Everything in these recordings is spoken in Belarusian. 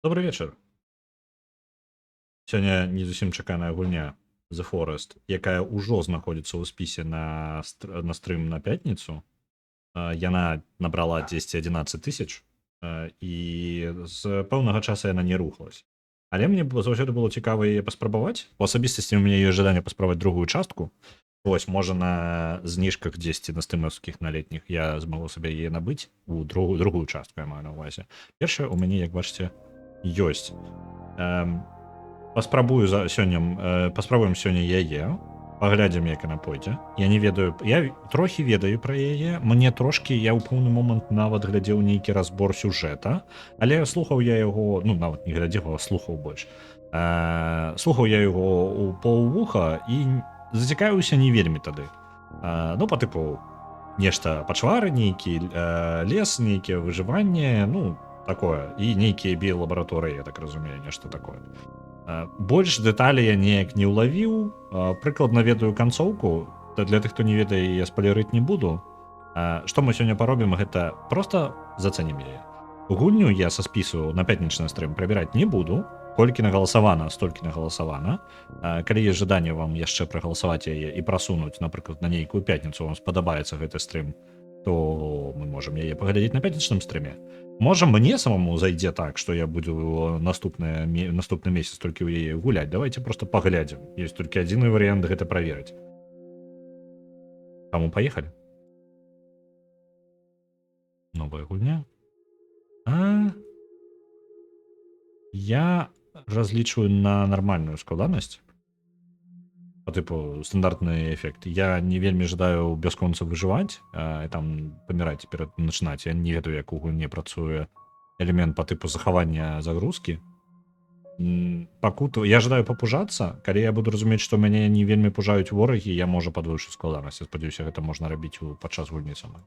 Добрый вечар. Сёння не зусім чаканая гульня The Forest, якая ўжо знаходзіцца ў спісе на стрым на пятніцу. Яна набрала 10-11 тысяч, і з пэўнага часа яна не рухалась. Але мне заўсёды было цікава яе паспрабаваць. У асабістасці у мяне ёсць жаданне паспрабаваць другую частку. Вось, можа, на зніжках дзесьці на стымаўскіх на летніх я змагу сабе яе набыць у другую частку, я маю на ўвазе. Першая у мяне, як бачыце, ёсць. Паспрабуем сёння яе, паглядзім, як яна пойдзе. Я не ведаю, я трохі ведаю пра яе. Мне трошкі, я ў пэўны момант нават глядзеў нейкі разбор сюжэта, але слухаў я яго, ну нават не глядзеў, а слухаў больш. Слухаў я яго у паўвуха і зацікавіўся не вельмі тады. Ну, па тыпу нешта пачвары нейкі, лес, нейкія выжыванне, ну такое, і нейкія біялабараторыі, я так разумею, нешта такое. Больш дэталей я неяк не ўлавіў. Прыкладна ведаю канцоўку. Для тых, хто не ведае, я спалерыць не буду. Што мы сёння паробім, гэта проста зацэнім яе. Гульню я са спісу на пятнічны стрым прабіраць не буду. Колькі нагаласавана, столькі нагаласавана. Калі ёсць жаданне вам яшчэ прагаласаваць яе і прасунуць, напрыклад, на нейкую пятніцу, вам спадабаецца гэты стрым, то мы можам яе паглядзець на пятнічным стрыме. Можа, мне самому зайдзе так, што я буду наступны месяц толькі ў яе гуляць. Давайте просто паглядзім. Ёсць толькі адзіны варыянт гэта праверыць. Таму паехалі. Новая гульня. Я разлічваю на нармальную складанасць. По типу стандартный эффект. Я не вельмі жадаю бясконца выжываць, і там паміраць перад начинаць. Я не ведаю, як у гульне працуе элемент по типу захавання загрузкі. Я жадаю папужацца. Калі я буду разумець, што мяне не вельмі пужаюць ворагі, я можа падвышу складанасць. Я спадзяюся, гэта можна рабіць падчас гульні самой.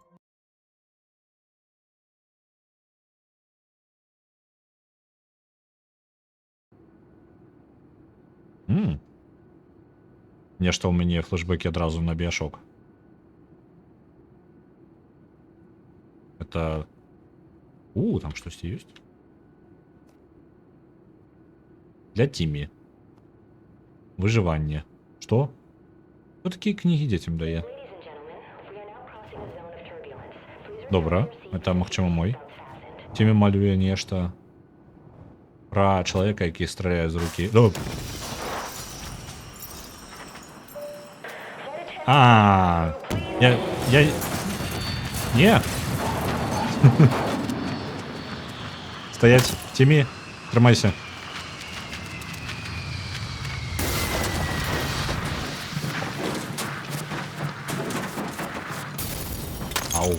Нешта ў мяне флешбекі адразу на Біашок. Это... там штосьці ёсць. Для Тімі. Выжыванне. Што? Хто такія кнігі дзецям дае? Добра, это, магчыма, мой. Тімі малюе нешта пра чалавека, які страляе з рукі. Не. Стоять, Тимми, трымайся. Ау.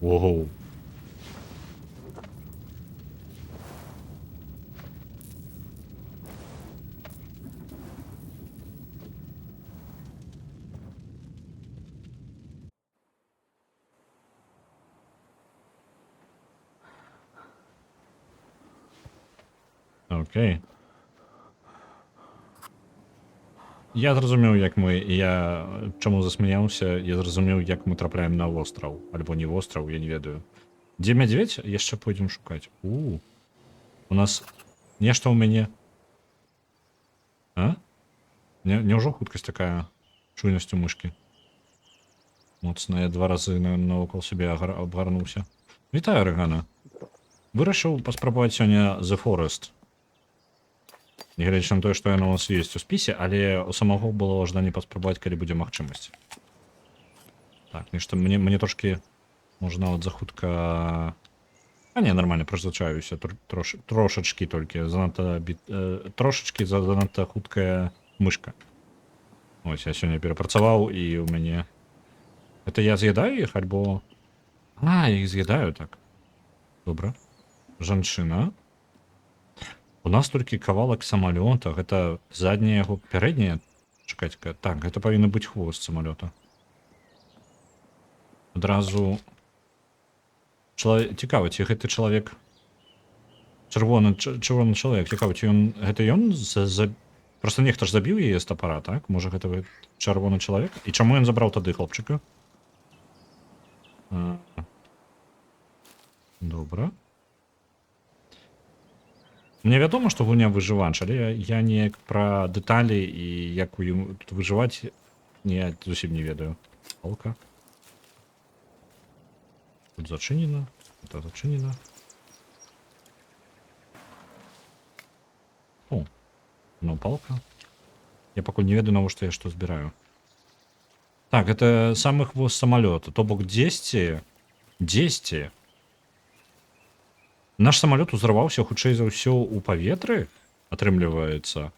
Ого. Окей. Я зразумеў, як чаму засмяяўся, я зразумеў, як мы трапляем на востраў. Альбо не востраў, я не ведаю. Дзе мядзведь? Яшчэ пойдзем шукаць. У нас нешта ў мяне. Няўжо хуткасць такая? Чуйнасць у мышкі. Моцна, я 2 разы навокал сябе абгарнуўся. Вітаю, Рэгана. Вырашыў паспрабаваць сёння The Forest. Нягледзячы на тое, што яно у нас ёсць у спісе, але у самого было жаданне паспрабаваць, калі будзе магчымасць. Так, нешта мне трошкі можа нават захутка... не, нормально, прызвычаюся. Трошачкі толькі. Трошачкі занадта хуткая мышка. Ось, я сёння перапрацаваў, і ў мяне... Это я з'ядаю іх, альбо... я іх з'ядаю, так. Добра. Жанчына. У нас толькі кавалак самалёта. Гэта задняя яго, пярэдняя? Чакайце-ка. Так, гэта павінна быць хвост самалёта. Адразу... Цікава, ці гэты чалавек... Чырвоны чалавек, цікава, ці гэта ён Просто нехта ж забіў яе з тапара, так? Можа гэта вы чырвоны чалавек? І чаму ён забраў тады хлопчыка? А, добра. Мне вядома, што гульня выжывач, але я неяк пра дэталі і як у ім тут выжываць я зусім не ведаю. Палка. Тут зачынена. Это зачынена. О, ну палка. Я пакуль не ведаю, навошта я што збіраю. Так, это самы хвост самалёта. То бок 10. 10. Наш самалёт узарваўся хутчэй за ўсё ў паветры, атрымліваецца.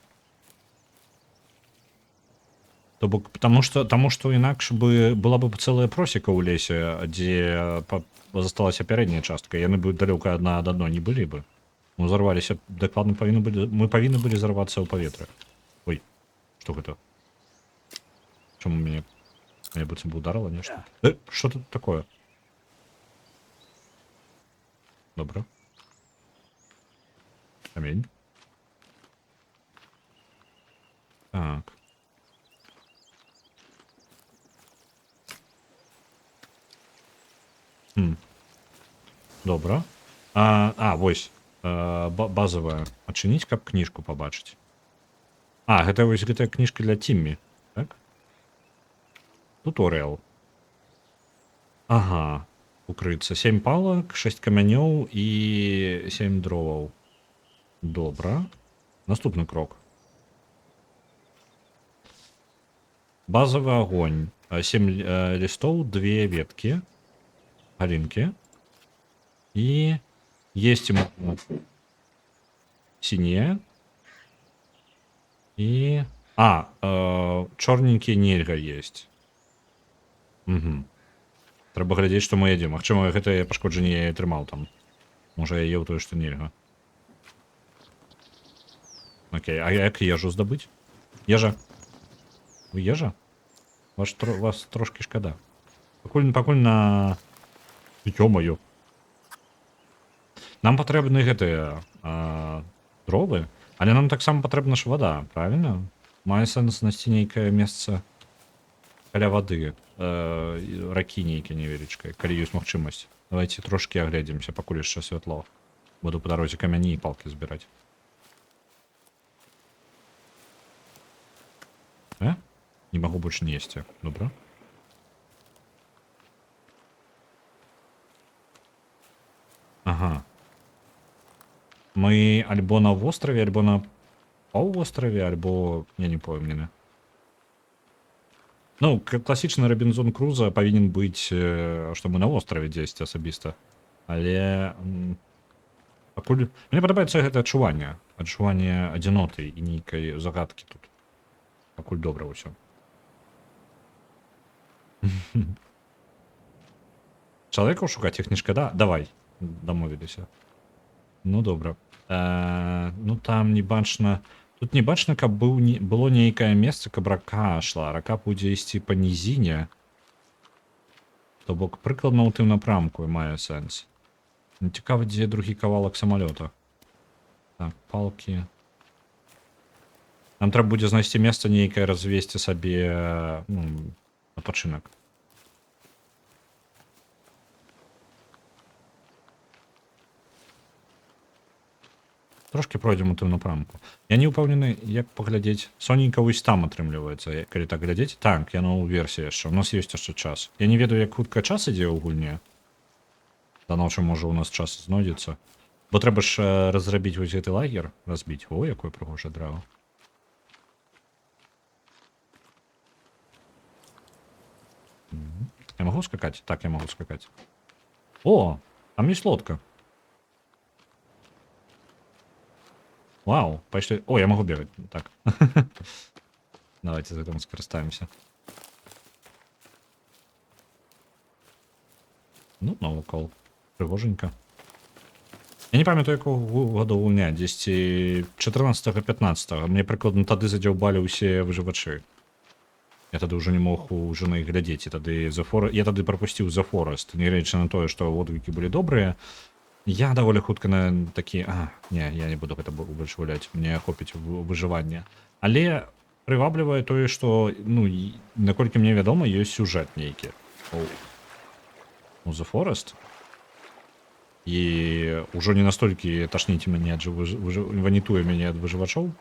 То бок таму што інакш бы была бы цэлая просека ў лесе, дзе засталася пярэдняя частка. Яны бы далёка адна ад адной не былі бы. Мы ўзарваліся дакладна мы павінны былі зарвацца ў паветры. Ой, што гэта? Чаму мяне быццам бы ударыла нешта? Што тут такое? Добра. Камень. Так. Добра. Вось. Базовая. Адчыніць, каб кніжку пабачыць. Гэта вось гэтая кніжка для Тіммі, так? Туторыял. Ага. Укрыцца. 7 палак, 6 камянёў і 7 дроваў. Добра. Наступны крок. Базовый огонь. 7 листоў, 2 веткі. Галінкі. І есть ему синие. И... чорненькие нельга есть. Угу. Трэба глядзець, што мы ядзем. Магчыма, гэтае пашкоджанне я атрымаў там. Можа, я еў тое, што нельга. Окей, а як ежу здабыць? Ежа. Вы ежа? Вас трошки шкада. Пакуль на... Ё-моё. Нам патрэбны гэтыя дровы, але нам таксама патрэбна ж вада, правильно? Мае сэнс знайсці нейкае месца каля вады, ракі нейкай невялічкай, калі ёсць магчымасць. Давайте трошки агледзімся, пакуль яшчэ святло. Буду па дарозе камяні і палкі збіраць. Не магу больш не есці. Добра. Ага. Мы альбо на востраве, альбо на паўвостраве, альбо... Я не памятаю. Ну, класічны Робінзон Круза павінен быць, што мы на востраве дзесьці асабіста. Але... Пакуль... Мне падабаецца гэта адчуванне. Адчуванне адзіноты і нейкай загадкі тут. Пакуль добра ўсё. Чалавекаў шукаць іх не шкада? Давай. Дамовіліся. Ну добра. Ну там не бачна. Тут не бачна, каб было нейкае месца, каб рака шла. Рака будзе ісці па нізіне. То бок прыкладна ў тым напрамку мае сэнс. Цікава, дзе другі кавалак самалёта. Так, палкі. Нам трэба будзе знайсці месца нейкае развесці сабе напачынак. Трошки пройдзем у тым напрамку. Я не ўпэўнены, як паглядзець. Соненька вось там атрымліваецца, калі так глядзець. Так, яно ў версіі яшчэ. У нас ёсць яшчэ час. Я не ведаю, як хутка час ідзе ў гульне. Да ночы, можа, у нас час знойдзецца. Бо трэба ж разрабіць вось гэты лагер, разбіць. О, якое прыгожае дрэва. Я магу скакаць? Так, я магу скакаць. О, там ёсць лодка. Вау, пошли. О, я могу бегать. Так. Давайте за этим скористаемся. Ну, новый кол. Пригоженько. Я не памятаю, якого года гульня. Десь 14-15. Мне прикладно тады задзяўбалі ўсе выжывачы. Я тады ўжо не мог уже на іх глядзець. Я тады пропусціў The Forest. Нягледзячы на тое, што водгукі былі добрыя. Я даволі хутка на такі... Не, я не буду гэта больш гуляць. Мне хопіць выжывання. Але прываблівае тое, што ну наколькі мне вядома, ёсць сюжэт нейкі у The Forest. І ўжо не настолькі ташніце мяне ад ванітуе мяне ад выжывачоў.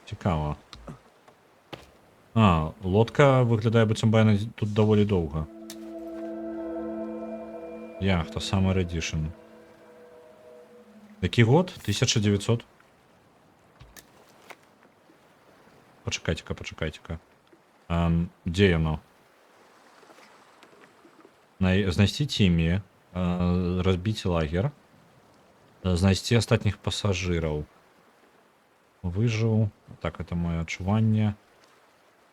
Цікава. Лодка выглядае быццам бы яна тут даволі доўга. Яхта Summer Edition. Які год? 1900. Пачакайце-ка. Дзе яно? Знайсці Тімі, разбіць лагер, знайсці астатніх пасажыраў. Выжыў. Так, это моё адчуванне.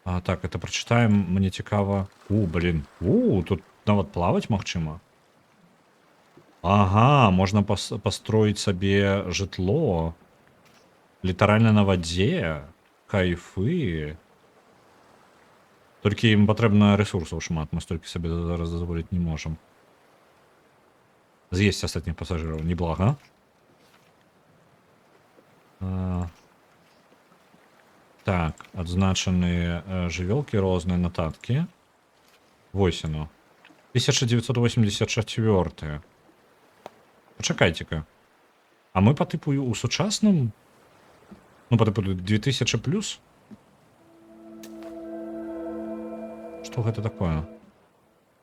Так, это прачытаем, мне цікава. Блін. Тут нават плаваць магчыма. Ага, можна пастроіць сабе жытло. Літаральна на вадзе. Кайфы. Толькі ім патрэбна рэсурсаў шмат, мы столькі сабе зараз дазволіць не можам. З'есці астатніх пасажыраў, неблага. Так, адзначаны жывёлкі, розныя нататкі. Вось яно. 1984. Пачакайце-ка. А мы па тыпу у сучасным? Ну, па тыпу 2000+? Што гэта такое?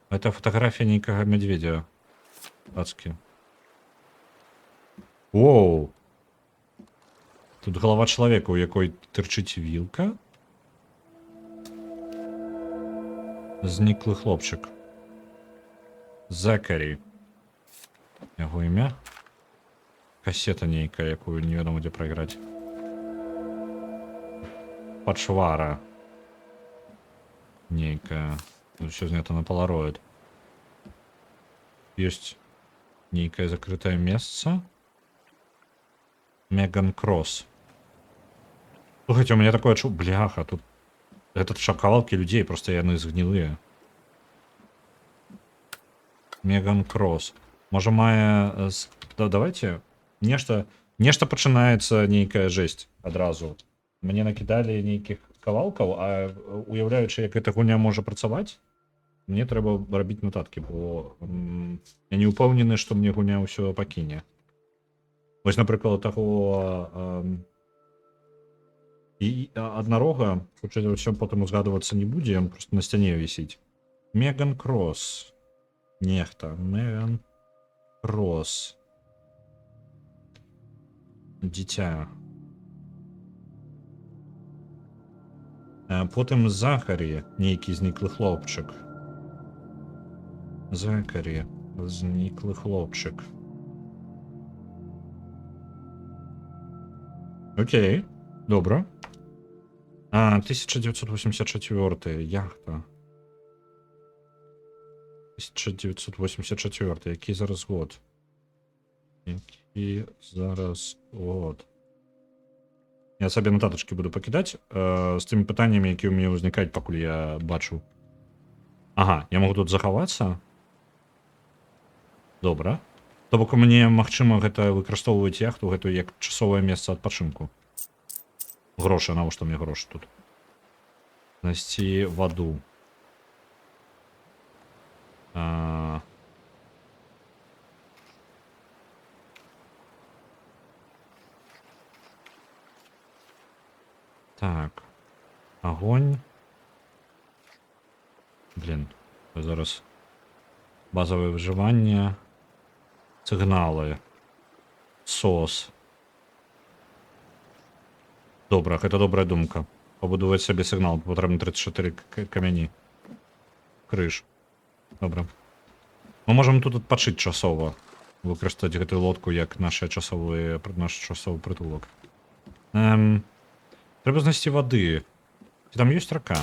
Это фатаграфія нейкага мядзведзя. Адскі. Воу! Тут галава чалавека, у якой тырчыць вілка. Зніклы хлопчык. Закарі. Яго імя? Касета нейкая, якую невядома дзе прайграць. Пачвара. Нейкая. Тут усё знята на палароид. Ёсць нейкае закрытае месца. Меган Кросс. Слухайте, у меня такое чу... Бляха, тут... Это шакалки людей, просто яны згнілыя. Меган Кросс. Можа мае... Давайте... Нешта пачынаецца нейкая жесть адразу. Мне накідалі нейкіх кавалкаў, а уяўляючы, як эта гуня можа працаваць, мне трэба рабіць нотаткі, бо я не ўпэўнены, што мне гуня ўсё пакіне. Вось, напрыклад, таго і аднарога, хутчэй за ўсё, потым узгадвацца не будзе, ён просто на сцяне вісіць. Меган Кросс. Нехта. Меган Кросс. Дзіця. Потым Захарі, нейкі зніклы хлопчык. Захарі, зніклы хлопчык. Окей, добра. 1984, яхта. 1984, який зараз год? Який зараз год? Я сабе нотатачкі буду пакідаць з тымі пытаннямі, які ў мяне ўзнікаюць, пакуль я бачу. Ага, я могу тут захавацца? Добра. То бок мне магчыма гэта выкарыстоўваць яхту гэту як часовае месца адпачынку. Грошы, навошта мне грошы тут? Знайсці ваду. Так. Огонь. Блін. Зараз базове выживання. Сигналы. Сос. Добра, гэта добрая думка. Пабудуваць сабе сігнал. Патрэбна 34 камяні. Крыж. Добра. Мы можам тут адпачыць часова. Выкарыстаць гэтую лодку як наш часовы прытулак. Трэба знайсці вады. Ці там ёсць рака?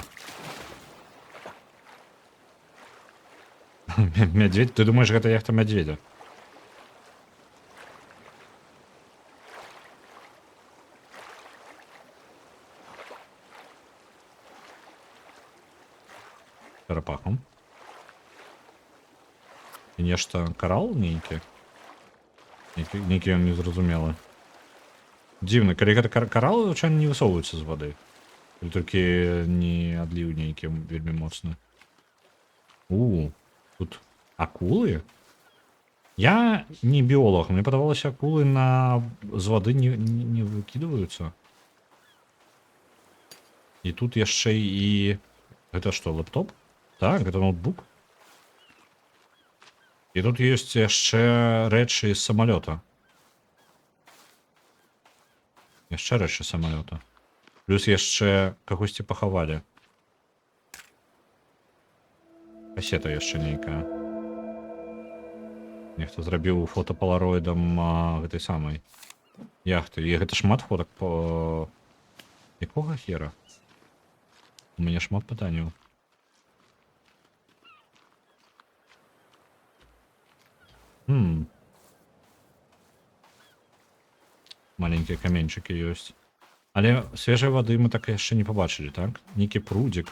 Мядзведь? Ты думаеш, гэта яхта мядзведзя? Чарапахам. І нешта карал нейкі? Нейкі ён незразумелы. Дзіўна, калі гэта каралы, звычайна не высоўваюцца з вады. Или толькі не адліў нейкі вельмі моцны. Тут акулы? Я не біолог, мне падавалася, акулы з вады не выкидываюцца. І тут яшчэ і... Гэта што, лэптоп? Так, гэта ноутбук. І тут ёсць яшчэ рэчы з самалёта. Яшчэ рэчы з самалёта. Плюс яшчэ кагосьці пахавалі. Касета яшчэ нейкая. Нехта зрабіў фота палароідам гэтай самай яхты. І гэта шмат фотак по... Якога хера? У мяне шмат пытанняў. Маленькія каменьчыкі ёсць. Але свежай вады мы так яшчэ не пабачылі, так? Нейкі прудзік.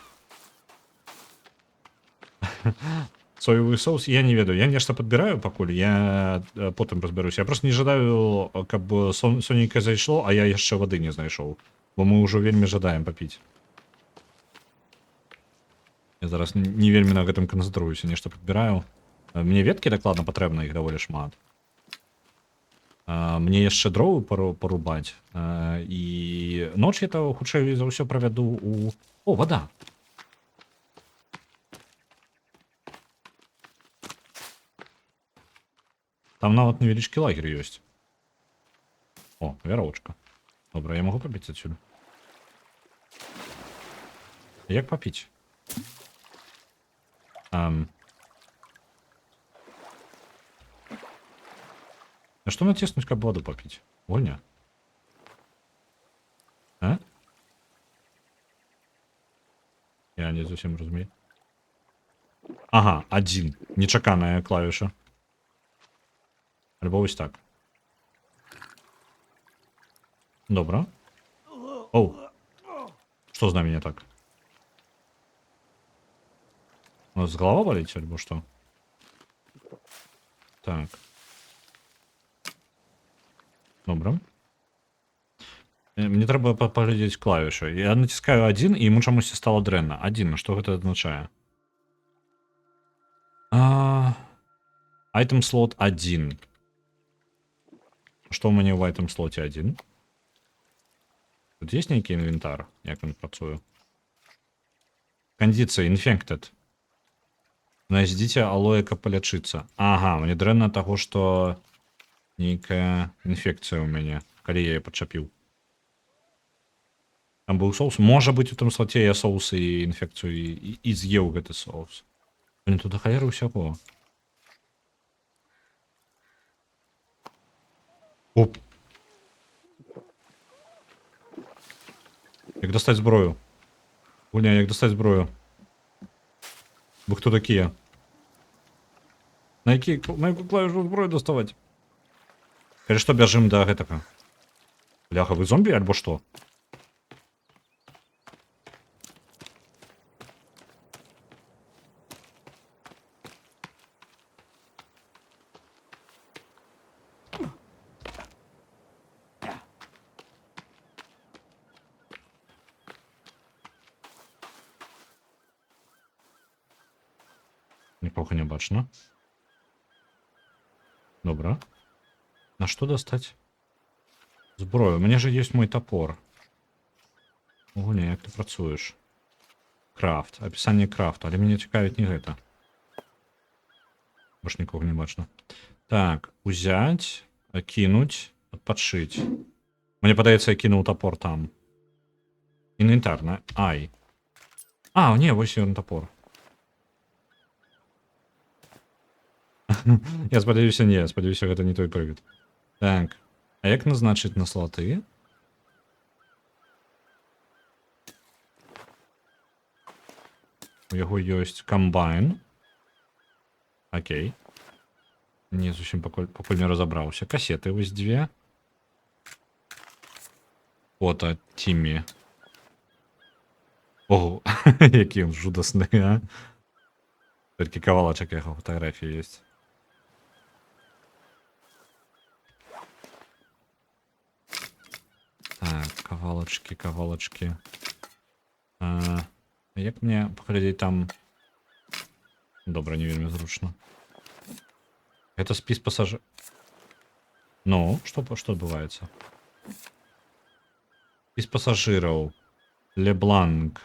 Соевый соус, я не ведаю. Я нешта падбіраю пакуль, я потым разбяруся. Я просто не жадаю, каб сонейка зайшло, а я яшчэ вады не знайшоў. Бо мы ўжо вельмі жадаем папіць. Я зараз не вельмі на гэтым канцэнтруюся, нешта падбіраю. Мне веткі дакладна патрэбна, іх даволі шмат. Мне яшчэ дровы парубаць. І ноч я то хутчэй за ўсё правяду у... О, вада! Там нават невялічкі лагер ёсць. О, вяроўачка. Добра, я магу папіць адсюль? Як папіць? А што націснуць, каб воду папіць? Вольня? А? Я не зусім разумею. Ага, 1. Нечаканая клавіша. Альбо вось так. Добра. Оу. Што з намі не так? У нас голова боліць, альбо што? Так. Добра. Мне трэба паглядзець клавішу. Я націскаю 1, і яму чамусьці стала дрэнна. 1, што гэта азначае? Item slot 1. Што ў мяне ў item слоце 1? Тут есть нейкі інвентар, як ён працуе? Кандіцыя, infected. Знайдзіце алоэ, каб палячыцца. Ага, мне дрэнна таго, што нейкая інфекцыя ў мяне, калі я яе пачапіў. Там быў соус. Можа быць, у тым слоце я соус і інфекцыю і з'еў гэты соус. Блин, тут халеры ўсяго. Оп. Як дастаць зброю? Гульня, як дастаць зброю? Вы хто такія? На якую клавішу зброю доставаць? Калі што, бяжым да гэтага. Бляха, вы зомбі альбо што? Нікога не бачна. Добра. На што дастаць зброю? У мяне же ёсць мой топор. Гуня, як ты працуеш? Крафт. Апісанне крафта. Але мяне цікавіць не гэта. Больш нікога не бачна. Так, узяць, кінуць, адпачыць. Мне падаецца, я кінуў топор там. Інвентарна. Ай. А, не, вось ён топор. Я спадзяюся, не, спадзяюся, гэта не той прывід. Так, а як назначыць на слоты? У яго ёсць камбайн. Окей. Не зусім пакуль не разабраўся. Касеты вось 2. Фото Тімі. Ого, які ён жудасны, а? Толькі кавалачак яго фатаграфіі ёсць. Так, кавалачкі. Як мне паглядзець там... Добра, не вельмі зручна. Гэта спіс пасажы... Ну, што адбываецца? Спіс пасажыраў. Лебланк.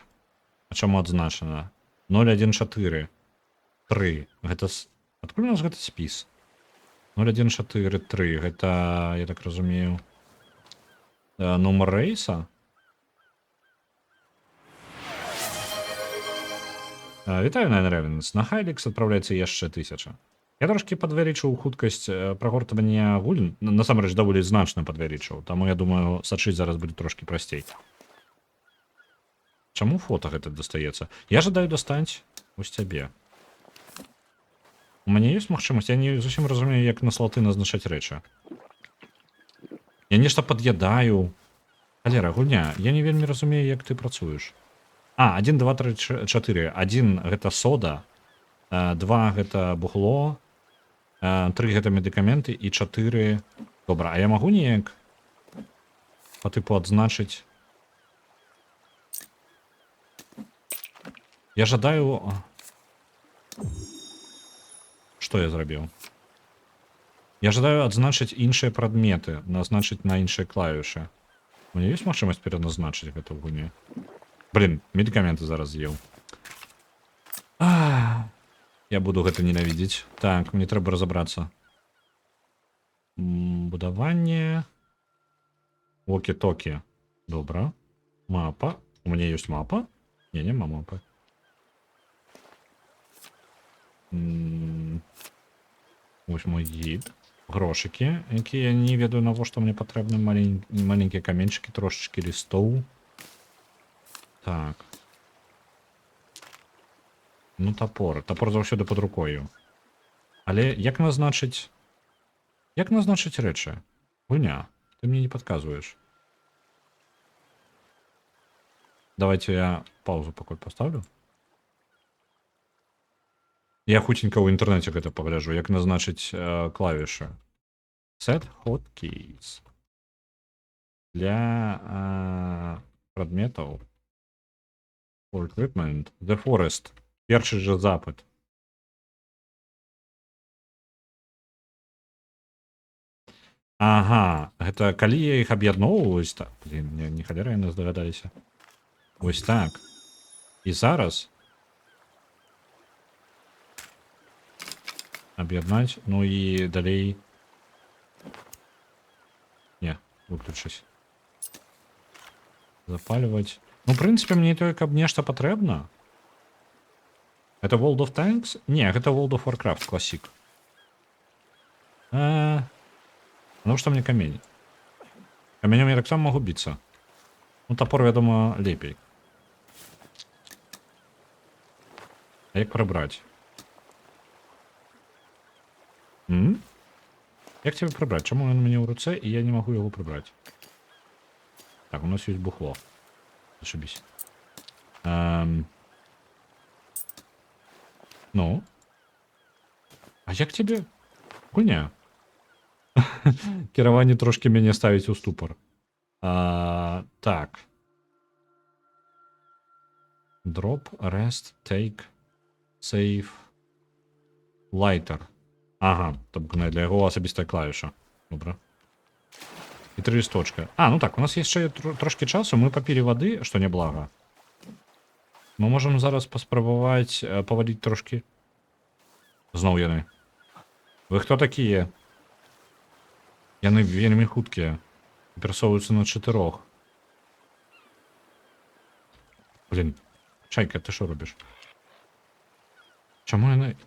А чаму адзначана? 014. 3. Гэта... Адкуль у нас гэты спіс? 0143. Гэта, я так разумею, нумар рейса? Вітаю, Nine Ravens. На Хайлікс адпраўляецца яшчэ 1000. Я трошки падвялічыў хуткасць прагортвання гульн. Насамрэч, даволі значна падвялічыў. Таму, я думаю, сачыць зараз будзе трошки прасцей. Чаму фото гэта дастаецца? Я жадаю дастаць вось цябе. У мяне ёсць магчымасць? Я не зусім разумею, як на слоты назначаць рэчы. Я нешта пад'ядаю. Халера, гульня, я не вельмі разумею, як ты працуеш. 1, 2, 3, 4. 1 гэта сода, 2 гэта бухло, 3 гэта медыкаменты і 4... Добра, а я магу неяк па тыпу адзначыць? Я жадаю... Што я зрабіў? Я жадаю адзначыць іншыя прадметы, назначыць на іншыя клавішы. У мяне ёсць магчымасць пераназначыць гэта ў гульні? Блин, медикаменты зараз з'еў. Я буду гэта ненавідзець. Так, мне трэба разобрацца. Будаванне. Вокі-токі. Добра. Мапа. У мяне ёсць мапа? Не, няма мапы. Вось мой гід. Грошыкі, якія я не ведаю, навошта мне патрэбны. Маленькія каменчыкі, трошечкі лістоў. Так. Ну, топор. Топор заўсёды пад рукою. Але як назначыць... Як назначыць рэчы? Гульня, ты мне не падказваеш. Давайте я паузу пакуль поставлю. Я хутенька ў інтэрнэце гэта пагляджу, як назначыць клавішы. Set hotkeys. Для прадметаў. For equipment. The Forest. Першы же запыт. Ага, гэта калі я іх аб'ядноўваюсь... Блин, не халера яны здагадаліся. Вось так. І зараз... Аб'яднаць, ну і далей... Не, выключыць. Запальваць. Ну, в прынцыпе, мне тое, каб нешта патрэбна. Это World of Tanks? Не, гэта World of Warcraft класік. Ну, што мне камень? Каменем я так сам могу біцца. Ну, топор, вядома, лепей. А як прыбраць? Як тебе прыбраць? Чаму ён у мяне ў руцэ, і я не магу яго прыбраць? Так, у нас ёсць бухло. Зашибись. Ну? А як тебе? Гульня. Кіраванне трошки мяне ставіць у ступор. Так. Drop, rest, take, save, lighter. Ага, тобто для яго асабістая клавіша. Добра. І 3 лісточка. Ну так, у нас яшчэ трошки часу, мы папілі вады, што няблага. Мы можам зараз паспрабаваць паваліць трошки. Зноў яны. Вы хто такія? Яны вельмі хуткія. Перасоўваюцца на 4. Блин, Чайка, ты што робіш? Чаму яны...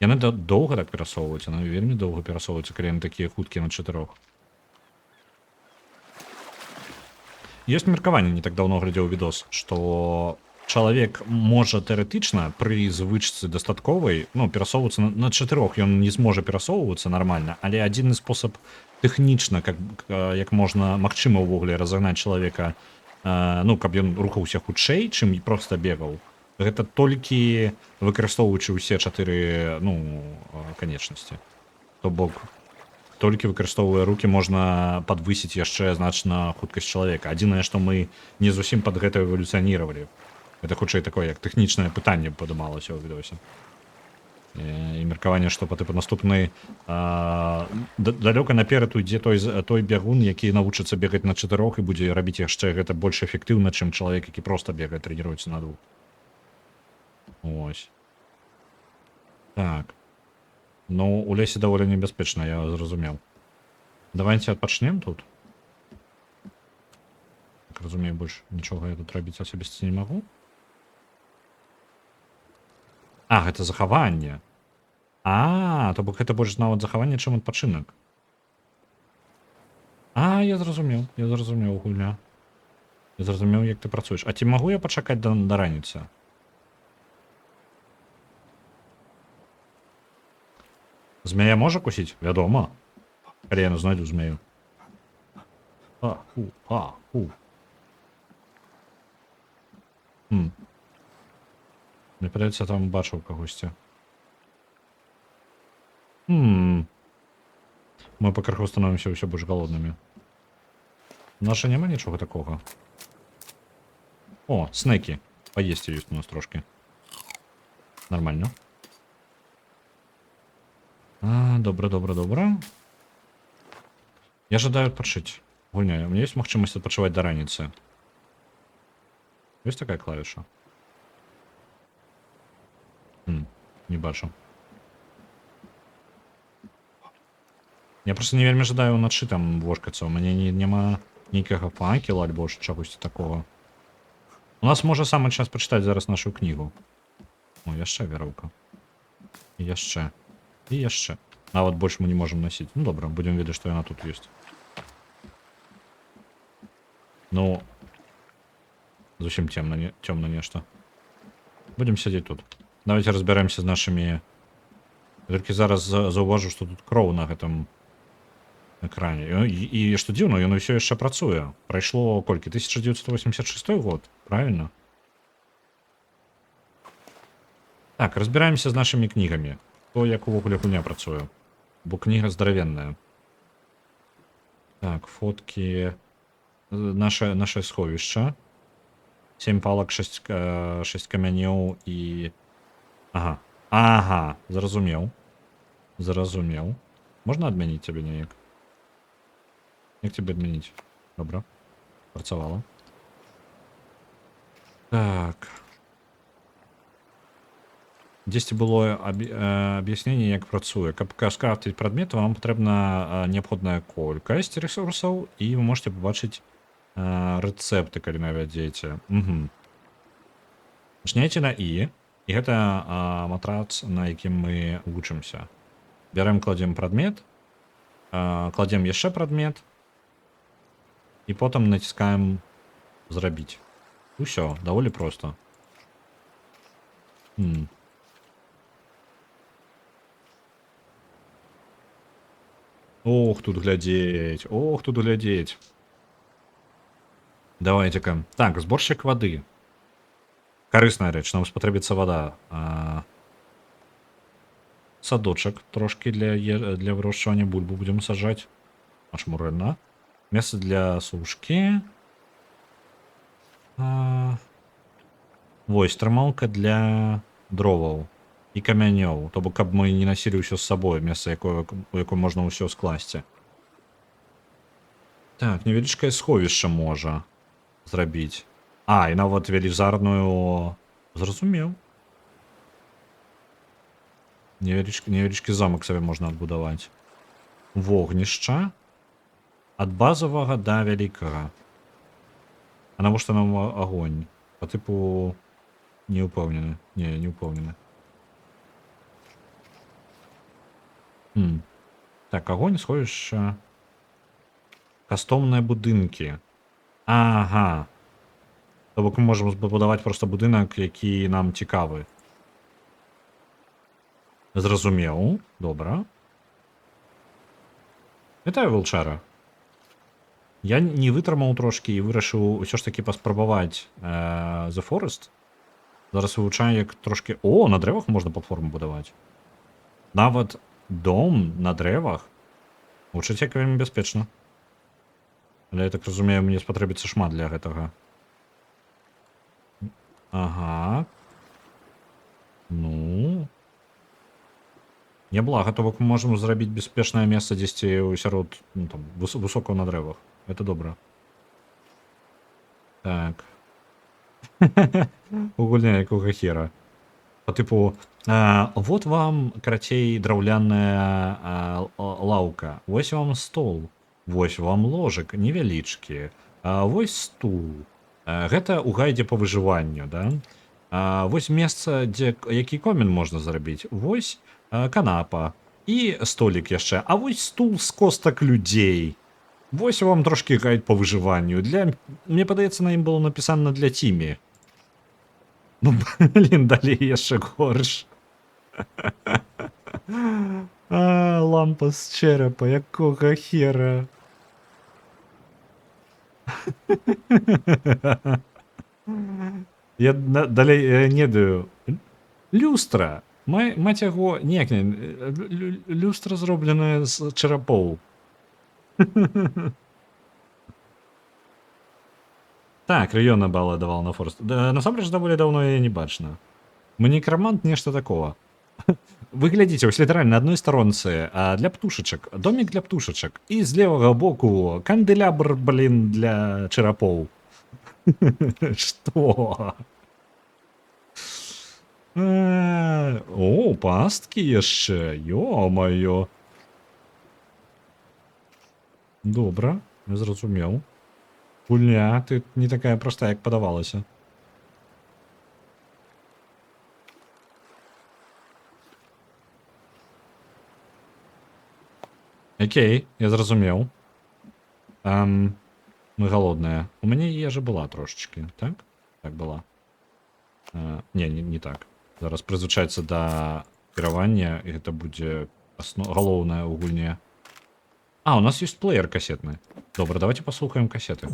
Яны доўга так перасоўваюцца, яны вельмі доўга перасоўваюцца, калі яны такія хуткія на 4. Ёсць меркаванне, не так даўно глядзеў відос, што чалавек можа тэарэтычна пры звычцы дастатковай, ну, перасоўвацца на 4, ён не зможа перасоўвацца нармальна, але адзіны спосаб тэхнічна, як можна магчыма ўвогуле разагнаць чалавека, ну, каб ён рухаўся хутчэй, чым проста бегаў, Гэта толькі выкарыстоўваючы ўсе 4, ну, канечнасці. То бок, толькі выкарыстоўвая рукі можна падвысіць яшчэ значна хуткасць чалавека. Адзінае, што мы не зусім пад гэта эвалюцыяніравалі. Гэта хутчэй такое, як тэхнічнае пытанне падымалася ў відосе. І меркаванне, што па тыпу наступны далёка наперад ідзе той бягун, які навучыцца бегаць на 4 і будзе рабіць яшчэ гэта больш эфектыўна, чым чалавек, які проста бегае, трэніруецца на 2. Ось. Так. Ну, у лесе даволі небяспечна, я зразумеў. Давайте адпачнем тут. Так разумею, больш нічога я тут рабіць асабіста не магу. А, гэта захаванне. То бок гэта больш нават захаванне, чым адпачынак. Я зразумеў гульня. Я зразумеў, як ты працуеш. А ці магу я пачакаць да раніцы? Змяя можа кусіць? Вядома. Калі я знайду змею. Мне падаецца, там бачыў кагосьці. Мы пакрыху становімся ўсё больш галоднымі. У нас жа няма нічога такога. О, снекі. Паесці ёсць у нас трошки. Нормально. Добра. Я жадаю адпачыць. Гульня, у меня есть магчымасць адпачываць да раніцы. Ёсць такая клавіша? Не бачу. Я просто не вельмі жадаю ўначы там вошкацца. У мяне няма нейкага факела альбо чагосьці такого. У нас можа самы час пачытаць зараз нашу кнігу. О, яшчэ вяроўка. І яшчэ. Нават больш мы не можам насіць. Ну добра, будзем ведаць, што яна тут ёсць. Ну, зусім цёмна нешта. Будзем сядзець тут. Давайте разбярэмся з нашымі... Толькі зараз заўважу, што тут кроў на гэтым экране. І што дзіўна, ён усё яшчэ працуе. Прайшло колькі? 1986 год, правильно? Так, разбіраемся з нашымі кнігамі. То, як увогуле гульня працуе. Бо кніга здаравенная. Так, фоткі... Наше сховішча. 7 палак, 6 камянёў і... Ага, зразумеў. Можна адмяніць цябе неяк? Як тебе адмяніць? Добра. Працавала. Так. Дзесьці было аб'ясненне, як працуе. Каб скрафтыць прадмет, вам патрэбна неабходная колькасць ресурсаў, і вы можете пабачыць рэцэпты, калі навядзеце. Начняйце на І гэта матрац, на якім мы вучымся. Бярем, кладзем прадмет, кладзем яшчэ прадмет, і потым націскаем зрабіць. Усё, даволі проста. Ох, тут глядзець. Давайте-ка. Так, зборшчык вады. Карысная рэч, нам спатрэбіцца вада. Садочак трошки для вырошчвання бульбу будзем сажаць. Ашмурэнна. Месца для сушкі. Вось, трымалка для дроваў і камянёў. То бок, каб мы не насілі ўсё з сабой, месца, у якое можна ўсё скласці. Так, невялічкае сховішча можа зрабіць. І нават велізарную... Зразумеў. Невялічкі замак сабе можна адбудаваць. Вогнішча. Ад базавага да вялікага. А навошта нам агонь? Па тыпу... Не ўпэўнены. Не ўпэўнены. Так, агонь, сховішча. Кастомныя будынкі. Ага. То бок мы можам збудаваць проста будынак, які нам цікавы. Зразумеў. Добра. Вітаю, вулчара. Я не вытрымаў трошкі і вырашыў усё ж такі паспрабаваць The Forest. Зараз вивчаю, як трошки. О, на деревах можна платформу будувати. Навіть дом на деревах. Гучыць як вельмі бяспечна. Але я так разумею, мне спатрэбіцца шмат для гэтага. Ага. Ну. Няблага, то бок мы можам зрабіць бяспечнае месца дзесьці сярод, ну, там, высока на дрэвах. Это добра. Так. Угульня якога хера. По типу, вот вам, карацей, драўляная лаўка. Вось вам стол. Вось вам ложак невялічкі. Вось стул. Гэта ў гайдзе па выжыванню, да? Вось месца, дзе які комін можна зрабіць. Вось канапа. І столік яшчэ. А вось стул з костак людзей. Вось вам трошки гайд по выжыванню. Мне падаецца, на ім было напісана для Тімі. Ну, блин, далей яшчэ горш. Лампа з черепа, якога хера. Я далей не даю. Люстра. Мать яго, неяк не. Люстра зробленая з чарапоў. Так, района бала давал на форст. Да, насамрэч даволі давно яе не бачна. Манекромант нешта такого. Вы глядзіце, ось літаральна на адной старонцы для птушачак, домик для птушачак. І з левага боку канделябр, блин, для чарапоў. Што? О, пасткі яшчэ, ё-маё. Добра, я зразумеў. Гульня, ты не такая простая, як падавалася. Окей, я зразумеў. Мы голодныя. У мяне ежа была трошечки, так? Так была. Не так. Зараз прызвычаецца да кіравання, і гэта будзе галоўнае ў гульне. У нас есть плеер кассетный. Добро, давайте послухаем кассеты.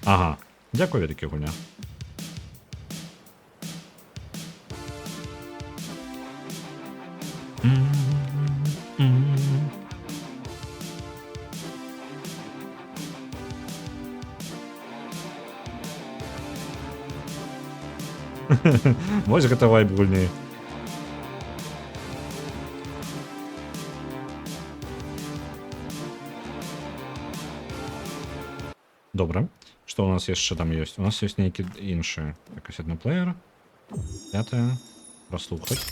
Ага, дякую, вялікі гуня. Вось гэта вайб гульні. Добра. Что у нас яшчэ там ёсць? У нас ёсць нейкі іншы кассетны плеер. 5. Прослухаць.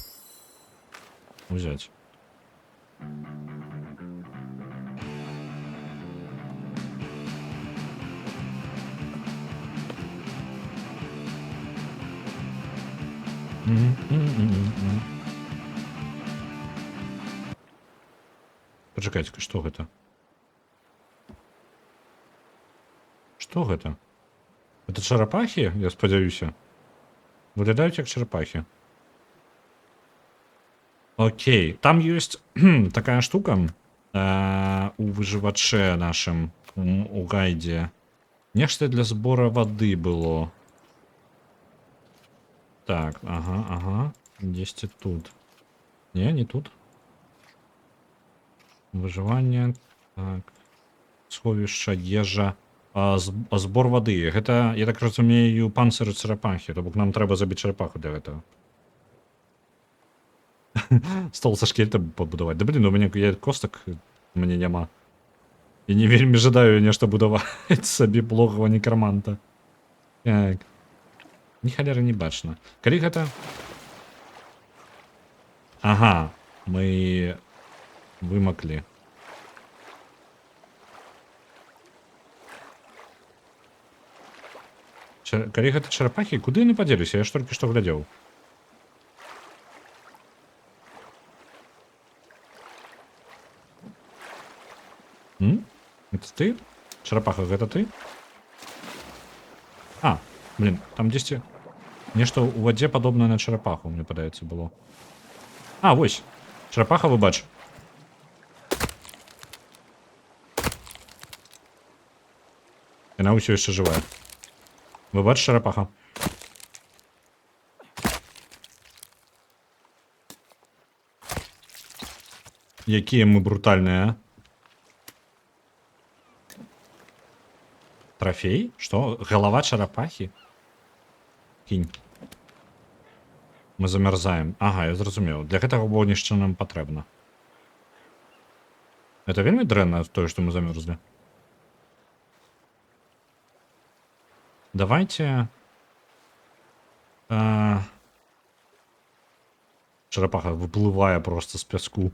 Узяць. Пачакайце, што гэта? Што гэта? Это чарапахі, я спадзяюся? Выглядаюць як чарапахі. Окей, там ёсць такая штука у выжывачэ нашым, у гайдзе. Нешта для збора вады было. Так, ага. Дзесьці тут. Не тут. Выжыванне. Так. Сховішча, ежа. Збор вады. Гэта, я так разумею, панцыры чарапахі. То бок нам трэба забіць чарапаху для гэтага. Стол са шкельтам пабудаваць. Да блин, у мяне костак, у мяне няма. І не вельмі жадаю нешта будаваць сабе блогава некраманта. Так. Ні халеры не бачна. Калі гэта... Ага, мы вымаклі. Калі гэта чарапахі, куды яны падзеліся? Я ж толькі што глядзеў. Это ты? Чарапаха, гэта ты? Блин, там дзесьці нешта ў вадзе падобнае на чарапаху, мне падаецца, было. Вось. Чарапаха, выбач. яна ўсё яшчэ жывая. Вы бачыце чарапаха? Якія мы брутальныя, а? Трофей? Што? Галава чарапахі? Кінь. Мы замярзаем. Ага, я зразумеў. Для гэтага вогнішча нам патрэбна. Это вельмі дрэнна, тое, што мы замерзлі. Давайте... Чарапаха выплывае просто з пяску.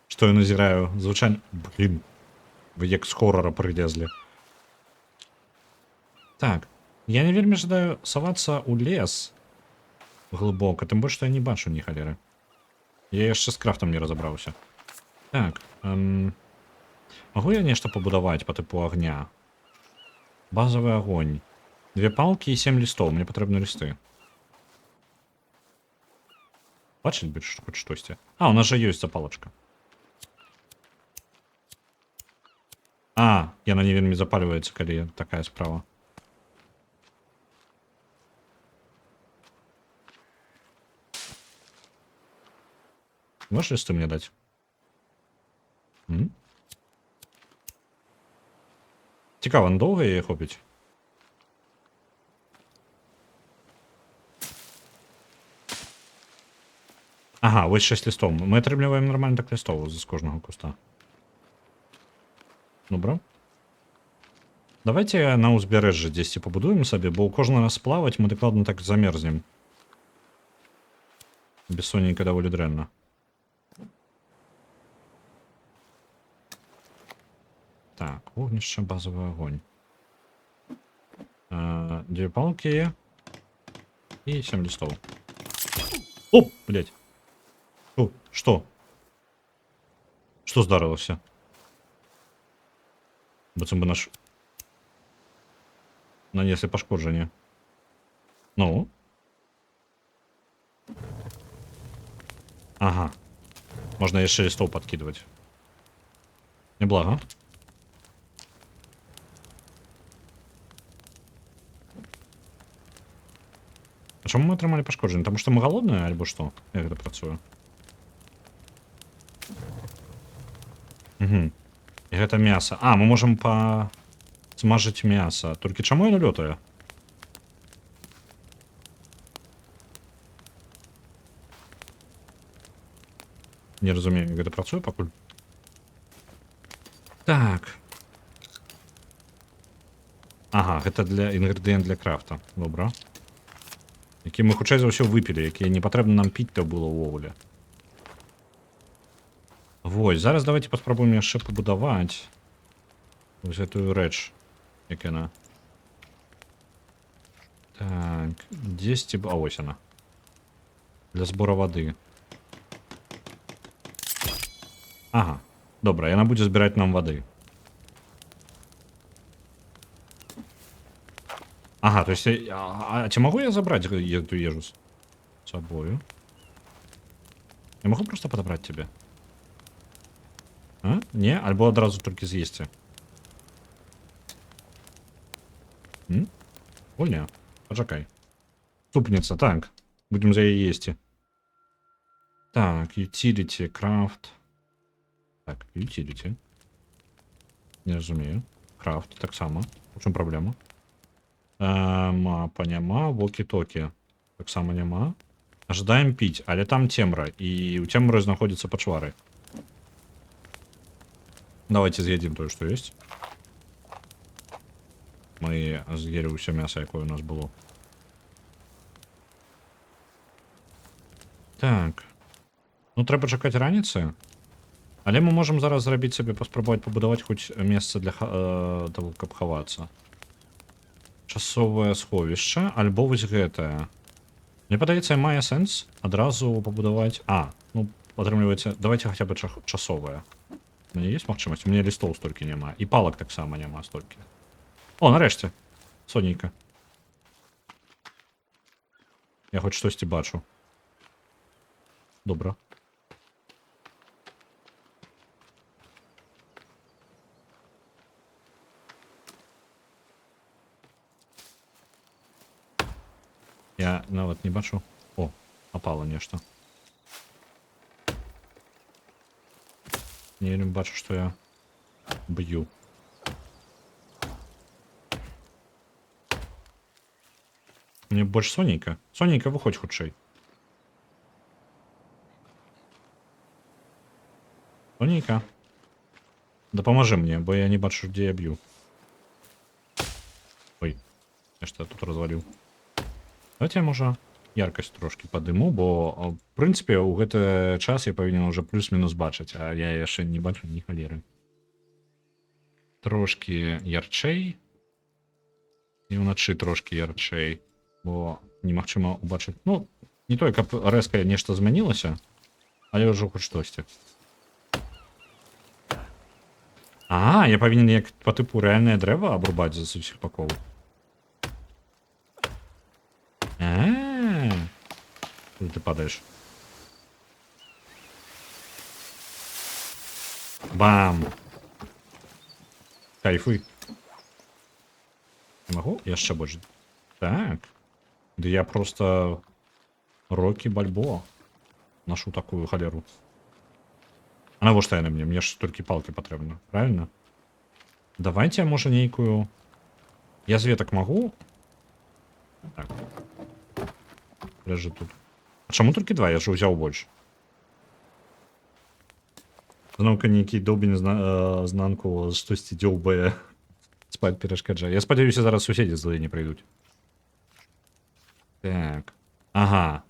Што я назіраю? Звычайна... Блін. Вы як з хорара прылезлі. Так. Я не вельмі жадаю савацца ў лес глыбока, тым больш, што я не бачу ні халеры. Я яшчэ з крафтам не разабраўся. Так. Магу я нешта пабудаваць па тыпу агня? Базавы агонь. 2 палкі і 7 лістоў. Мне патрэбны лісты. Бачыць бы хоць штосьці. А, у нас жа ёсць запалачка. А, яна не вельмі запальваецца, калі такая справа. Можешь листы мне дать? Цікаво, надовго її хопить? Ага, ось 6 листов. Ми отримуємо нормально так листов з кожного куста. Добре. Давайте на узбережжі десь побудуємо собі, бо кожен раз плавати ми докладно так замерзнемо. Бессонненько доволі дренно. Так, вогнище, базовий огонь. 2 палки и 7 листов. Оп, блядь. Что? Что здарилося? Бо це би наш... Нанесли пошкодження. Ну? Ага. Можно еще листов подкидывать. Неблаго. А чому ми отримали пошкодження? Тому що ми голодні, або що? Як це працює? Угу. І гэта мясо. А, мы можем смажить мясо. Толькі чаму я не лётаю? Не разумею, як гэта працуе пакуль. Так. Ага, гэта для інгрэдыент для крафта. Добра. Які мы хутчэй за ўсё выпілі, якія не патрэбна нам піць-то было ўвогуле. Вось, зараз давайте паспрабуем яшчэ пабудаваць вось гэтую рэч, як яна. Так, 10... А, вось яна. Для збора вады. Ага, добра, яна будзе збіраць нам вады. Ага, то есть... А ці магу я забраць эту ежу з сабою? Я могу просто подобрать тебе? А? Не? Альбо адразу толькі з'есці. О, не. Пачакай. Ступніца, так. Будем за яе есці. Так, utility, крафт. Так, utility. Не разумею. Крафт, так само. У чым праблема? Мапа няма, вокі-токі. Так само няма. Ожидаем піць, але там цемра, і ў цемры знаходзяцца пачвары. Давайте з'едзім тое, што ёсць. Мы з'елі ўсё мяса, якое у нас было. Так. Ну, трэба чакаць раніцы. Але мы можам зараз зрабіць сабе, паспрабаваць пабудаваць хоць месца для того, каб хавацца. Часовае сховішча, альбо вось гэтае. Мне падаецца, мае сэнс адразу пабудаваць... А, ну, атрымліваецца, давайте хаця бы часовае. У меня есть магчымасць? У меня лістоў столькі няма. І палак таксама няма столькі. О, нарэшце. Сонейка. Я хоць штосьці бачу. Добра. Я нават не бачу. О, опало нешта. Не бачу, што я б'ю. Мне больш сонейка. Сонейка, выходь хутчэй. Сонейка. Дапамажы мне, бо я не бачу, дзе я б'ю. Ой, нешта тут разваліў. Давайте я, можа, яркасць трошки падыму, бо, в прынцыпе, ў гэты час я павінен уже плюс-мінус бачыць, а я яшчэ не бачу ні халеры. Трошки ярчэй. І ўначы трошки ярчэй, бо немагчыма ўбачыць. Ну, не тое, каб рэзка нешта змянілася, але ўжо хоць штосьці. А, я павінен як па тыпу рэальнае дрэва абрубаць з усіх бакоў. Куды ты падаеш? Бам! Кайфуй. Не магу? Яшчэ больш. Так. Да я просто Рокі Бальбоа ношу такую халеру. А навошта яна мне? Мне ж толькі палкі патрэбна. Правильно? Давайте, можа, нейкую... Я з ветак магу? Так. Ляжы тут. А чаму толькі два? Я ж узяў больш. Зноўка нейкі доўбень знанку штосьці дзёўбае спаць перашкаджае. Я спадзяюся, зараз суседзі злыя не прыйдуць. Так. Ага.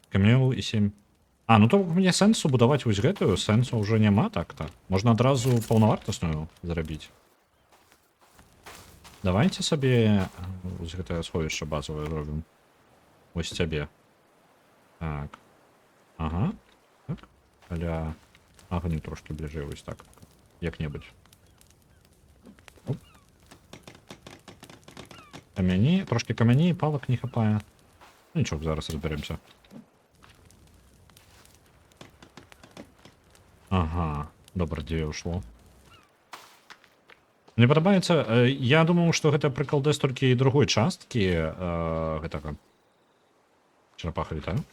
Камеў і 7. А, ну то мне сэнсу будаваць вось гэтую, сэнсу ўжо няма так-то. Можна адразу паўнавартасную зрабіць. Давайте сабе вось гэтае сховішча базавае зробім. Вось цябе. Так. Ага. Так. Аля... Агню трошки бліжэй, вось так. Як-небудзь. Камяні, трошки камяні, палак не хапае. Ну нічого, зараз разберемся. Ага, добра, дзе ушло. Мне падабаецца, я думаю, што гэта прыкалдэс толькі другой часткі гэтага чарапаха летаю.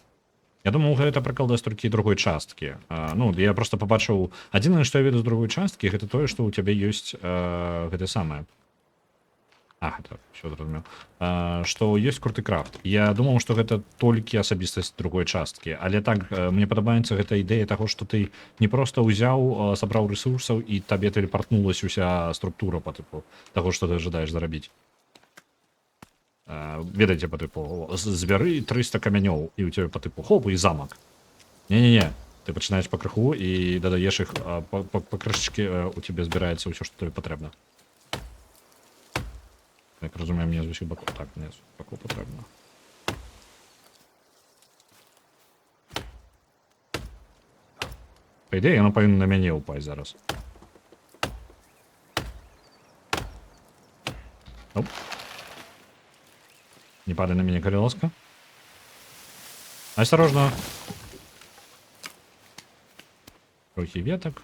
Я думаю, гэта прыкалдэс толькі другой часткі. Ну, я просто пабачыў, адзінае, што я ведаю з другой часткі, гэта тое, што ў цябе ёсць гэта самае. А, гэта все зразумеў. Што ёсць круты крафт. Я думаў, што гэта толькі асабістасць другой часткі, але так, мне падабаецца гэта ідэя таго, што ты не проста ўзяў, сабраў рэсурсаў і табе тэлепартнулася ўся структура па тыпу таго, што ты жадаеш зарабіць. Ведаеце, па тыпу, збяры 300 камянёў і ў цябе па тыпу хоп, і замак. Не-не-не, ты пачынаеш пакрыху і дадаеш іх па крышачкі, у цябе збіраецца ўсё, што тобі патрэбна. Як разумею, мне з усіх бакоў. Так, мне з бакоў патрэбна. Па ідеі, яно павінна на мяне ўпасть зараз. Оп. Не падай на мяне, калі ласка. Осторожно. Трохі ветак.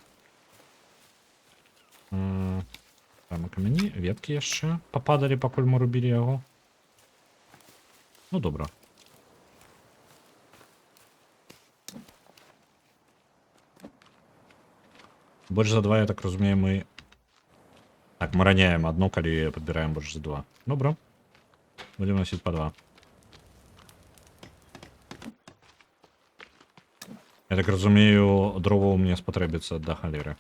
Там камяні, веткі яшчэ пападалі, пакуль мы рубілі яго. Ну, добра. Больш за 2, я так разумею, мы... Так, мы раняем одно, калі падбіраем больш за 2. Добра. Будем носіць па 2. Я так разумею, дроваў мне спатрэбіцца да халеры.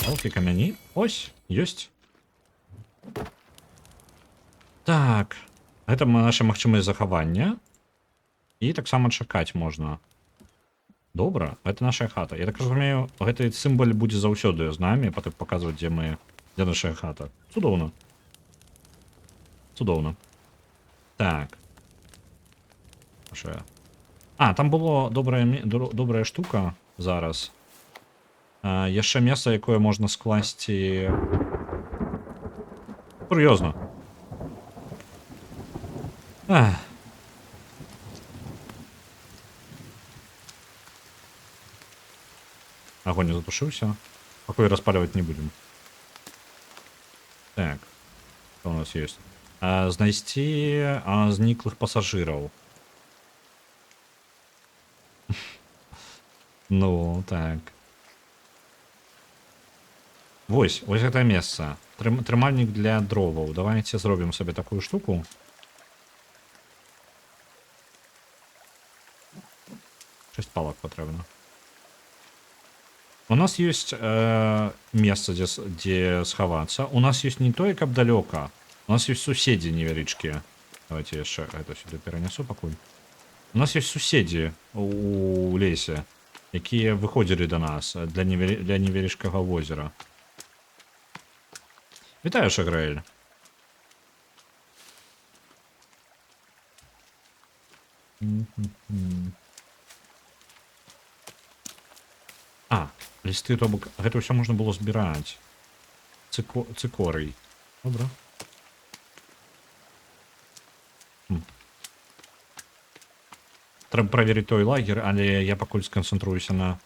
Палки, камяні. Ось, ёсць. Так. Гэта наша магчымасць захавання. І таксама чакаць можна. Добра, гэта наша хата. Я так разумею, гэты сімвал будзе заўсёды з намі, потым паказваць, дзе наша хата. Цудоўна. Цудоўна. Так. А, там было добрая штука зараз. Яшчэ месца, якое можна скласці... Сур'ёзна. Огонь затушыўся. Пакуль распаливать не будем. Так. Что у нас есть? Знайсці зніклых пасажыраў. Ну, так. Вось гэтае месца. Трымальнік для дроваў. Давайте зробім сабе такую штуку. Шесть палак патрэбна. У нас есть месца, дзе схавацца. У нас есть не тое, каб далёка. У нас есть суседзі невялічкія. Давайте яшчэ гэта сюды перанесу пакуль. У нас есть суседзі у лесе, якія выходзілі да нас для невялічкага возера. Вітаю, Шаграэль. Лісты, то бок, гэта ўсё можна было збіраць. Цыкорый. Добра. Трэба праверыць той лагер, але я пакуль сканцэнтруюся на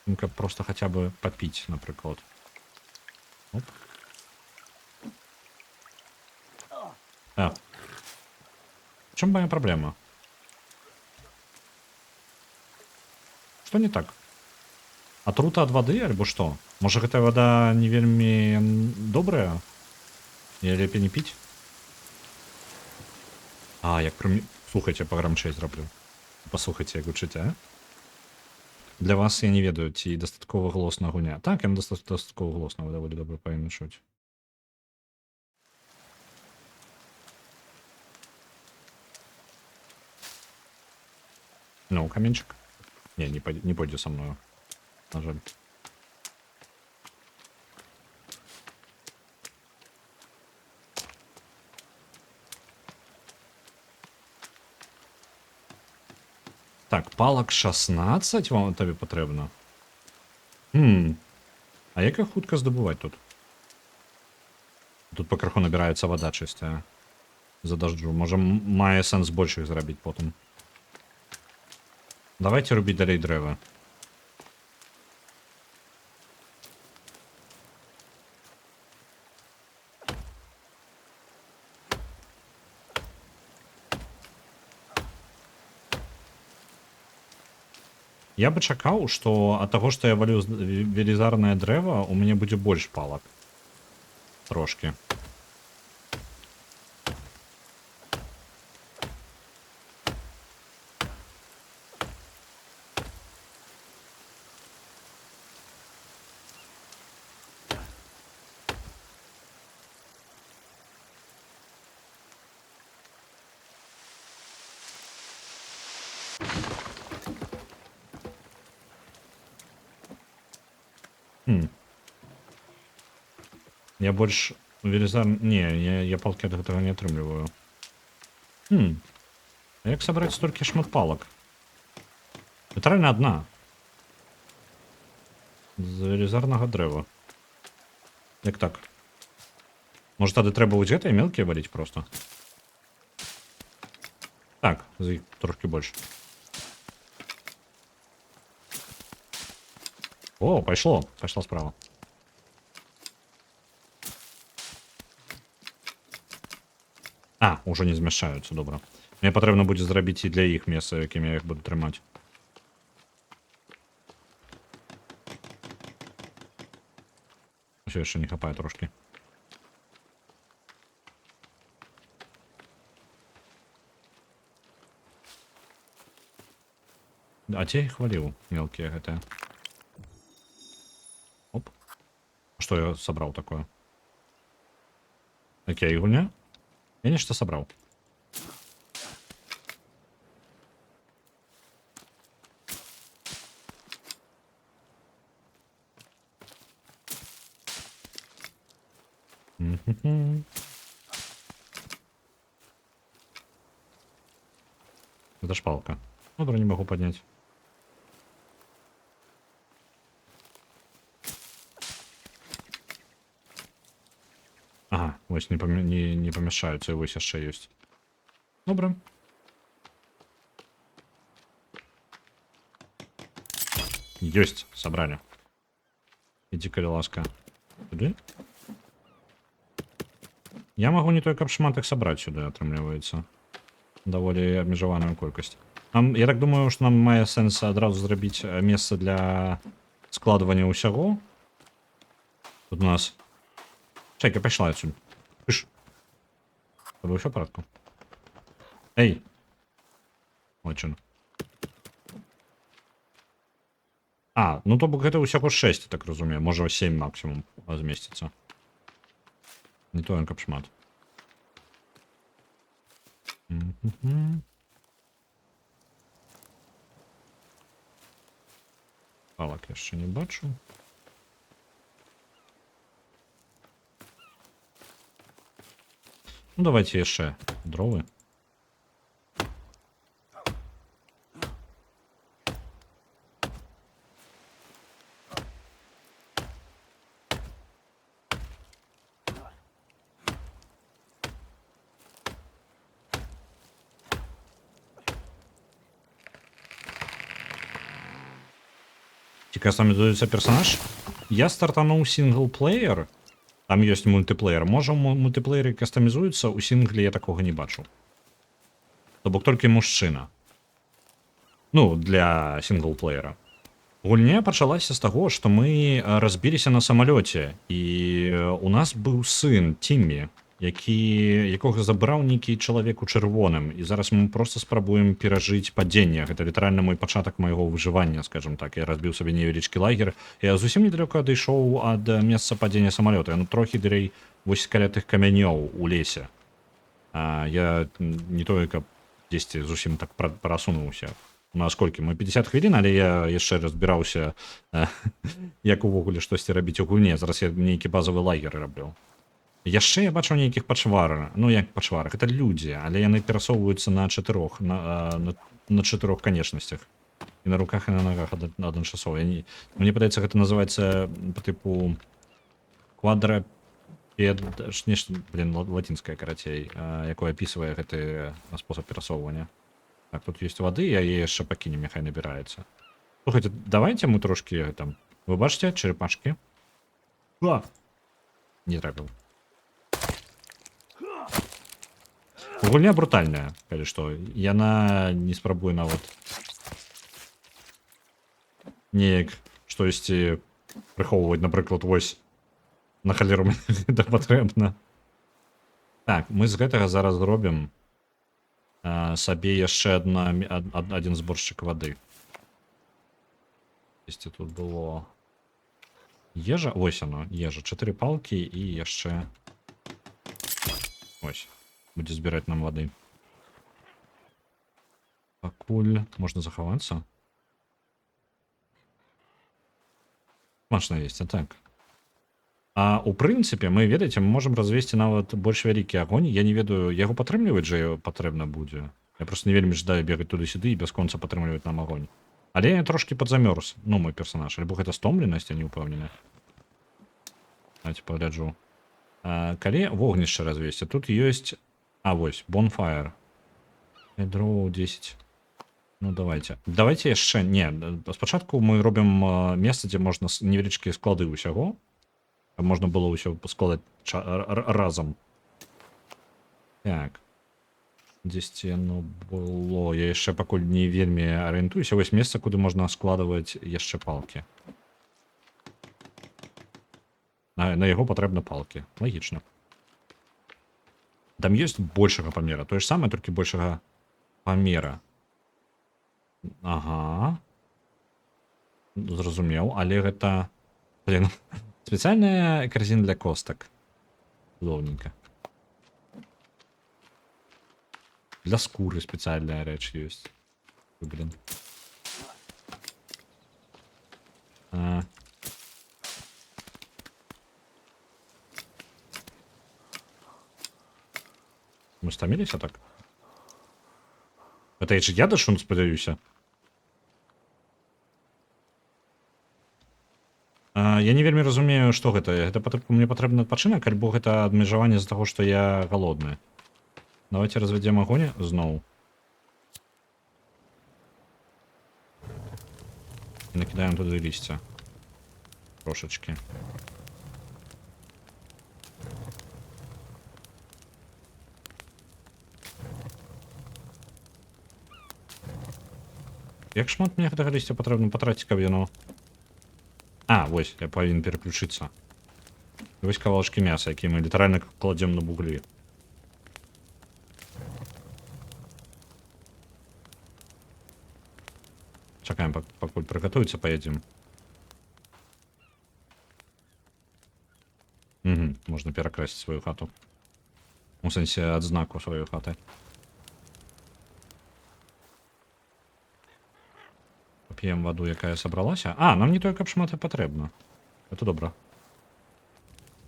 тым, каб проста хаця бы папіць, напрыклад. Оп. В чым моя праблема? Што не так? Атрута ад вады альбо што? Можа гэтая вада не вельмі добрая? Я лепей не піць? Як слухайце, паграмчэй зраблю. Паслухайце, як гучыць, а? Для вас я не ведаю, ці дастаткова галосна гуня. Так, яна дастаткова галосна, вы даволі добра павінны чуць. Ну, каменчик. Не пойдет со мною. На жаль. Так, палак 16 вам табе патрэбна? А як іх хутка здабываць тут? Тут пакрыху набіраецца вада чыстая. За дажджу. Можа, мае сэнс больш іх зрабіць потым. Давайте рубіць далей дрэва. Я бы чакаў, што ад таго, што я валю велізарнае дрэва, у мяне будзе больш палак. Трошки. Я больш велізар... Не, я палки ад гэтага не атрымліваю. А як сабраць столькі шмат палак? Літаральна адна. З велізарнага дрэва. Як так? Можа, тады трэба вось гэтыя мелкія валіць проста? Так, з іх трошки больш. О, пайшло. Пайшла справа. Уже не змяшаюцца, добра. Мне патрэбна будзе зрабіць і для іх месца, якім я іх буду трымаць. Усё яшчэ не хапае трошки. А ці я іх валіў, мелкія гэтыя? Оп. Што я сабраў такое? Окей, гуня? Я нечто собрал. Это шпалка. Ну, не могу поднять. Ага, ось не памяшаюцца, вось яшчэ ёсць. Добра. Ёсць, сабралі. Ідзі, калі ласка. Туды? Я могу не только шмат их собрать сюда, атрымліваецца. Даволі абмежаваную колькасць. Я так думаю, што нам мае сэнс адразу зрабіць месца для складвання ўсяго. Тут у нас... Чайка, пайшла адсюль. Пыш. С тобой ўсё ў парадку? Эй! Ой, чё? Ну то бок гэта ўсяго 6, так разумею. Можа 7 максімум змесціцца. Не то ён каб шмат. Палак яшчэ не бачу. Ну давайте яшчэ дровы. Ці кастамізуецца персонаж? Я стартануў сінглплеер. Там ёсць мультиплеер. Можа, мультиплееры кастамізуюцца, у сінглі я такога не бачу. То бок толькі мужчына. Ну, для сінглплеера. Гульня пачалася з таго, што мы разбіліся на самалёце, і у нас быў сын Тіммі, якога забраў нейкі чалавек у чырвоным, і зараз мы проста спрабуем перажыць падзенне. Гэта літаральна мой пачатак майго выжывання, скажем так. Я разбіў сабе невялічкі лагер. Я зусім недалёка адышоў ад месца падзення самалёта. Яно трохі далей вось каля тых камянёў у лесе. Я не тое, каб дзесьці зусім так прасунуўся. Насколькі мы 50 хвілін, але я яшчэ разбіраўся, як увогуле штосьці рабіць у гульне. Зараз я нейкі базавы лагер раблю. Яшчэ я бачу нейкіх пачвар. Ну, як пачварах. Это людзі, але яны перасоўваюцца на чатырох канечнасцях. І на руках, і на ногах адначасова. Мне падаецца, гэта называецца по тыпу квадрапед... Нешта, латинская, карацей, якое апісвае гэты спосаб перасоўвання. Так, тут есть воды, я яе яшчэ пакінем, няхай набіраецца. Слухайте, давайте мы трошки там... Вы бачыце, чэрапашкі? Не трапіў. Гульня брутальная, калі што. Яна не спрабуе нават неяк штосьці прыхоўваць, напрыклад, вось на халеру мне гэта патрэбна. Так, мы з гэтага зараз зробім сабе яшчэ адзін зборшчык вады. Есці тут было ежа, ось оно, ежа, 4 палкі і яшчэ ось. Будзе збіраць нам вады. Пакуль можна захавацца. Смачна есці, так. У прынцыпе, мы, ведаеце, мы можам развесці нават больш вялікі агонь. Я не ведаю, яго падтрымліваць жа патрэбна будзе. Я просто не вельмі жадаю бегаць туды-сюды і бясконца падтрымліваць нам агонь. Але я трошки падзамёрз, ну, мой персонаж. Альбо гэта стомленасць, я не ўпэўнены. Давайте пагляджу. Калі вогнішча развесці, тут ёсць... вось, bonfire. Дроў 10. Ну, давайте. Давайте яшчэ... Не, спачатку мы робім месца, дзе можна невялічкія склады ўсяго. Каб можна было ўсё складаць разам. Так. Дзесьці яно было... Я яшчэ пакуль не вельмі арыентуюся. Вось месца, куды можна складваць яшчэ палкі. На яго патрэбна палкі. Лагічна. Там ёсць большага памера. Тое ж самае, толькі большага памера. Ага. Зразумеў, але гэта... Блин, спецыяльная карзина для костак. Удобненько. Для скуры спецыяльная рэч ёсць. Блин. Мы стаміліся так? Это ж я дашу, спадзяюся? Я не вельмі разумею, што гэта. Мне патрэбны адпачынак, альбо гэта абмежаванне з-за таго, што я галодны. Давайте развядзем агонь зноў. Накідаем туды лісця. Трошачкі. Як шмат мне гэтага лісця патрэбна патраціць, каб яно... А, вось, я павінен переключыцца. І вось кавалачкі мяса, якія мы літаральна кладзем на буглі. Чакаем, пакуль прыгатуецца, паедзем. Угу, можна перакрасіць сваю хату. У сэнсе адзнаку сваёй хаты. П'ем ваду, якая сабралася. А, нам не тое, каб шмат і патрэбна. Это добра.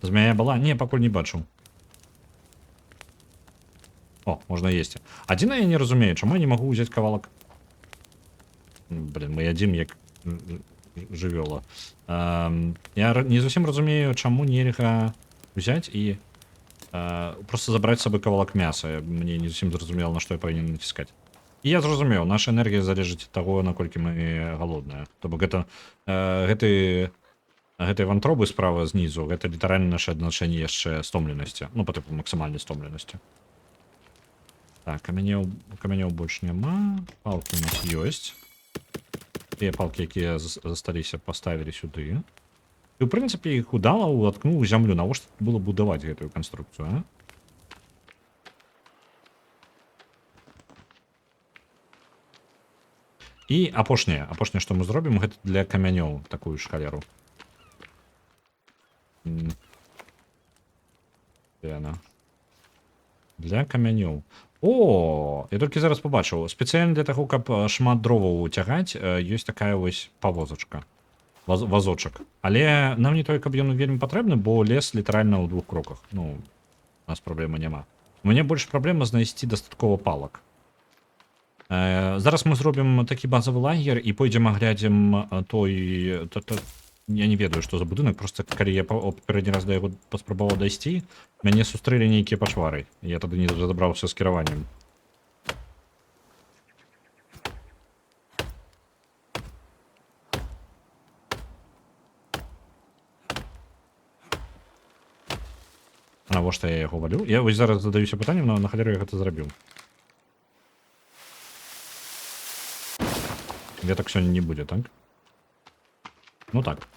Змяя была? Не, пакуль не бачу. О, можна есці. Адзінае я не разумею, чаму я не магу ўзяць кавалак. Блин, мы ядзім як жывёла. Я не зусім разумею, чаму нельга взять і просто забраць з сабой кавалак мяса. Мне не зусім зразумела, на што я павінен націскаць. І я зразумеў, наша энергія залежыць ад таго, наколькі мы галодныя. То бок гэтыя вантробы справа знізу, гэта літаральна наше адзначэнне яшчэ стомленасці. Ну, па тыпу максімальнай стомленасці. Так, камянёў больш няма. Палкі у нас ёсць. Тыя палкі, якія засталіся, паставілі сюды. І, ў прынцыпе, іх удала ўткнуў у зямлю. Навошта было будаваць гэтую канструкцыю, а? І апошняе, што мы зробім, гэта для камянёў такую шкалеру. Де яна? Для камянёў. О, я толькі зараз побачыў. Спецыяльна для таго, каб шмат дроваў цягаць, ёсць такая вось павозачка. Вазочак. Але нам не тое, каб ён вельмі патрэбны, бо лес літаральна ў 2 кроках. Ну, у нас праблемы няма. У мяне больш праблема знайсці дастаткова палак. Зараз мы зробім такі базавы лагер і пойдзем аглядзім той... Я не ведаю, што за будынак, просто калі я папярэдні раз да яго паспрабаваў дайсці, мяне сустрэлі нейкія пачвары. Я тады не разабраўся з кіраваннем. А навошта я яго валю? Я вось зараз задаюся пытаннем, на халеру я гэта зрабіў. Ветак сёння не будзе, так? Ну так.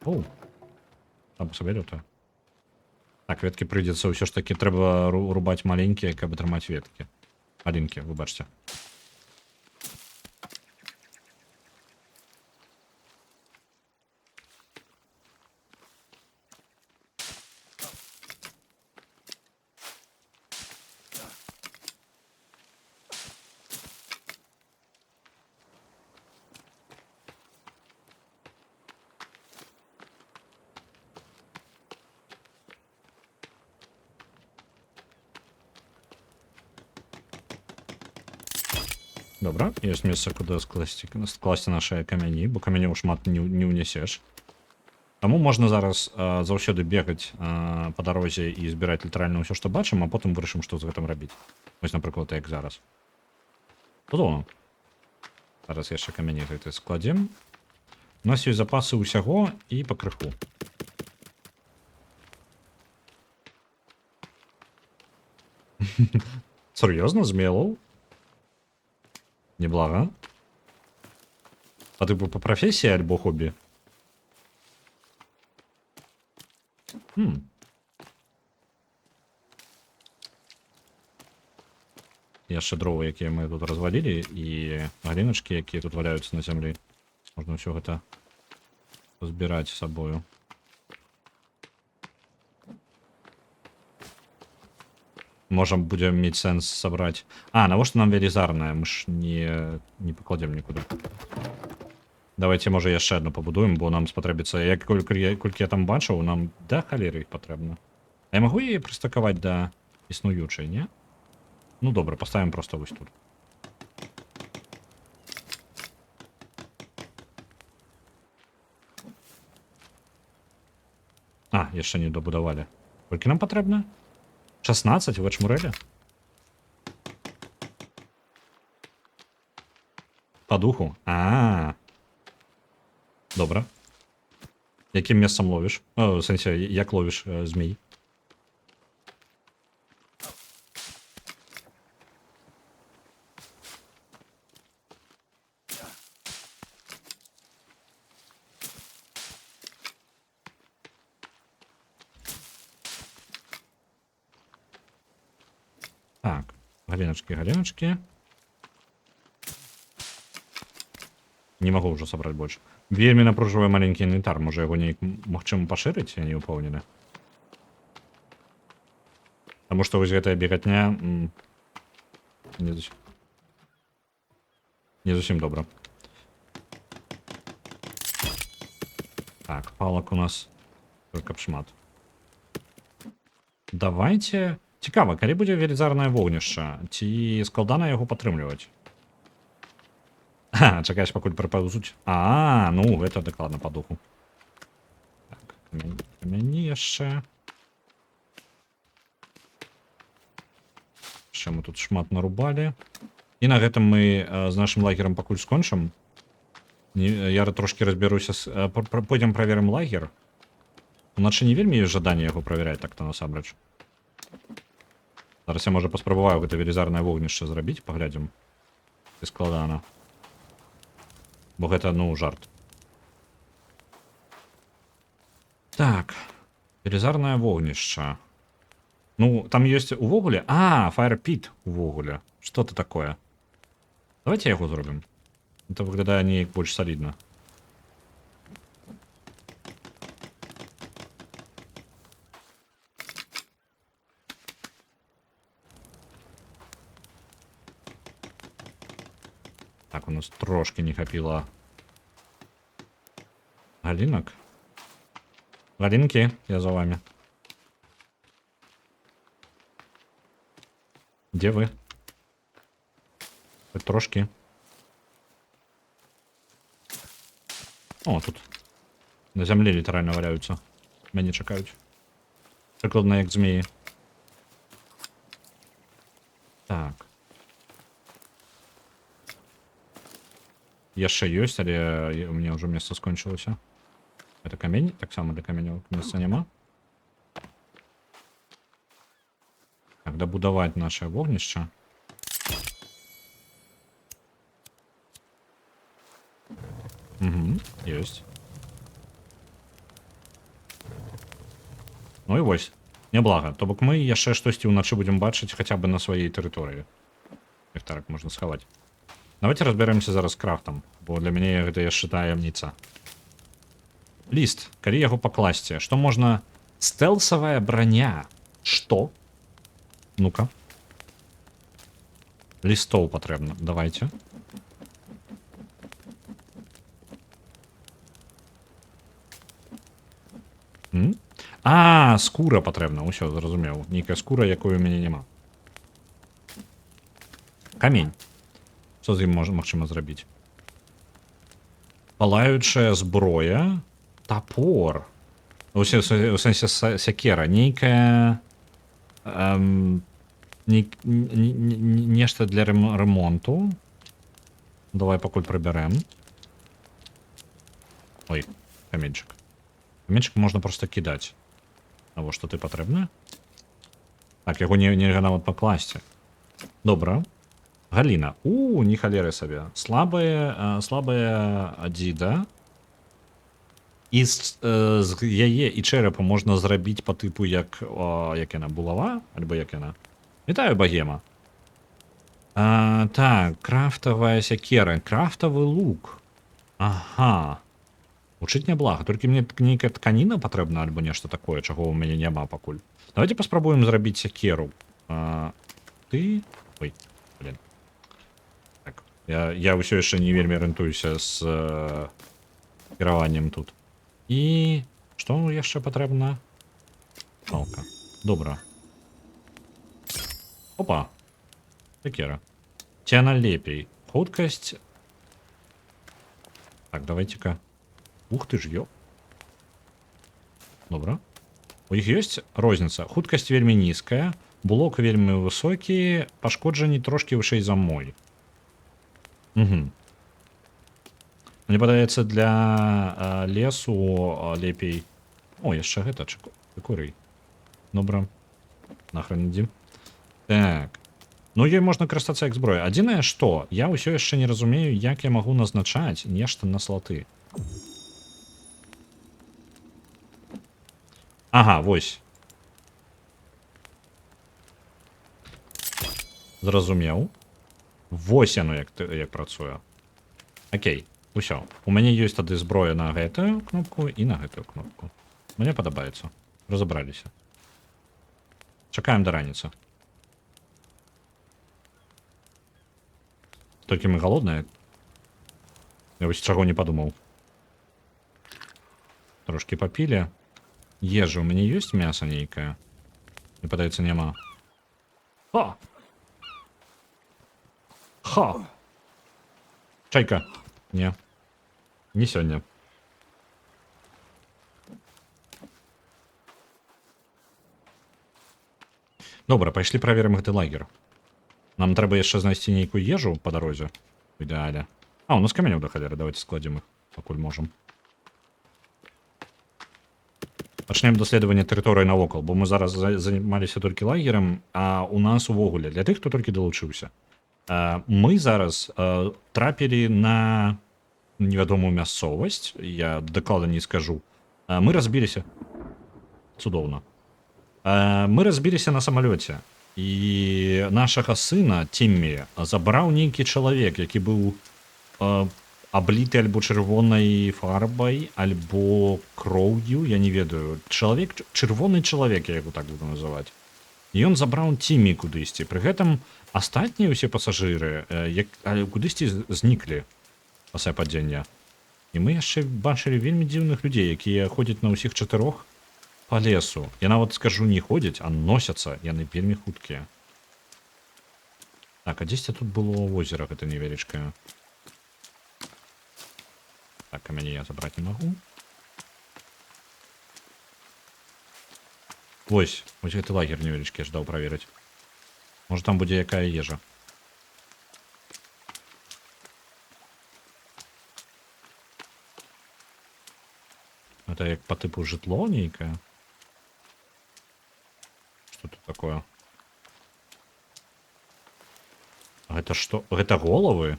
Оу. Там саберёта. Так, веткі прыйдзецца ўсё ж такі трэба рубаць маленькія, каб атрымаць веткі. Адзінкі, выбачце. Добра, ёсць месца, куды скласці нашыя камяні, бо камянёў шмат не ўнясеш. Таму можна зараз заўсёды бегаць па дарозе і збіраць літаральна ўсё, што бачым, а потым вырашым, што з гэтым рабіць. Вось, напрыклад, як зараз. Удобна. Зараз яшчэ камяні гэты складзем. У нас ёсць запасы ўсяго і па крыху. Сур'ёзна, змелаў? Неблага. А ты бы по профессии альбо хобби? Яшчэ дровы, якія мы тут развалілі, і галіначкі, якія тут валяюцца на зямлі. Можна ўсё гэта збіраць з сабою. Можем будем мець сэнс сабраць. А, навошта нам велізарная? Мы ж не пакладзем нікуды. Давайте, можа, яшчэ адну пабудуем, бо нам спатрэбіцца. Колькі я там бачыў, нам да халеры іх патрэбна. А я магу яе прыстакаваць да існуючай, не? Ну добра, паставім проста вось тут. А, яшчэ не добудавалі. Колькі нам патрэбна? 16 в Ачмурэле? По духу? Добра. Яким месцам ловіш? О, в сэнсе, як ловіш змей? Галиночки. Не могу уже собрать больше. Вельмі напруживае маленький інвентар. Можа яго неяк магчыма пашырыць, я не ўпэўнены. Таму што вось гэтая бегатня не зусім добра. Так, палак у нас только шмат. Давайте... Цікава, калі будзе велізарнае вогнішча, ці складана яго падтрымліваць? Чакаеш, пакуль прапаўзуць. Ну, гэта дакладна па духу. Так, камяні яшчэ. Яшчэ мы тут шмат нарубалі. І на гэтым мы з нашым лагерам пакуль скончым. Я трошки разбяруся з... Пойдзем праверым лагер. Уначы не вельмі ёсць жаданне яго правяраць так-то насамрэч. Зараз я, можа, паспрабаваю гэта велізарнае вогнішча зрабіць, паглядзім. І складана. Бо гэта, ну, жарт. Так. Велізарнае вогнішча. Ну, там ёсць увогуле... Fire Pit увогуле. Што это такое? Давайте яго зробім. Это выглядае неяк больш салідна. Так, у нас трошки не хапіла галінок. Галінки, я за вами. Де ви? Хоть трошки. О, тут. На землі літерально валяються. Мене чекають. Прикладно як змії. Так. Яшчэ ёсць, але у меня уже место скончылася. Это камень? Так само для каменёвых места няма. Так, дабудаваць наше вогнішча. Угу, ёсць. Ну і вось. Няблага. То бок мы яшчэ штосьці ўначы будзем бачыць хаця бы на сваёй тэрыторыі. Ліхтарык можна схаваць. Давайте разберемся зараз з крафтам, бо для мяне гэта яшчэ таямніца. Ліст, калі яго пакласці, што можна... Стэлсавая броня. Што? Ну-ка. Лістоў патрэбна. Давайте. Скура патрэбна. Усё, зразумеў. Нейкая скура, якой у мяне няма. Камень. Што з ім магчыма зрабіць? Палаючая зброя. Топор. У сэнсе сякера. Нейкая... Нешта для ремонту. Давай пакуль прыбярэм. Ой, каменчык. Каменчык можна проста кідаць. Навошта ты патрэбна? Так, яго нельга нават пакласці. Добра. Галіна. Не халеры сабе. Слабая адзіда. І з яе і чэрапа можна зрабіць па тыпу як яна, булава? Альбо як яна? Вітаю, багема. Так, крафтавая сякера. Крафтавы лук. Ага. Учыць няблага. Толькі мне нейкая тканіна патрэбна альбо нешта такое, чаго ў мяне няма пакуль. Давайте паспрабуем зрабіць сякеру. Ты... Ой, блин. Так, я ўсё яшчэ не вельмі арыентуюся з кіраваннем тут. І... Што яшчэ патрэбна? Палка. Добра. Опа. Сякера. Ці яна лепей? Хуткасць... Так, давайте-ка... Ух ты ж, ё. Добра. У іх ёсць розніца. Хуткасць вельмі нізкая, блок вельмі высокі, пашкоджанні трошкі вышэй за мой. Угу. Мне падаецца, для лесу лепей... О, яшчэ гэта, курый. Добра. Нахрен ідзі. Так. Ну, ёй можна карыстацца як зброя. Адзінае, што я ўсё яшчэ не разумею, як я магу назначаць нешта на слаты. Ага, вось. Зразумеў. Вось яно як працуе. Окей, усё. У мяне ёсць тады зброя на гэтую кнопку і на гэтую кнопку. Мне падабаецца. Разабраліся. Чакаем да раніцы. Толькі мы галодныя. Я вось чаго не падумаў. Трошки папілі. Ежа, у мяне ёсць мяса нейкае? Мне падаецца, няма. Ха! Ха! Чайка. Не. Не сёння. Добра, пайшлі праверым гэты лагер. Нам трэба яшчэ знайсці нейкую ежу па дарозе. У ідэале. А, у нас каменёў да халеры. Давайте складзем іх, пакуль можам. Пачнем даследаванне тэрыторыі навокал, бо мы зараз займаліся толькі лагерам, а у нас увогуле, для тых, хто толькі далучыўся. Мы зараз трапілі на невядомую мясцовасць, я дакладна не скажу. Мы разбіліся. Цудоўна. Мы разбіліся на самалёце. І нашага сына Тіммі забраў нейкі чалавек, які быў абліты альбо чырвонай фарбай, альбо кроўю, я не ведаю. Чалавек, чырвоны чалавек, я яго так буду называць. І ён забраў Тіммі кудысьці. Пры гэтым астатнія ўсе пасажыры кудысьці зніклі пасля падзення. І мы яшчэ бачылі вельмі дзіўных людзей, якія ходзяць на ўсіх чатырох по лесу. Я нават скажу, не ходзяць, а носяцца. Яны вельмі хуткія. Так, а дзесьці тут было возера гэта невялічкае. Так, а мяне я забраць не магу. Вось гэты лагер невялічкі я ждаў праверыць. Можа там будзе якая ежа. Это як по типу житло нейкае. Что тут такое? Гэта што? Гэта головы?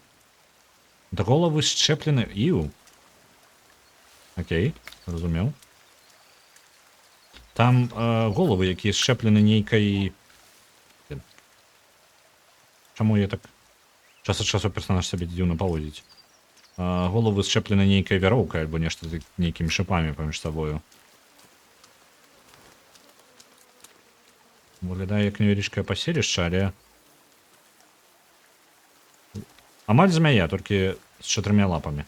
Гэта головы счэплены. Іу. Окей, разумеў. Там головы, якія счэплены нейкай... Чаму я так... Час ад часу персонаж сабе дзіўна паводзіць. Головы счэплены нейкай вяроўкай альбо нешта нейкімі шыпамі паміж сабою. Выглядае як невялічкае паселішча, але... Амаль змяя, толькі з 4 лапамі.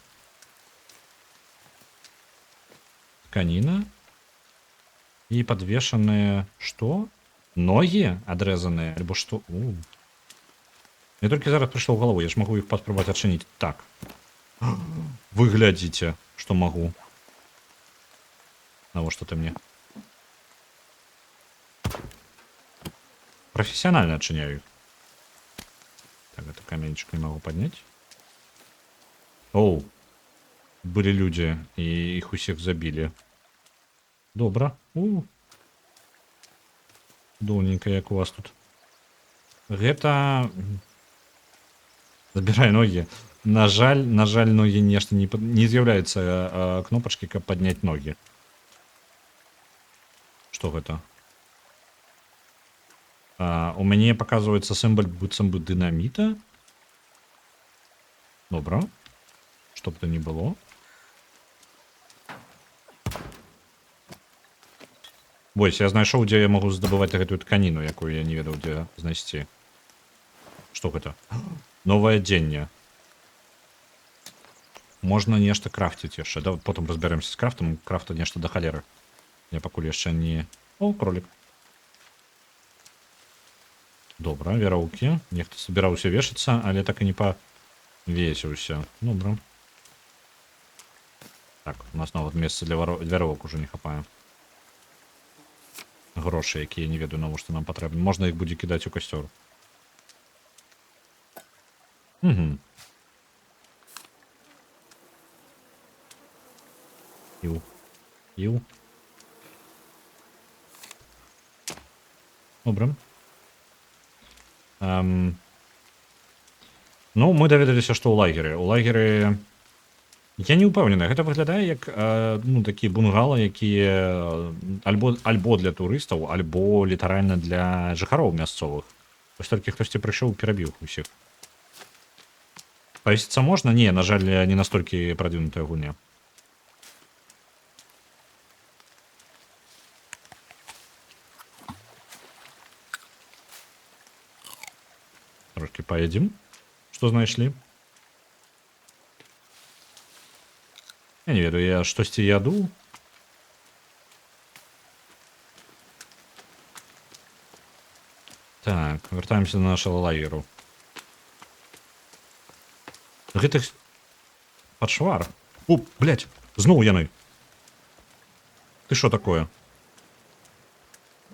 Тканіна. І подвешаныя... Што? Ногі адрэзаныя? Альбо што? Мне толькі зараз прыйшло ў галаву, я ж магу іх паспрабаваць адчыніць. Так. Вы глядзіце, што магу. Навошта ты мне? Профессионально отчиняю. Так, это каменчик не могу поднять. Оу. Были люди, и их усіх забили. Добро. Доненько, як у вас тут. Гэта... Забирай ноги. На жаль, ноги нешта не з'яўляюцца кнопачкі, каб падняць ноги. Што гэта? У мяне паказваецца сімвал быццам бы дынаміта. Добра. Што б то не было. Вось, я знайшоў, дзе я магу здабываць гэтую тканіну, якую я не ведаў, дзе знайсці. Што гэта? Новае адзенне. Можна нешта крафціць яшчэ. Да, потым разбярэмся з крафтам. Крафта нешта да халеры. Я пакуль яшчэ не... О, кролик. Добра, вяроўкі. Нехта собіраўся вешацца, але так і не павесіўся. Добра. Так, у нас нават месца для вяровак ужо не хапае. Грошы, якія не ведаю, навошта нам патрэбны. Можна іх будзе кідаць у касцёр. Угу. Іў. Добра. Ну, мы даведаліся, што ў лагеры. У лагеры... Я не ўпэўнены. Гэта выглядае як такі бунгала, якія альбо для турыстаў, альбо літаральна для жыхароў мясцовых. Ось тільки хтось прийшов і перебив усіх. Повіситься можна? Ні, на жаль, не настільки продвинута гульня. Трошки поедем. Что знаешь ли? Я не ведаю, я штось яду. Так, вертаемся до нашего лагеру. Гэтых подшвар. О, блядь, знову яны. Ты что такое?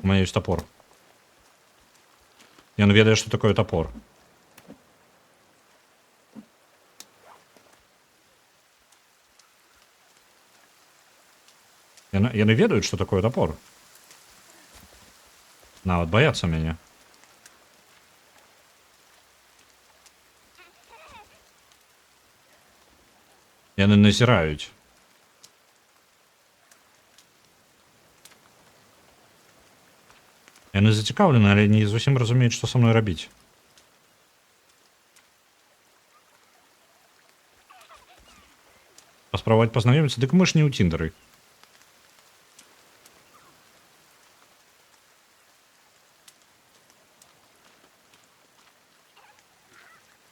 У меня есть топор. Я не ведаю, что такое топор. Я не ведаю, что такое топор. На, вот боятся меня. Яны назирають. Яны зацікавлені, але не зовсім розуміють, що со мною робити. Паспрабаваць пазнаёміцца, дык мы ж не ў Тіндары.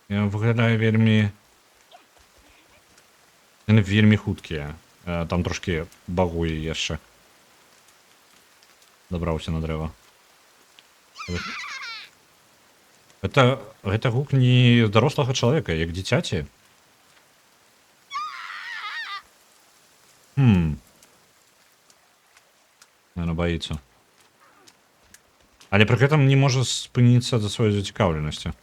Я выглядаю вельмі... Яны вельмі хуткія. Там трошки багуе яшчэ. Добраўся на дрэва. Гэта гук не дарослага чалавека, як дзіцяці. Наверно, боится. Але пры гэтым не можа спыніцца за сваёй зацікаўленасці.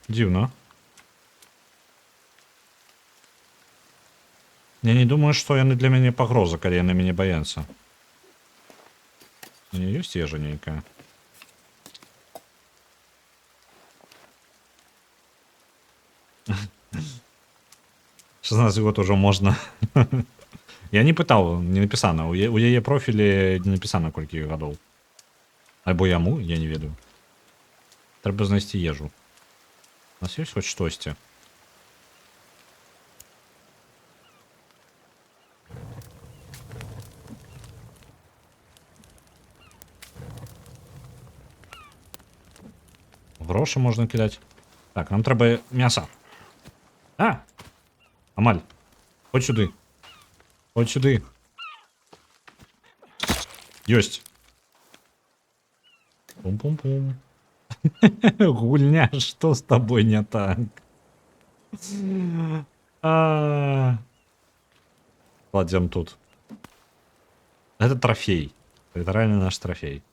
Дзіўна. Я не думаю, што яны для мяне пагроза, калі яны мяне баяцца. У неё ёсць ежа нейкая. — 16 год уже можна. Я не пытаў, не напісана. У яе профілі не напісана, колькі гадоў. Альбо яму, я не ведаю. Трэба знайсці ежу. У нас ёсць хоць штосьці? Грошы можна кідаць. Так, нам трэба мяса. А! Амаль. Ходь сюды. Ходь сюды. Ёсць. Пум-пум-пум. Гульня, что с тобой не так? Кладем тут. Это трофей. Литерально наш трофей.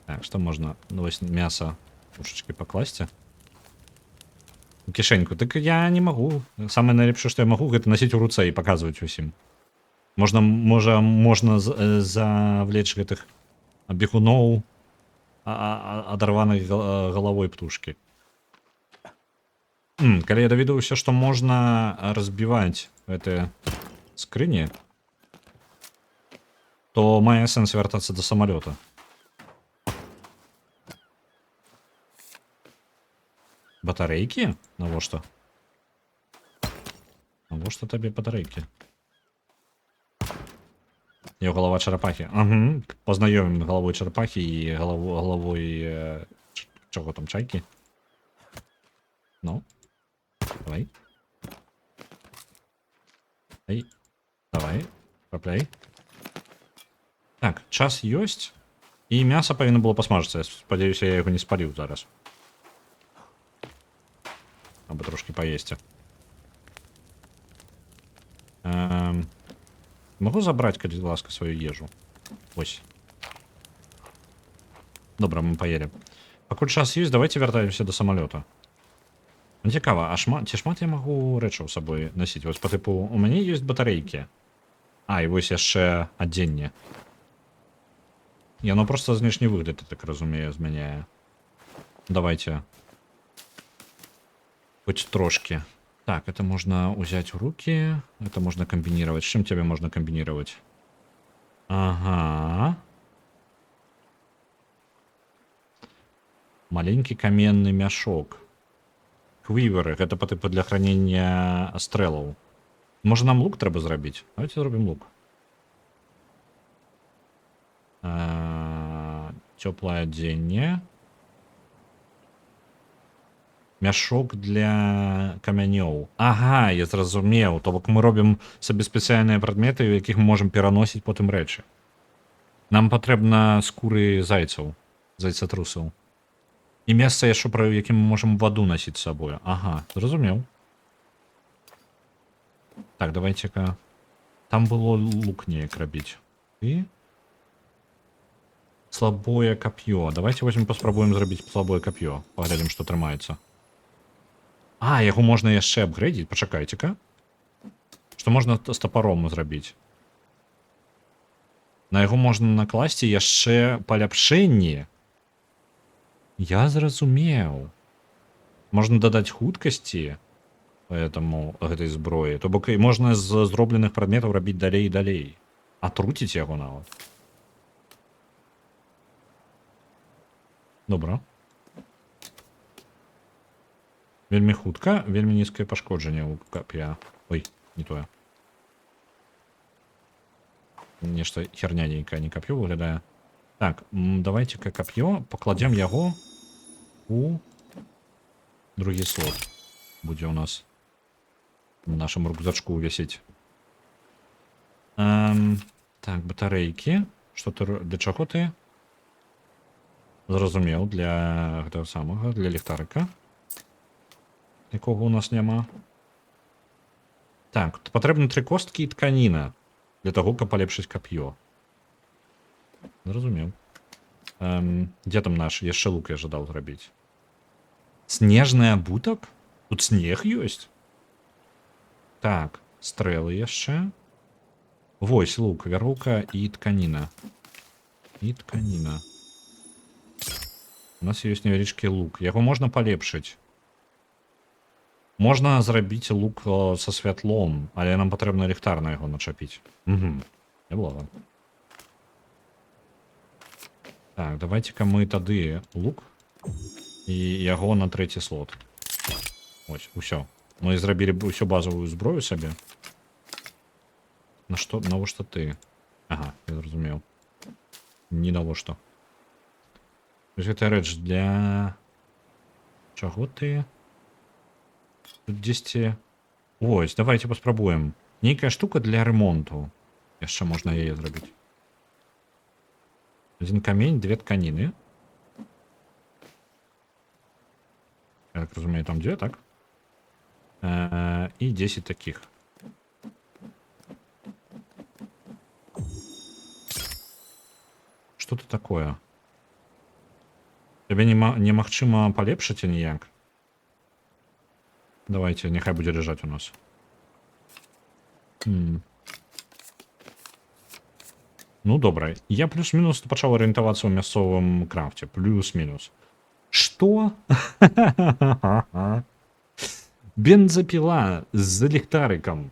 Так, что можно? Ну, мясо тушечки покласть. Кишеньку. Так я не могу. Самое найлепшее, что я могу, это носить у руцэ и показывать усім. Можно завлечь гэтых бегуноў адарванай головой птушки. Калі я даведаўся, что можно разбивать гэтыя скрыні, то мае сэнс вяртацца до самолета. Батарейки? Навошта? Навошта табе батарейки? Её голова чарапахи. Ага. Познаёмим головой чарапахи и головой... чего там, чайки? Ну. Давай. Эй. Давай. Пропляй. Так, час ёсць. И мясо павінна было посмажиться. Я спадзяюся, я его не спаліў зараз. Або трошки поесть. Могу забрать, калі ласка, свою ежу? Ось. Добра, мы поели. Пакуль час есть, давайте вяртаемся до самолета. Цікава, а ці шмат я могу рэчаў сабой носить? Вось по типу, у мяне есть батарейки. А, і вось яшчэ адзенне. Яно просто знешні выгляд, я так разумею, змяняе. Давайте. Хоть трошки. Так, это можно взять в руки. Это можно комбинировать. С чем тебе можно комбинировать? Ага. Маленькі каменны мяшок. Квіверы, гэта па тыпу для хранення стрэлаў. Можа нам лук трэба зрабіць? Давайте зробім лук. Цёплае адзенне. Мяшок для камянёў. Ага, я зразумеў. То бок мы робім сабе спецыяльныя прадметы, у якіх мы можам пераносіць потым рэчы. Нам патрэбна скуры зайцаў, зайцатрусаў. І месца яшчэ, пры якім мы можам ваду насіць з сабою. Ага, зразумеў. Так, давайте-ка... Там было лук неяк рабіць. І... Слабое кап'ё. Давайте возьмем, паспрабуем зрабіць слабое кап'ё. Паглядзім, што трымаецца. А, яго можна яшчэ апгрэдзіць. Пачакайце-ка. Што можна з тапаром зрабіць? На яго можна накласці яшчэ паляпшэнні. Я зразумеў. Можна дадаць хуткасці гэтай зброі. То бок можна з зробленых прадметаў рабіць далей і далей. Атруціць яго нават. Добра. Вельмі хутка, вельмі нізкае пашкоджанне ў кап'я. Ой, не тое. Нешта херня нейкая, не кап'ё выглядае. Так, давайте-ка кап'ё, пакладзем яго у другі слот. Будзе ў нас на нашым рюкзачку вісіць. Так, батарэйкі. Што ты, для чаго ты? Зразумеў, для гэтага самага, для ліхтарыка. Якога у нас няма. Так, патрэбны 3 косткі і тканіна для таго, каб палепшыць кап'ё. Зразумеў. Дзе там наш? Яшчэ лук я жадаў зрабіць. Снежны абутак? Тут снег ёсць? Так, стрэлы яшчэ. Вось лук, вяроўка і тканіна. І тканіна. У нас ёсць невялічкі лук. Яго можна палепшыць. Можна зрабіць лук са святлом, але нам патрэбна ліхтар на яго начапіць. Угу. Няблага. Так, давайте-ка мы тады лук і яго на 3-й слот. Ось, усё. Мы зрабілі ўсю базовую зброю сабе. Навошта ты? Ага, я зразумеў. Ні навошта. Гэта рэч для... Чаго ты? Тут дзесьці... Ось, давайте паспрабуем. Нейкая штука для ремонту. Яшчэ можна яе зрабіць. 1 камень, 2 тканіны. Я так разумею, там 2, так? І 10 таких. Что это такое? Тебе немагчыма палепшыць ніяк? Давайте, нехай будзе ляжаць у нас. Ну, добра. Я плюс-мінус пачаў арыентавацца ў мясцовым крафце. Плюс-мінус. Што? Бензапіла з ліхтарыкам.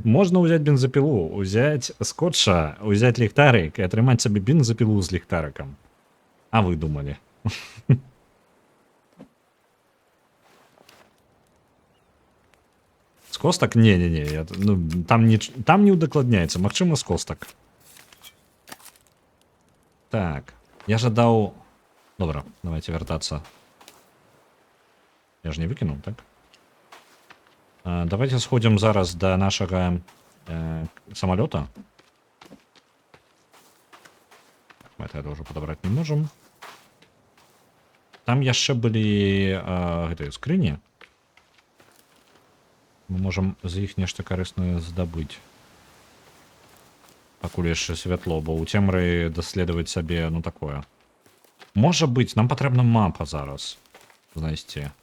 Можна ўзяць бензапілу, ўзяць скотча, ўзяць ліхтарык і атрымаць сабе бензапілу з ліхтарыкам. А вы думалі? З костак? Не-не-не. Там не ўдакладняецца. Магчыма, з костак. Так. Я жадаў... Добра, давайте вяртацца. Я ж не выкінуў, так? Давайте сходим зараз до нашего самолета. Мы это уже подобрать не можем. Там яшчэ былі гэтыя скрыні. Мы можем з іх нешта карыснае здабыць. Пакуль яшчэ святло, бо ў цемры даследаваць сабе, ну такое. Можа быць, нам патрэбна мапа зараз знайсці.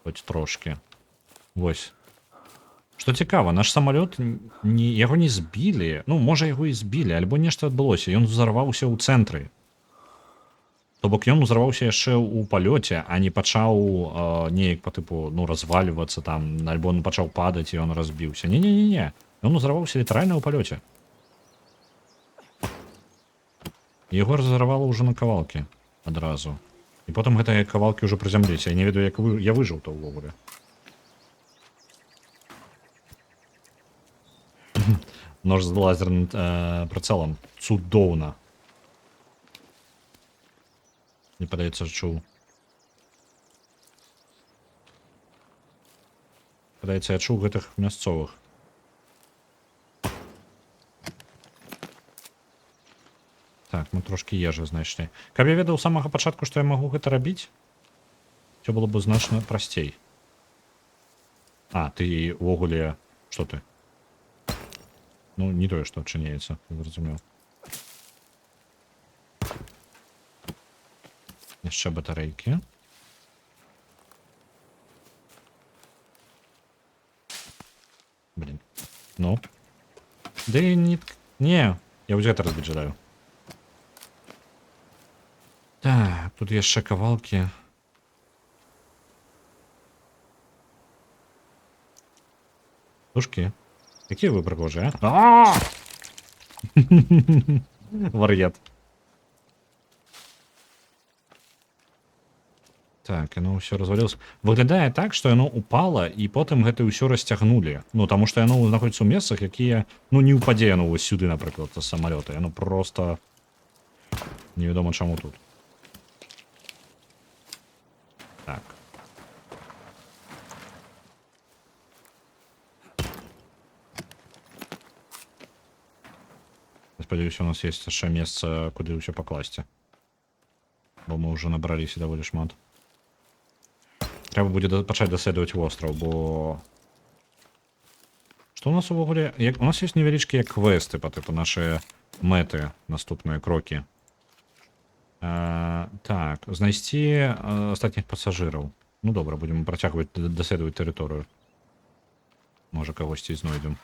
Хоць трошки. Вось. Што цікава, наш самолет, яго не збілі. Ну, можа, яго і збілі, альбо нешта адбылося. Ён узарваўся ў цэнтры. То бок ён узарваўся яшчэ ў палёце, а не пачаў неяк па тыпу, ну, развальвацца там, альбо он пачаў падаць, і ён разбіўся. Не-не-не-не. Ён узарваўся літаральна ў палёце. Яго разарвала ўжо на кавалкі адразу. І потым гэтыя кавалкі ўжо прызямліліся. Я не ведаю, як я выжыў-то ўвогуле. Нож з лазерным прыцэлам. Цудоўна. Мне падаецца, чуў. Падаецца, я чуў гэтых мясцовых. Так, мы трошки ежы знайшлі. Каб я ведаў з самага пачатку, што я магу гэта рабіць, усё было б значна прасцей. А, ты увогуле... Што ты? Ну, не тое, што адчыняецца, зразумеў. Яшчэ батарэйкі. Блин. Ну? Ды не... Не, я вось гэта разбіць жадаю. Так, тут яшчэ кавалкі. Тушкі. Якія вы прыгожыя, а? Вар'ят. Так, яно ўсё развалілася. Выглядае так, што яно упала, і потым гэта ўсё расцягнулі. Ну, таму што яно знаходзіцца ў месцах, якія... Ну, не ўпадзе яно вось сюды, напрыклад, з самалёта. Яно просто... Невядома чаму тут. Так. Я спадзяюся, у нас есть яшчэ месца, куды ўсё пакласці. Бо мы ўжо набраліся даволі шмат. Трэба будзе пачаць даследаваць востраў, бо... Што у нас увогуле... У нас ёсць невялічкія квесты па тыпу нашыя мэты, наступныя крокі. Так, знайсці астатніх пасажыраў. Ну добра, будзем працягваць даследаваць тэрыторыю. Можа, кагосьці знойдзем.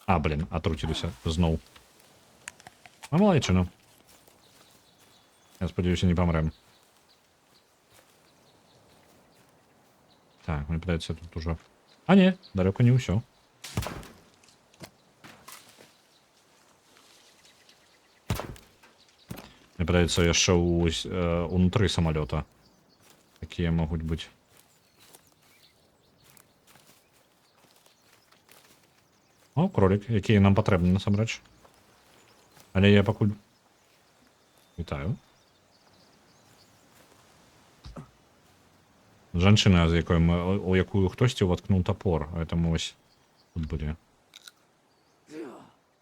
А, блин, атруціліся зноў. А малайчыну. Я спадзяюся, не памрэм. Так, мне падаецца тут ужо... А не, далёка не ўсё. Мне падаецца яшчэ унутры самалёта. Такія могуць быць. О, кролик, якія нам патрэбны насамрэч. Але я пакуль... Вітаю. Жанчына, з якой у якую хтосьці ўваткнуў топор. Это мы ось тут былі.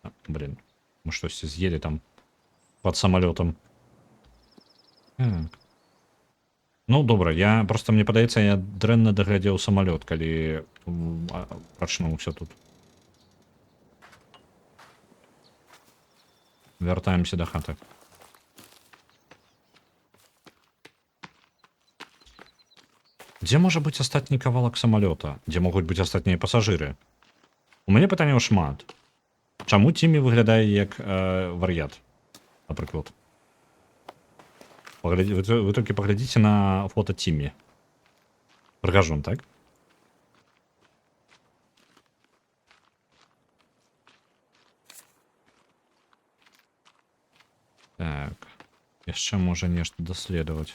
А, блин. Мы штосьці з'елі там под самалётам. Так. Ну, добра, я... Просто мне падаецца, я дрэнна даглядзеў самалёт, калі прачнуўся тут. Вяртаемся да хаты. Дзе можа быць астатні кавалак самалёта? Дзе могуць быць астатнія пасажыры? У мяне пытанняў шмат. Чаму Тімі выглядае як вар'ят? Напрыклад. Вы толькі паглядзіце на фото Тімі. Прыгажун, так? Так. Яшчэ можа нешта даследаваць.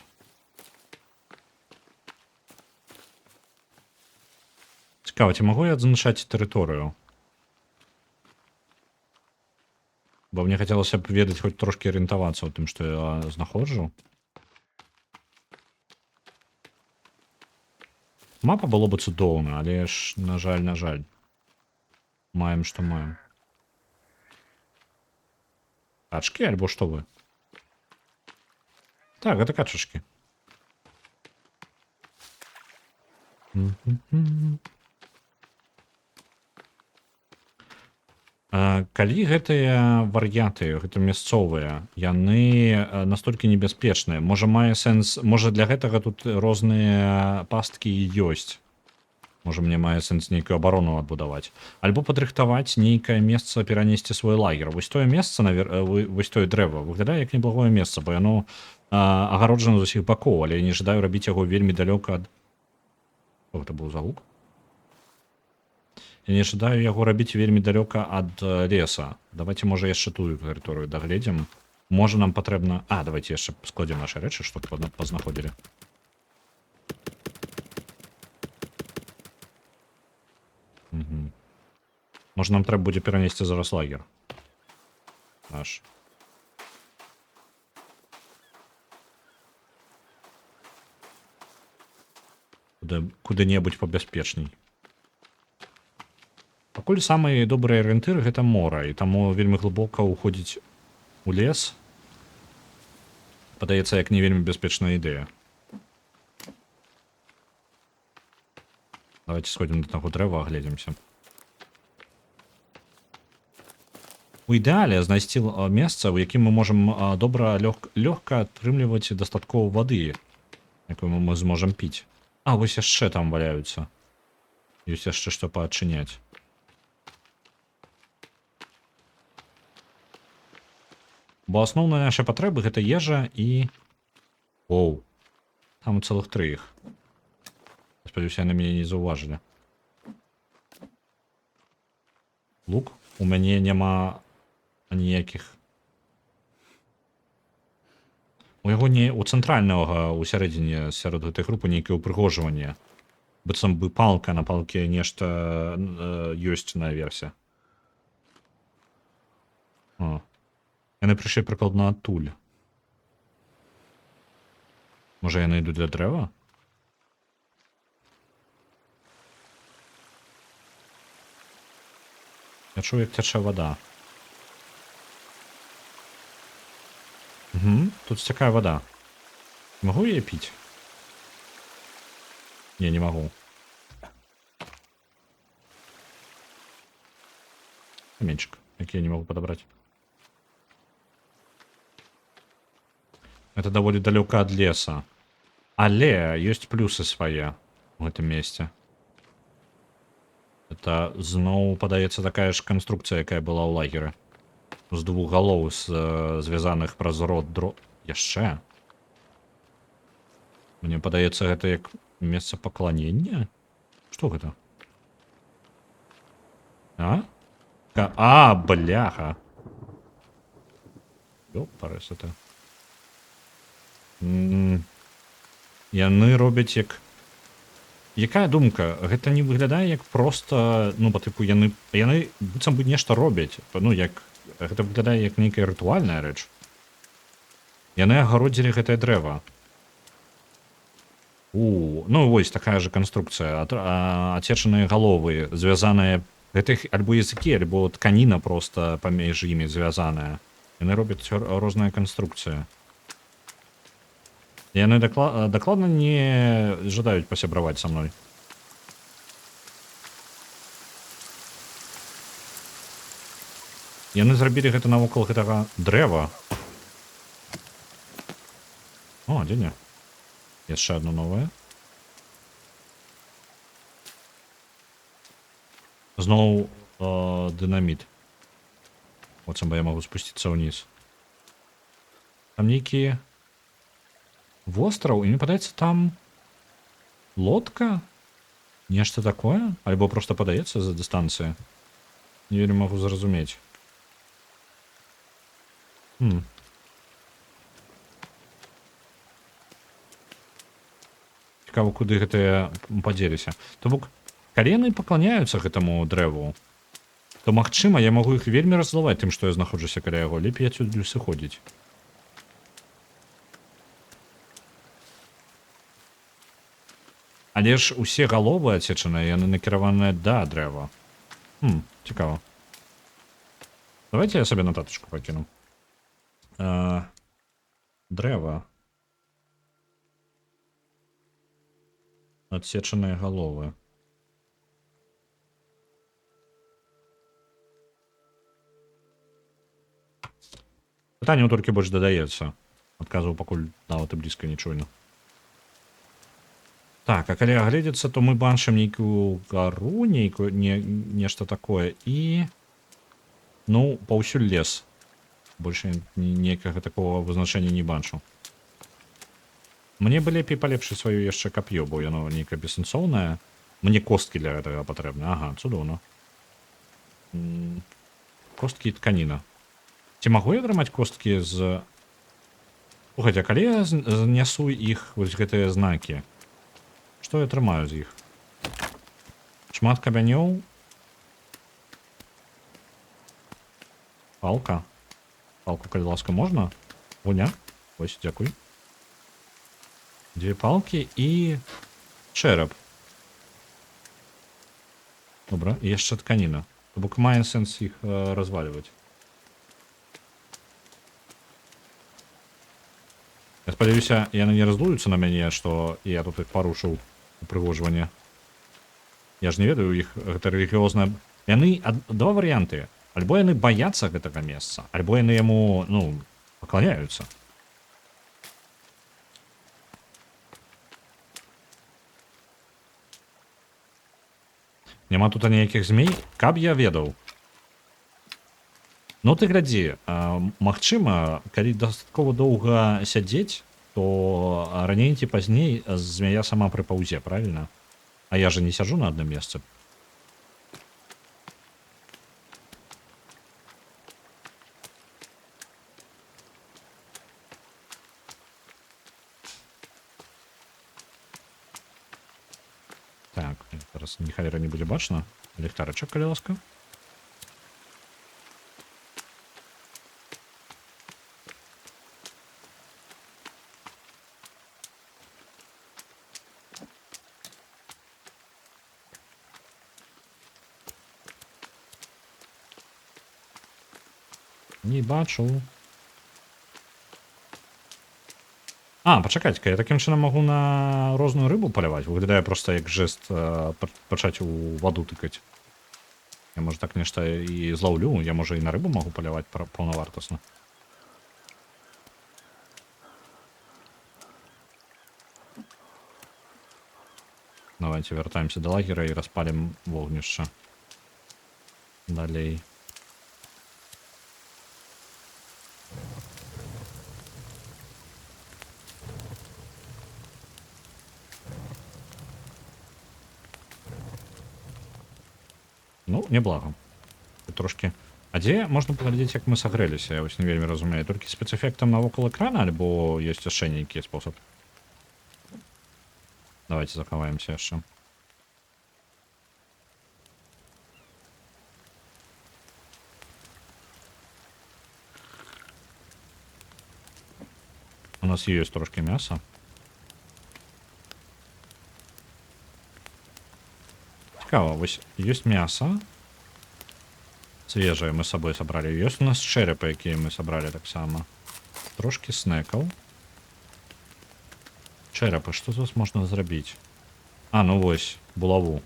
Цікава, ці магу я адзначаць тэрыторыю? Бо мне хацелася б ведаць хоць трошкі арыентавацца ў тым, што я знаходжу. Мапа было бы цудоўна, але ж, на жаль. Маем, што маем. Качкі, альбо што вы? Так, гэта качачкі. Калі гэтыя вар'яты, гэта мясцовыя, яны настолькі небяспечныя, можа мае сэнс, можа для гэтага тут розныя пасткі ёсць. Можа мне мае сэнс нейкую абарону адбудаваць. Альбо падрыхтаваць нейкае месца, перанесці свой лагер. Вось тое месца, вось тое дрэва, выглядае як неблагое месца, бо яно агароджана з усіх бакоў, але я не жадаю рабіць яго вельмі далёка ад... Што гэта быў за гук? Я не жадаю яго рабіць вельмі далёка ад леса. Давайте, можа, яшчэ тую тэрыторыю дагледзім. Можа, нам патрэбна... давайте яшчэ складзем нашы рэчы, што пазнаходзілі. Можа, нам трэба будзе перанесці зараз лагер. Наш. Куды-небудзь пабяспечней. Пакуль самы добры арыентыр гэта мора, і таму вельмі глыбока ўходзіць у лес. Падаецца, як не вельмі бяспечная ідэя. Давайте сходзім да таго дрэва, агледзімся. У ідэале знайсці месца, у якім мы можам добра лёгка атрымліваць дастаткова вады, якую мы зможам піць. Вось яшчэ там валяюцца. Ёсць яшчэ што паадчыняць. Бо асноўныя нашы патрэбы гэта ежа і... Там цэлых 3 іх. Спадзяюся, яны мяне не заўважылі. Лук? У мяне няма ніякіх. У яго не у цэнтральнага у сярэдзіне сярод гэтай групы нейкае ўпрыгожванне. Быццам бы палка на палке нешта ёсць наверсе. Яны прыйшлі прыкладна адтуль. Можа, яны ідуць для дрэва? Я чую, як цячэ вада. Тут стякае вада. Магу яе піць? Не магу. Каменчик, які я не могу подобрать. Это даволі далёка ад леса. Але ёсць плюсы свае в гэтым месте. Это зноў падаецца такая ж канструкцыя, якая была ў лагеры. З 2 галоў звязаных праз рот яшчэ. Мне падаецца, гэта як месца пакланення? Што гэта? Бляха. Ёпарасота. Яны робяць як... Якая думка? Гэта не выглядае як проста... Ну, па тыпу, яны быццам бы нешта робяць. Ну, як... Гэта выглядае як нейкая рытуальная рэч. Яны агародзілі гэтае дрэва. Ну, вось такая же канструкцыя. Ацечаныя галовы, звязаныя... Гэта альбо языкі, альбо тканіна проста паміж імі звязаная. Яны робяць розныя канструкцыі. Яны дакладна не жадаюць пасябраваць са мной. Яны зрабілі гэта навокал гэтага дрэва. Дзе не? Яшчэ одно новае. Зноў дынаміт. Вот сам бы я могу спусціцца ўніз. Там нейкі востраў, і мне падаецца, там лодка? Нешта такое? Альбо проста падаецца за дыстанцыі? Не вельмі магу зразумець. Цікава, куды гэтыя падзеліся. То бок, калі яны пакланяюцца гэтаму дрэву, то, магчыма, я магу іх вельмі раззлаваць тым, што я знаходжуся каля яго. Лепей адсюль сыходзіць. Але ж усе галовы ацечаныя, яны накіраваныя да дрэва. Цікава. Давайте я сабе нататачку пакіну. Дрэва. Адсечаныя галовы. Пытанняў толькі больш дадаецца. Адказваў пакуль нават і блізка не чуйна. Так, а калі агледзецца, то мы бачым нейкую гару, нешта такое, і... Ну, паўсюль лес. Больш ніякага такого вызначэння не бачу. Мне бы лепей палепшыць сваё яшчэ кап'ё, бо яно нейкае бессэнсоўнае. Мне косткі для гэтага патрэбны. Ага, цудоўна. Косткі і тканіна. Ці магу я атрымаць косткі з... Слухайте, а калі я знясу іх вось гэтыя знакі? Што я атрымаю з іх? Шмат камянёў? Палка? Палку, калі ласка, можна? Гуня? Вось, дзякуй. 2 палкі і... чэрап. Добра, і яшчэ тканіна. То бок мае сэнс іх разваліваць. Я спадзяюся, яны не раздуюцца на мяне, што я тут іх парушыў упрыгожванне. Я ж не ведаю, іх гэта рэлігіёзна... Яны... Два варыянты. Альбо яны баяцца гэтага месца, альбо яны яму, ну, пакланяюцца. Няма тут ніякіх змей, каб я ведаў. Ну ты глядзі, магчыма, калі дастаткова доўга сядзець, то раней ці пазней змяя сама прыпаўзе, правильно? А я же не сяджу на адным месцы. Так, зараз ніхай не будзе бачна. Ліхтарычак, калі ласка. Не бачу. А, пачакайце-ка, я такім чынам магу на розную рыбу паляваць. Выглядае проста як жэст пачаць у ваду тыкаць. Я, можа, так нешта і злаўлю. Я, можа, і на рыбу магу паляваць паўнавартасна. Давайте вяртаемся да лагера і распалім вогнішча. Далей. Ну, неблага. Трошки. А дзе можна паглядзець, як мы сагрэліся? Я вось не вельмі разумею. Толькі спецэфектам навокал экрана, альбо ёсць яшчэ нейкі спосаб? Давайте захаваемся яшчэ. У нас ёсць трошки мяса. Цікава, вось ёсць мяса. Свежае мы з сабой сабралі. Ёсць у нас чэрапы, якія мы сабралі таксама. Трошки снэкаў. Чэрапы, што тут можна зрабіць? А, ну вось, булаву.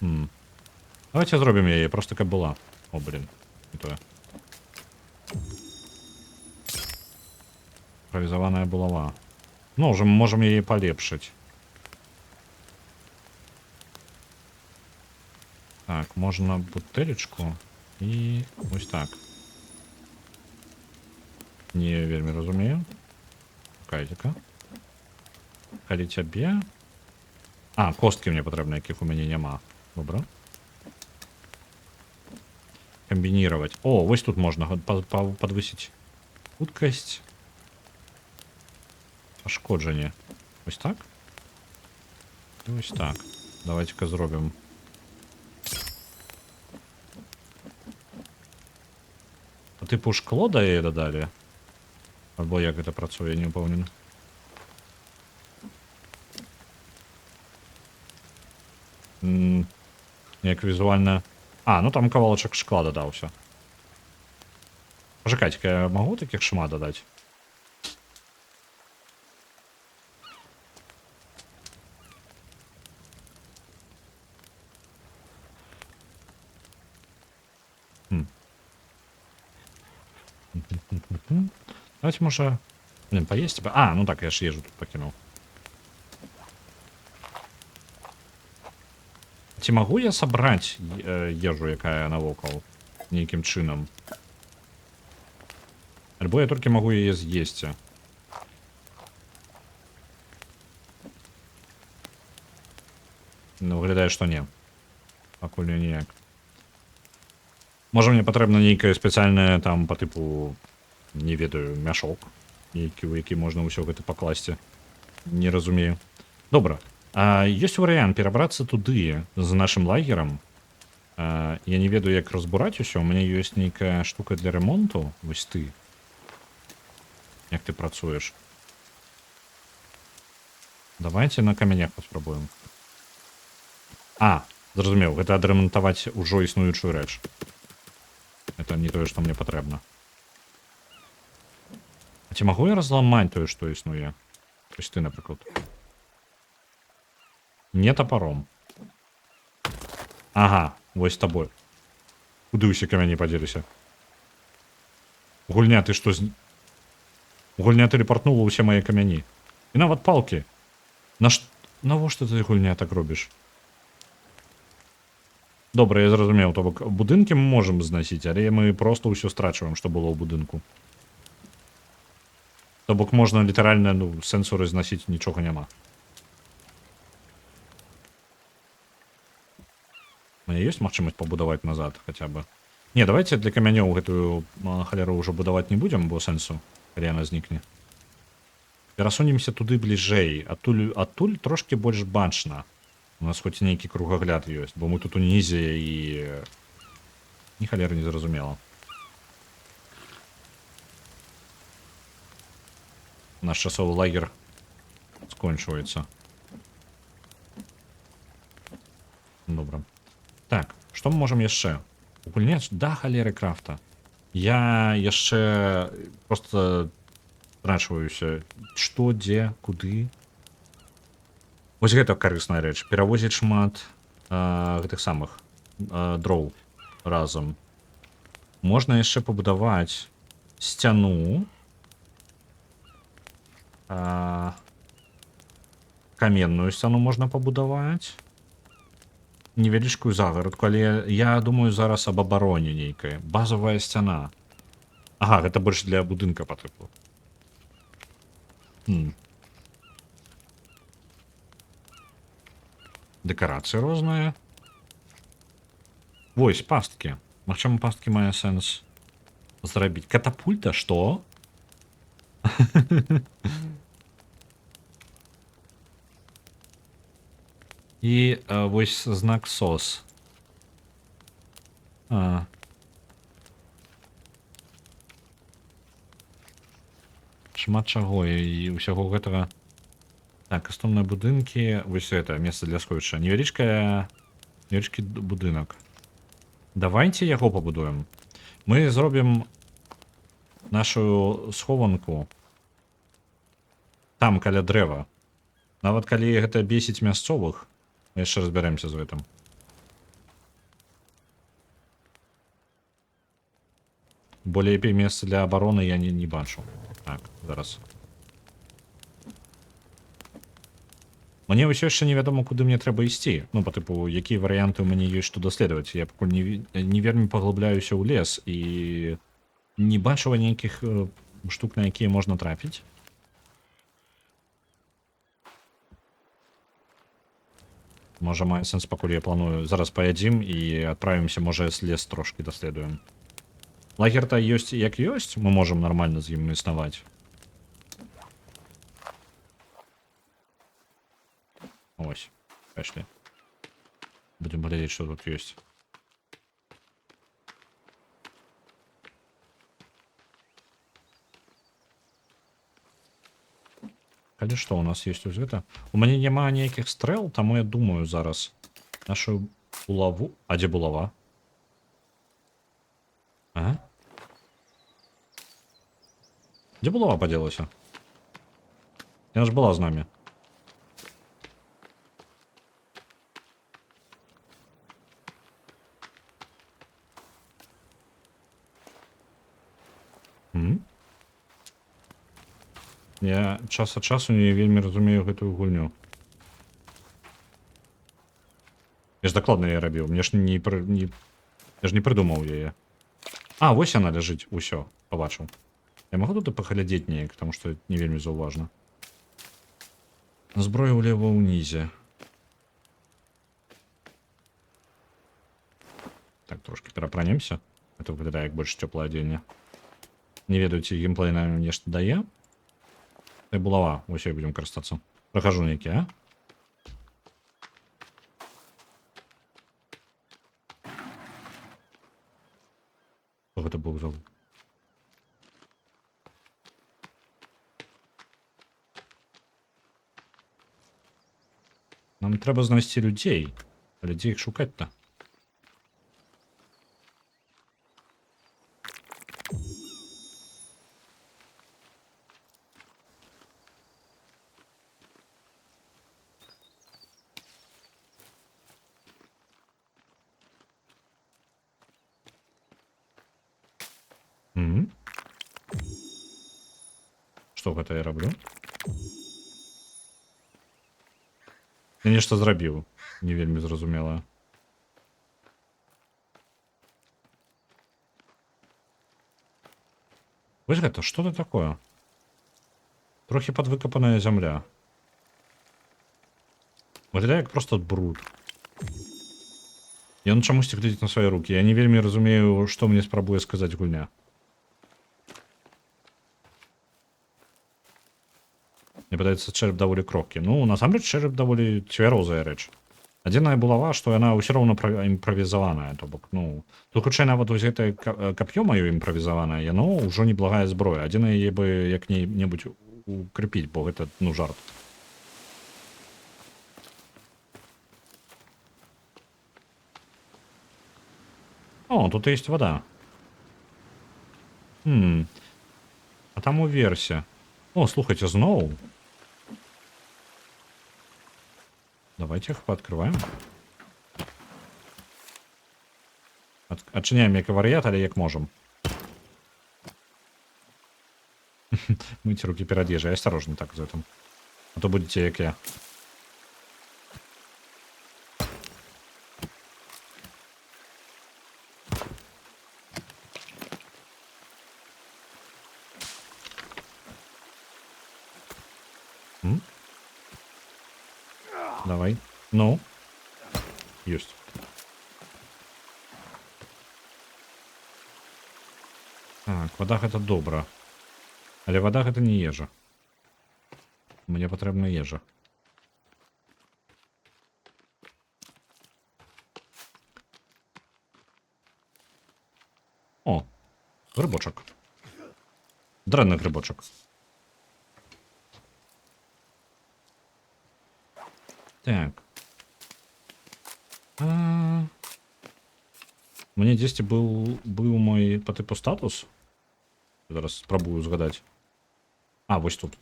Давайте зробім яе, просто каб была. О, блин, не тое. Импровизованная булава. Ну, уже мы можем яе палепшыць. Так, можна бутэлечку і вось так. Не вельмі разумею. Чакайце-ка. Калі цябе... А, косткі мне патрэбны, якіх у мяне няма. Добра. Камбінировать. О, вось тут можна подвысіць хуткасць. Пашкоджанне. Вось так? І вось так. Давайте-ка зробім. По типу шкло да яе дадалі? Або як гэта працуе, я не ўпэўнены. Як візуальна... А, ну там кавалачак шкла дадаўся. Пачакайце-ка, я магу такіх шмат дадаць? Давайте, може... Блин, поесть? А, ну так, я ж ежу тут покинул. Ці могу я собрать ежу, якая навокал? Нейким чином? Альбо я толькі могу яе з'есці. Ну, выглядае, што не. Пакуль ніяк. Можа мне патрэбна нейкае спецыяльнае там па тыпу, не ведаю, мяшок, нейкі, у які можна ўсё гэта пакласці. Не разумею. Добра. Ёсць варыянт перабрацца туды з нашым лагерам. Я не ведаю, як разбураць усё. У мяне ёсць нейкая штука для ремонту. Вось ты. Як ты працуеш? Давайте на камянях паспрабуем. Зразумеў, гэта адрамантаваць ужо існуючую рэч. Это не тое, што мне патрэбна. А ці магу я разламаць тое, што існуе? Вось ты, напрыклад. Не тапаром. Ага, вось з табой. Куды ўсе камяні падзеліся? Гульня, ты што з... Гульня тэлепартнула ўсе мае камяні. І нават палкі. Навошта ты, гульня, так робіш? Добра, я зразумеў. То бок, будынкі мы можам зносіць, але мы проста ўсё страчваем, што было ў будынку. То бок, можна літаральна, сэнсу разносіць нічога няма. У меня ёсць магчымасць пабудаваць назад, хаця бы. Не, давайте для камянёў гэтую халеру ўжо будаваць не будзем, бо сэнсу, калі яна знікне. Перасунемся туды бліжэй. Адтуль трошки больш бачна. У нас хоць нейкі кругагляд ёсць, бо мы тут унізе і... Ні халеры не зразумела. Наш часовы лагер скончваецца. Добра. Так, што мы можам яшчэ? Гульняць, да, халеры крафта. Я яшчэ просто страчваюся. Што, дзе, куды? Вось гэта карысная рэч. Перавозіць шмат гэтых самых дроў разам. Можна яшчэ пабудаваць сцяну. Каменную сцяну можна пабудаваць. Невялічкую загарадку, але я думаю зараз аб абароне нейкай. Базовая сцяна. Ага, гэта больш для будынка па тыпу. Дэкарацыі розныя. Вось, пасткі. Магчыма, пасткі мае сэнс зрабіць. Катапульта, што? І вось знак сос. Шмат чаго і ўсяго гэтага. Так, кастомныя будынкі. Вось это, месца для сховішча. Невялічкі будынак. Давайте яго пабудуем. Мы зробім нашу схованку там, каля дрэва. Нават калі гэта бесіць мясцовых, мы яшчэ разбярэмся з гэтым. Бо лепей месца для абароны я не бачу. Так, зараз. Мне ўсё яшчэ невядома, куды мне трэба ісці. Ну, па тыпу, якія варыянты ў мяне ёсць, што даследаваць. Я пакуль не вельмі паглыбляюся ў лес і не бачыла нейкіх штук, на якія можна трапіць. Можа, мае сэнс, пакуль я планую. Зараз паядзім і адправімся, можа, лес трошки даследуем. Лагер-то ёсць як ёсць, мы можам нармальна з ім існаваць. Ось, пайшлі. Будем глядзець, што тут ёсць. Калі што, у нас ёсць ось гэта. У мяне няма ніякіх стрэл, таму я думаю зараз нашу булаву... А дзе булава? Ага. Дзе булава падзелася? Яна ж была з намі. Я час ад часу не вельмі разумею гэтую гульню. Я ж дакладна яе рабіў, мне ж я ж не прыдумаў яе. А, вось яна ляжыць, усё, пабачыў. Я магу тут паглядзець неяк, таму што не вельмі заўважна. Зброя ўлева ўнізе. Так, трошки перапранемся. Это выглядае як больш цёплае адзенне. Не ведаю, ці геймплей нам нешта дае. Булава, вось як будзем карыстацца. Прахажу нейкі, а? Што гэта быў за... Нам трэба знайсці людзей. Але дзе іх шукаць-то? Што гэта я раблю? Я нешта зрабіў. Не вельмі зразумела. Вось гэта, што это такое? Трохі падвыкапаная зямля. Выглядае як проста бруд. Ён чамусьці глядзіць на свае рукі. Я не вельмі разумею, што мне спрабуе сказаць гульня. Мне падаецца, чэрап даволі крохкі. Ну, насамрэч, чэрап даволі цвярозая рэч. Адзіная булава, што яна ўсё роўна імправізаваная. То бок, ну, тут хутчэй нават вось гэтае кап'ё маё імправізаванае, яно ўжо неблагая зброя. Адзіна яе бы як-небудзь укрепіць, бо гэта, ну, жарт. О, тут есть вода. А там уверсе. О, слухайте, зноў. Давайте их пооткрываем. Отчиняем як вар'ят, але як можем. Мыть руки перед ежей. Осторожно так за этим. А то будете як я. Давай. Ну. Есть. Так, вода гэта добра. Але вода гэта не ежа. Мне патрэбна ежа. О, грибочок. Дрэнны грибочок. Так. Мне дзесьці быў мой па тыпу статус. Зараз спрабую згадаць. А, вось тут.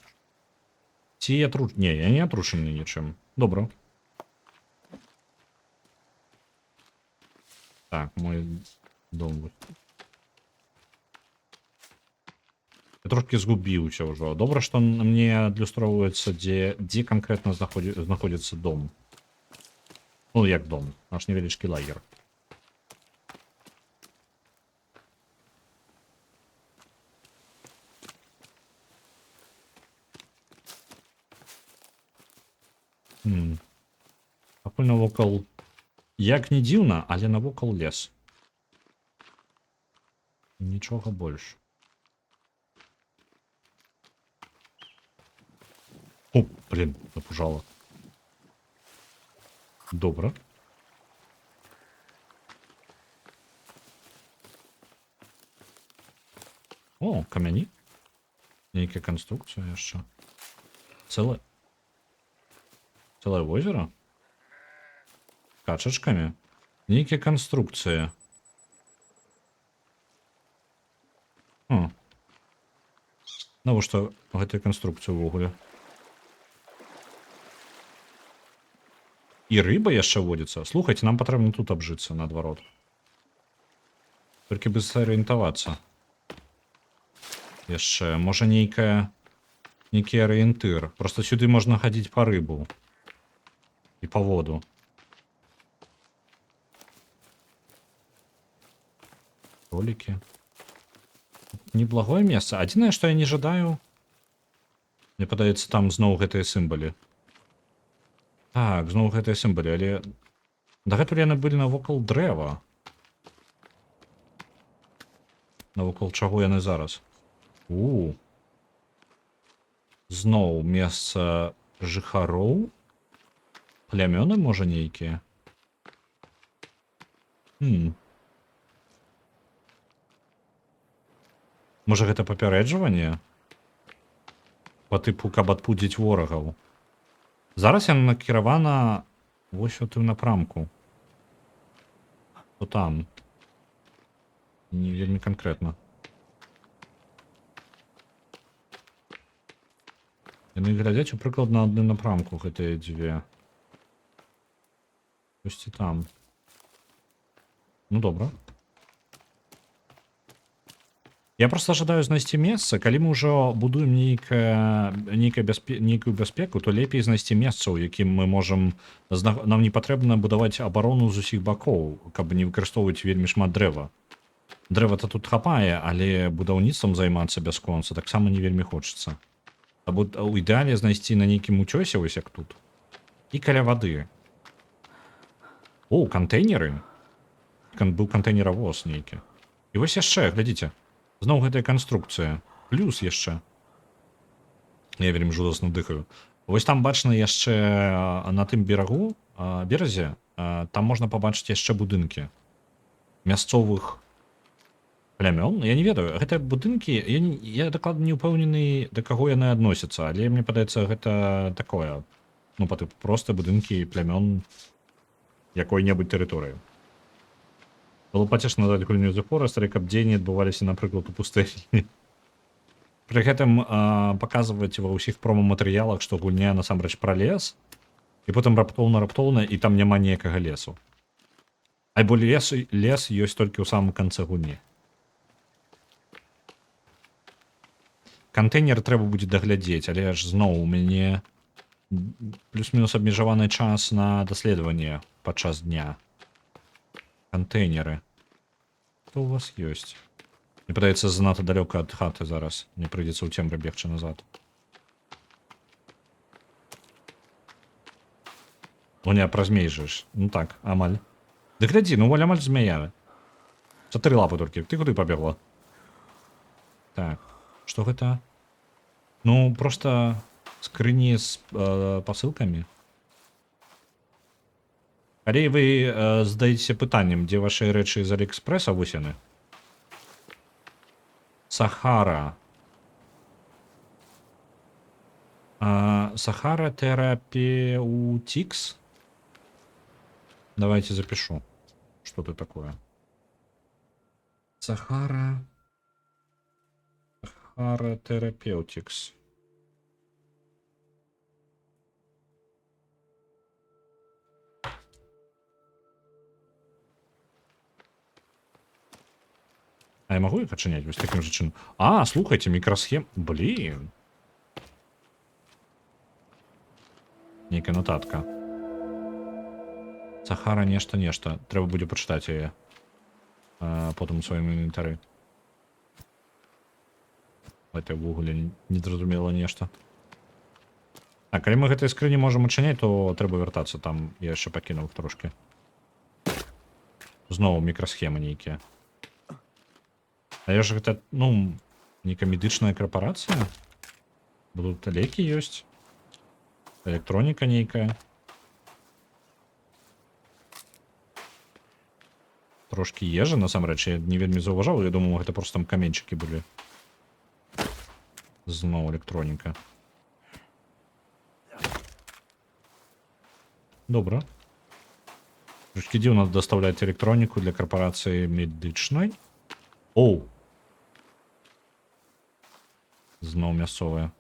Ці я Не, я не атручаны нічым. Добра. Так, мой дом. Я трошки згубіўся ўжо. Добра, што мне адлюстроўваецца, дзе канкрэтна знаходзіцца дом. Ну, як дом. Наш невялічкі лагер. Пакуль навокал... Як не дзіўна, але навокал лес. Нічога больш. О, блин, напужала. Добра. О, камяні. Нейкая канструкцыя яшчэ. Цэлае возера? Качачкамі. Нейкія канструкцыі. Навошта гэтая канструкцыя ўвогуле? І рыба яшчэ водзіцца. Слухайце, нам патрэбна тут абжыцца наадварот. Толькі бы сарыентавацца. Яшчэ, можа нейкі арыентыр. Проста сюды можна хадзіць па рыбу. І па воду. Ролики. Неблагое месца. Адзінае, што я не жадаю. Мне падаецца, там зноў гэтыя сімвалы. Так, зноў гэтыя сімвалы, але... Дагэтуль яны былі навокал дрэва. Навокал чаго яны зараз? Зноў месца жыхароў? Плямёны, можа, нейкія? Можа, гэта папярэджванне? Па тыпу, каб адпудзіць ворагаў. Зараз яна накіравана вось у тым напрамку. То там. Не вельмі канкрэтна. Яны глядзяць у прыкладна адным напрамку, гэтыя дзве. Ёсць і там. Ну, добра. Я просто жадаю знайсці месца, калі мы ўжо будуем нейкую бяспеку, то лепей знайсці месца, у якім мы можам... Нам не патрэбна будаваць абарону з усіх бакоў, каб не выкарыстоўваць вельмі шмат дрэва. Дрэва-то тут хапае, але будаўніцтвам займацца бясконца таксама не вельмі хочацца. Або у ідэале знайсці на нейкім уцёсе, вось як тут. І каля вады. О, кантэйнеры. Быў кантэйнеравоз нейкі. І вось яшчэ, глядзіце. Зноў гэтая канструкцыя. Плюс яшчэ. Я вельмі жудасна дыхаю. Вось там бачна яшчэ на тым беразе, там можна пабачыць яшчэ будынкі. Мясцовых плямён. Я не ведаю, гэтыя будынкі, я дакладна не ўпэўнены, да каго яны адносяцца, але мне падаецца, гэта такое, ну, па тыпу проста будынкі плямён якой-небудзь тэрыторыі. Было пацешна назваць гульню The Forest, каб дзеянні адбываліся, напрыклад, у пустэлі. Пры гэтым паказваць ва ўсіх промо-матэрыялах, што гульня насамрэч пра лес, і потым раптоўна, і там няма ніякага лесу. Альбо лес ёсць толькі ў самым канцы гульні. Кантэйнер трэба будзе даглядзець, але ж зноў у мяне плюс-мінус абмежаваны час на даследаванне падчас дня. Контейнеры. Что у вас есть? Мне падаецца, занадта далёка ад хаты зараз. Мне прыйдзецца ў цемры бегчы назад. Ну не, пра змей жыш. Ну так, амаль. Да глядзі, ну амаль змяя. 4 лапы толькі. Ты куды пабегла? Так, што гэта? Ну, просто скрыні з пасылкамі. Калі вы задаеце пытаннем, дзе вашыя рэчы з Аліэкспрэса, вось яны. Сахара. Сахара терапеутикс. Давайте запишу. Что это такое? Сахара терапеутикс. А я могу их отчинять вот с таким же чином? А, слухайте, микросхем. Блин. Некая нотатка. Сахара нешта. Трэба будзе пачытаць яе. Потым у сваім інвентары. Гэта ўвогуле незразумела нешта. Так, калі мы гэтай скрыні можам адчыняць, то трэба вяртацца. Там я яшчэ пакінуў трошки. Зноў мікрасхемы нейкія. А ж гэта, ну, нейкая медычная корпорацыя? Тут лекі ёсць. Электроніка нейкая. Трошки ежы, насамрэч, я не вельмі заўважаў. Я думаю, гэта просто там каменьчыкі былі. Зноў электроніка. Добра. Трошки дзіўна даставляць электроніку для корпорацыі медычнай. Оу! Зноў мясцовыя.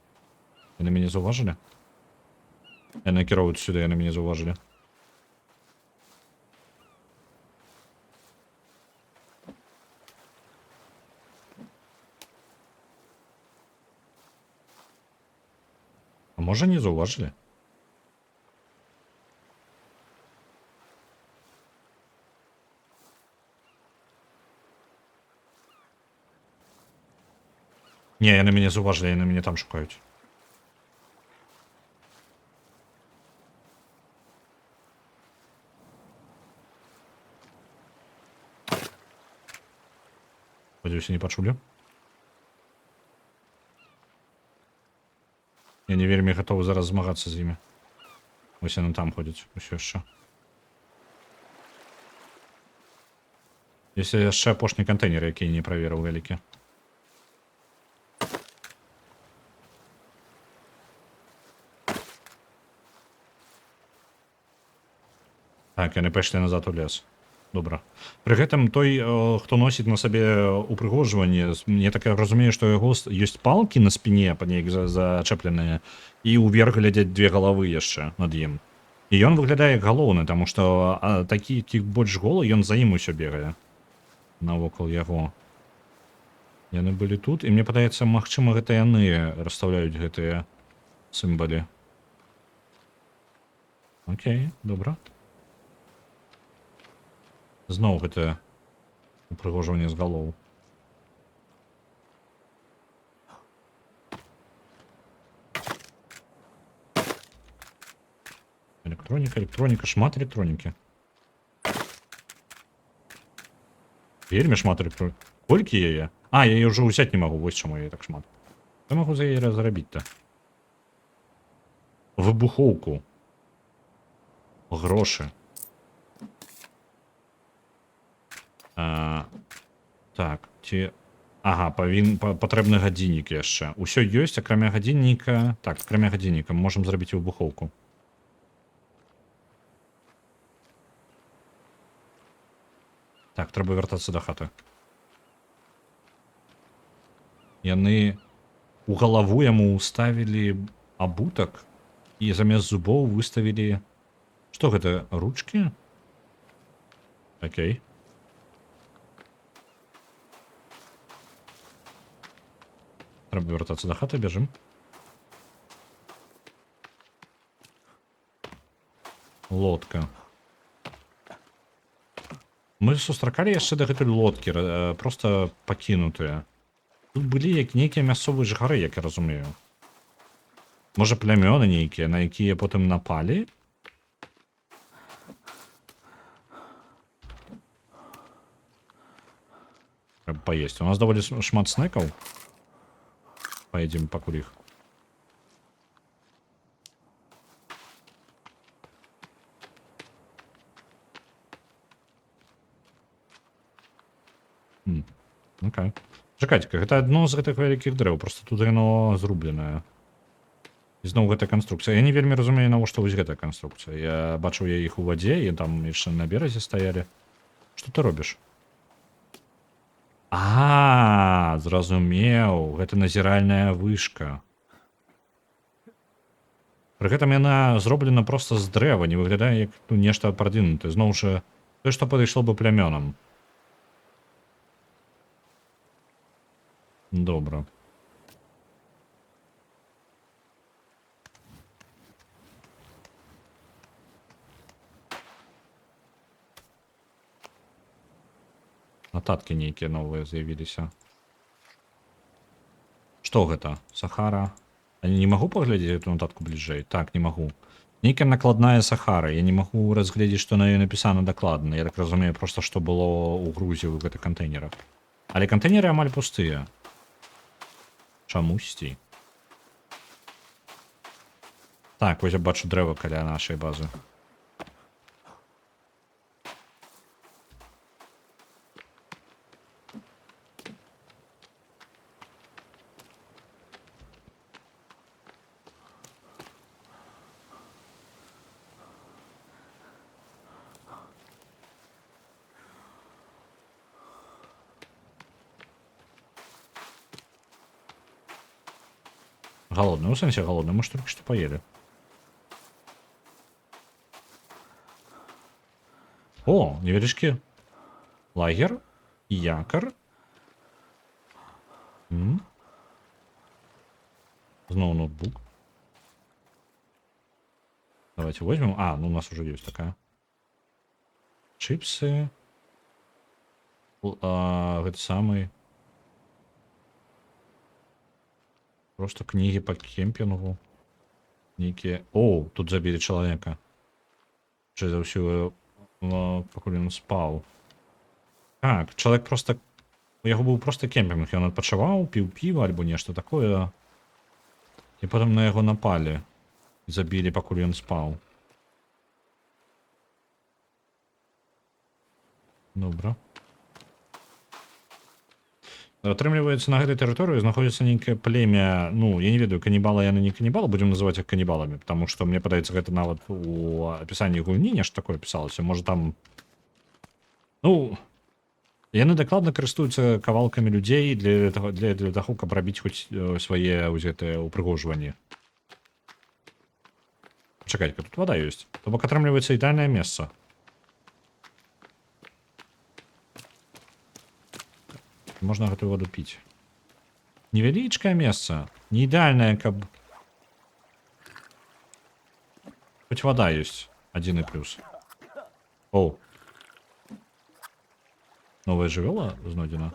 Яны мяне заўважылі? Яны накіроўваюць сюды, яны мяне заўважылі. А можа не заўважылі? Не, яны мяне заўважылі, яны мяне там шукаюць. Спадзяюся, не пачулі. Я не вельмі гатовы зараз змагацца з імі. Вось яны там ходзяць, усё яшчэ. Если яшчэ апошні кантэйнер, які не праверыў вялікі. Так, яны пайшлі назад у лес. Добра. Пры гэтым той, хто носіць на сабе упрыгожванне, мне так разумею, што яго ёсць палкі на спіне па неяк зачэпленыя, і ўверх глядзяць две галавы яшчэ над ім. І ён выглядае як галоўны, таму што такі, які больш голы, ён за ім усё бегае. Навокал яго. Яны былі тут, і мне падаецца, магчыма, гэта яны расстаўляюць гэтыя сімвалы. Окей, добра. Зноў гэта упрыгожванне з галоў. Электроніка, шмат электронікі. Вельмі шмат электронікі. Колькі яе? А, я яе ўжо ўзяць не магу, вось чаму яе так шмат. Я магу за яе разрабіць-то. Выбухоўку. Грошы. Так, ці... Ага, патрэбны гадзіннік яшчэ. Усё ёсць, акрамя гадзінніка... Так, акрамя гадзінніка можам зрабіць выбухоўку. Так, трэба вяртацца да хаты. Яны у галаву яму ўставілі абутак і замест зубоў выставілі... Што гэта, ручкі? Окей. Трэба вяртацца да хаты, бежым. Лодка. Мы сустракалі яшчэ дагэтуль лодкі, проста пакінутыя. Тут былі як нейкія мясцовыя жыхары, як я разумею. Можа, плямёны нейкія, на якія потым напалі? Трэба паесці. У нас даволі шмат снекаў. Поедем пакуль іх. Окей. Чакайце-ка, гэта адно з гэтых вялікіх дрэў, просто тут яно зрубленае. І зноў гэта канструкцыя. Я не вельмі разумею, навошта вось гэтая канструкцыя. Я бачыў я іх у вадзе, і там яшчэ на беразе стаялі. Што ты робіш? Зразумеў, гэта назіральная вышка. Пры гэтым яна зроблена проста з дрэва, не выглядае як нешта прадвінутае. Зноў жа, тое, што падышло бы плямёнам. Добра. Нататкі нейкія новыя з'явіліся. Што гэта? Сахара? Я не магу паглядзець эту нататку бліжэй? Так, не магу. Нейкая накладная Сахара. Я не магу разгледзець, што на ёй напісана дакладна. Я так разумею, проста што было ў грузе ў гэтых кантэйнерах. Але кантэйнеры амаль пустыя. Чамусьці. Так, вось я бачу дрэва каля нашай базы. Голодный, ну в смысле голодный, мы же только что поели. О, невеличкий лагер, якорь. Снова ноутбук. Давайте возьмем. Ну у нас уже есть такая. Чипсы. Это самый. Просто книги по кемпингу. Некие. О, тут забили человека. Что за все, пока он спал. Так, человек просто У яго быў проста кемпінг, ён адпачываў, піў піва альбо нешта такое. І потым на яго напалі. Забілі, пакуль ён спаў. Добра. Атрымліваецца, на гэтай тэрыторыі знаходзіцца нейкае племя, ну, я не ведаю, канібалы яны не канібалы, будзем называць іх канібаламі, потому што, мне падаецца, гэта нават у апісанні гульні нешта такое пісалася, можа там... Ну, яны дакладна карыстуюцца кавалкамі людзей для таго, каб рабіць хоць свае гэтыя упрыгожванні. Чакайка, тут вада ёсць. То бок атрымліваецца ідэальнае месца. Можна гэтую воду піць. Невялічкае месца. Не ідэальнае, каб... Хоць вода ёсць. Адзіны плюс. Оу. Новая жывёла знойдзена.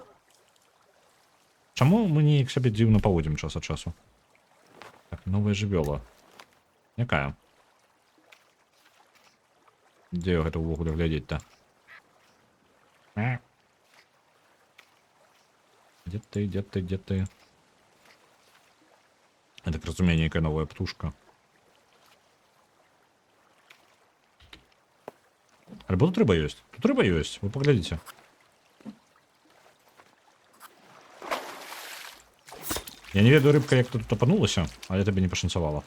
Чаму мы неяк сабе дзіўна паводзім час ад часу? Так, новая жывёла. Якая? Дзе гэта ўвогуле глядзець-то? Где ты, где ты, где ты? Я так разумею, некая новая птушка. Альбо тут рыба есть. Тут рыба есть, вы поглядите. Я не ведаю, рыбка як тут топанулася, але тебе не пашанцавала.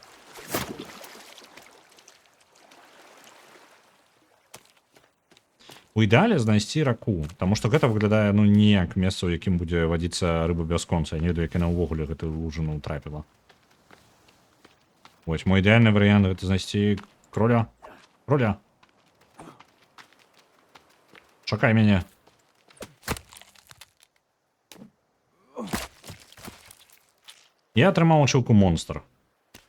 У ідэале знайсці раку, таму што гэта выглядае, ну, не як месца, у якім будзе вадзіцца рыба бясконца. Я не ведаю, як яна ўвогуле гэтую лужыну трапіла. Вось, мой ідэальны варыянт гэта знайсці кроля. Кроля. Чакай мяне. Я атрымаў ачылку монстр.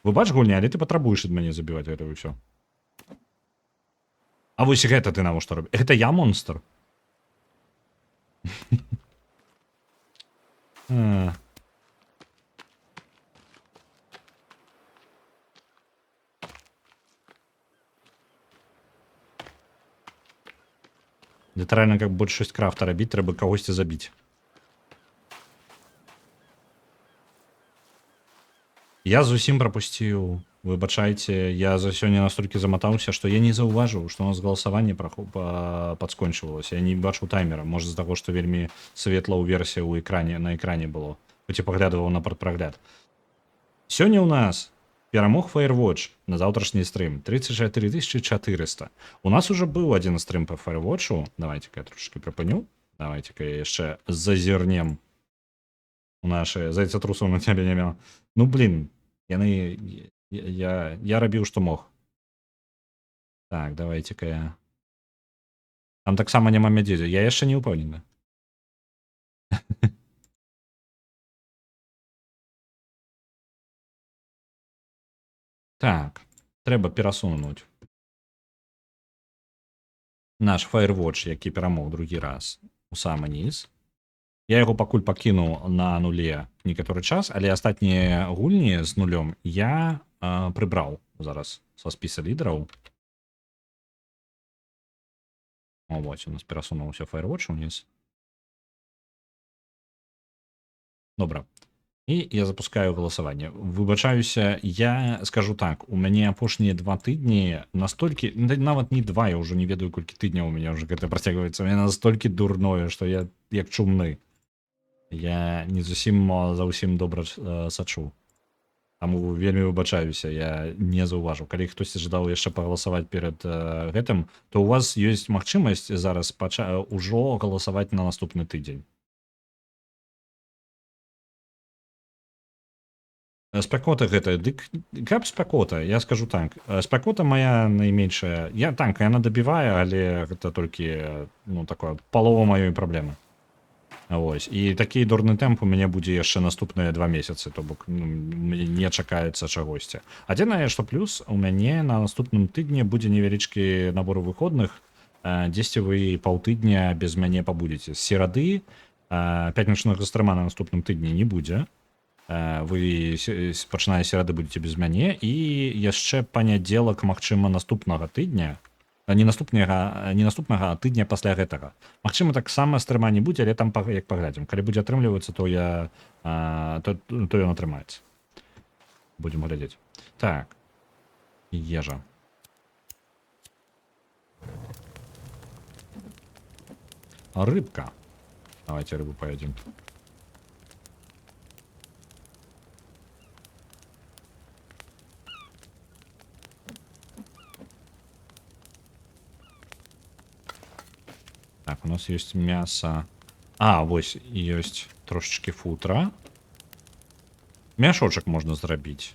Вы бач гульня, але ты патрабуеш ад мяне забіваць гэта ўсё. А вось гэта ты навошта робіш? Гэта я монстр? Літаральна, как большасць крафта рабіць, трэба кагосьці забіць. Я зусім прапусціў. Выбачайце, я за сёння настолькі заматаўся, што я не заўважыў, што у нас галасаванне падскончвалася. Я не бачыў таймера. Можа, з-за таго, што вельмі светла ў версіі на экране было. Хоць і паглядываў на прадпрагляд. Сёння ў нас перамог Firewatch на заўтрашні стрым. 34 400. У нас уже быў адзін стрым па Firewatchу. Давайте-ка я трошки прыпыню. Давайте-ка я яшчэ зазірнем у нашы зайцатрусаў на цябе не меў. Ну, блин, яны... Я рабіў, што мог. Так, давайте-ка я... Там таксама няма мядзедзя. Я яшчэ не ўпэўнены. Так, трэба перасунуць наш Firewatch, які перамог другі раз у самы низ. Я яго пакуль пакінуў на нуле некаторы час, але астатнія гульні з нулём я прыбраў зараз са спіса лідараў. О, вось, у нас перасунуўся Firewatch уніз. Добра. І я запускаю галасаванне. Выбачаюся, я скажу так, у мяне апошнія 2 тыдні настолькі, нават не 2, я ўжо не ведаю, колькі тыдняў у мяне ўжо гэта працягваецца, у мяне настолькі дурное, што я як чумны. Я не зусім заўсім добра сачу. Таму вельмі выбачаюся, я не заўважыў. Калі хтосьці жадаў яшчэ пагаласаваць перад гэтым, то у вас ёсць магчымасць зараз ужо галасаваць на наступны тыдзень. Спякота гэта, дык каб спякота, я скажу так. Спякота моя найменшая. Я танка, яна дабівае, але гэта толькі, ну, такое, палова маёй праблемы. Вось. І такі дурны тэмп у мяне будзе яшчэ наступныя 2 месяцы, то бок, ну, не чакаецца чагосьці. Адзінае, што плюс у мяне на наступным тыдні будзе невялічкі набор выходных, дзесьці вы паўтыдня без мяне пабудзеце. З серады пятнічнага стрыма на наступным тыдні не будзе. Вы пачынае серады будзеце без мяне, і яшчэ панядзелак, магчыма, наступнага тыдня Не наступнага тыдня пасля гэтага. Магчыма, таксама стрыма не будзе, але там як паглядзім. Калі будзе атрымлівацца, то то ён атрымаецца. Будзем глядзець. Так. Ежа. Рыбка. Давайте рыбу поедим. Так, у нас есть мясо. Вось есть трошечки футра. Мяшочек можно зрабіць.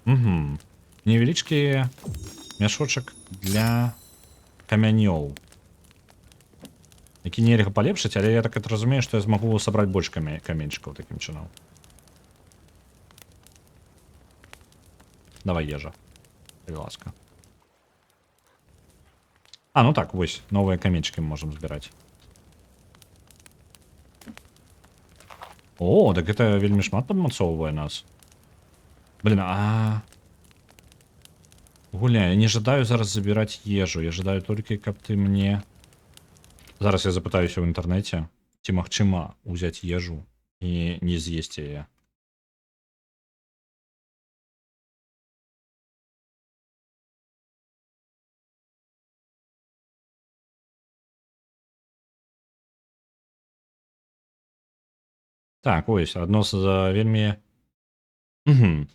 Угу. Невеличкі мяшочек для камянёў. Які нельга палепшыць, але я так это разумею, што я змагу сабраць больш каменьчыкаў такім чынам. Давай ежа. Калі ласка. Ну так, вось, новыя каменьчыкі мы можам збіраць. О, так гэта вельмі шмат падмацоўвае нас. Блин, Гуляй, я не жадаю зараз забирать ежу. Я жадаю только, каб ты мне... Зараз я запытаюся ў інтэрнэце, ці магчыма ўзяць ежу і не з'есці яе. Так, ось, адно з вельмі... Угу.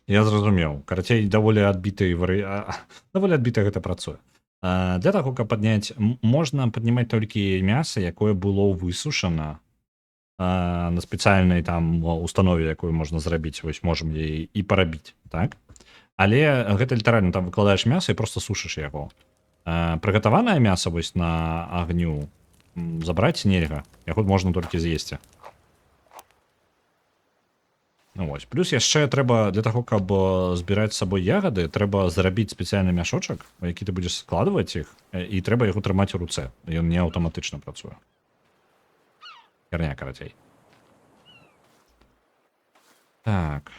Я зразумеў. Карацей, даволі адбіты гэта працуе. Для таго, каб падняць, можна паднімаць толькі мяса, якое было высушана на спецыяльнай там установе, якую можна зрабіць, вось можам яе і парабіць, так? Але гэта літаральна, там выкладаеш мяса і просто сушыш яго. Прыгатаванае мяса вось на агню забраць нельга, яго можна толькі з'есці. Ось. Плюс яшчэ трэба для таго, каб збіраць з сабой ягады, трэба зрабіць спецыяльны мяшочак, у які ты будзеш складваць іх, і трэба яго трымаць у руцэ. Ён не аўтаматычна працуе. Херня, карацей. Так.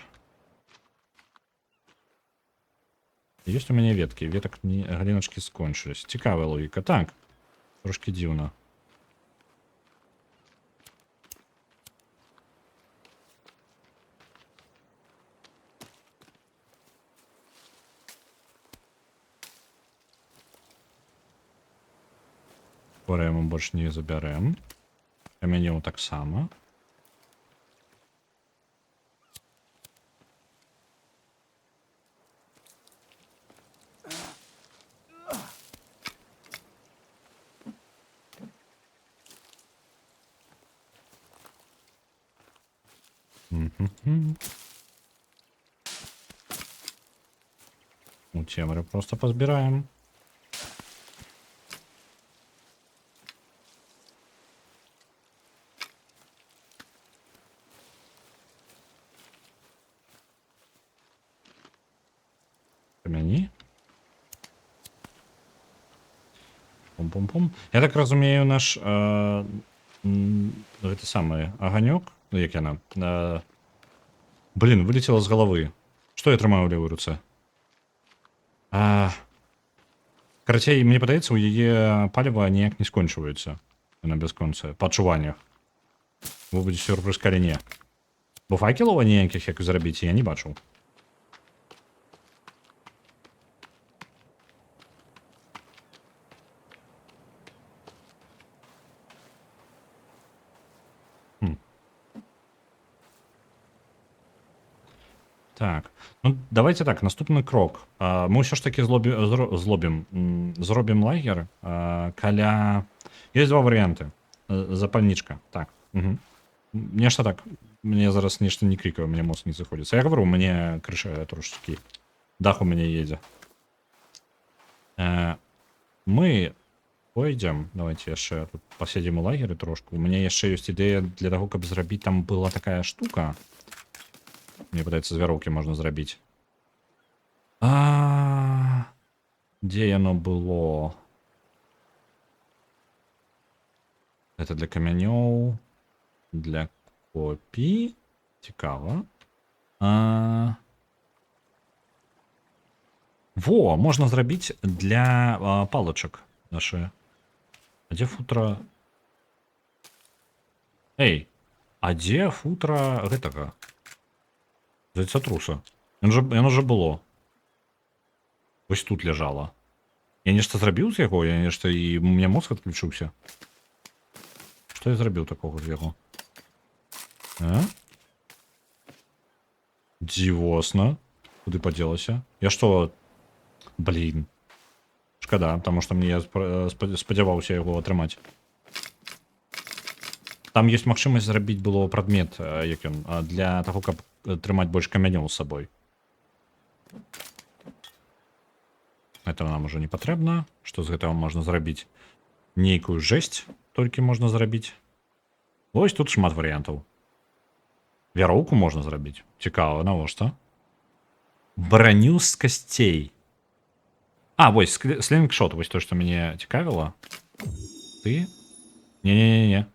Ёсць у мяне веткі. Ветак галіначкі скончылись. Цікавая логіка. Так. Трошки дзіўна. Хворыя мы больш не забярэм. Камянёў таксама. У темры просто позбираем. Камяні. Пум-пум-пум. Я так разумею, наш это самое аганёк, як яна. Блин, вылетела з головы. Что я трымаю ў левой руцэ? Карацей, мне падаецца, у яе паліва ніяк не скончваецца на бясконцае. Па адчуваннях. Вы будзе сюрпрыз, калі не. Бо факелова ніякіх, як зрабіць, я не бачыў. Так, ну давайте так, наступны крок. Мы ўсё ж таки зробім лагер каля... Ёсць два варыянты. Запальнічка. Так. Угу. Нешта так. Мне зараз нешта не крикаю, мне мозг не заходзіцца. Я говорю, мне крыша трошечки. Дах у мяне едзе. Мы пойдзем. Давайте яшчэ тут паседзім у лагеры трошку. У мяне яшчэ ёсць ідэя для таго, каб зрабіць, там была такая штука. Мне падаецца, з вяроўкі можна зрабіць. Дзе яно было? Это для камянёў, для копій. Цікава. Во, можна зрабіць для палачак нашы. А дзе футра? Эй, а дзе футра гэтага? Зайцатруса. Яно же было. Вось тут ляжала. Я нешта зрабіў з яго, я нешта і у меня мозг адключыўся. Што я зрабіў такога з яго? А? Дзівосна. Куды падзелася? Я што? Блін. Шкада, таму што мне я спадзяваўся яго атрымаць. Там ёсць магчымасць зрабіць было прадмет, як ён, для таго, каб трымаць больш камянёў з сабой. Это нам уже не патрэбна. Што з гэтага можна зрабіць? Нейкую жэсць толькі можна зрабіць. Вось тут шмат варыянтаў. Вяроўку можна зрабіць. Цікава, навошта? Браню з касцей. А, вось, слінгшот, вось то, што мяне цікавіла. Ты? Не-не-не-не.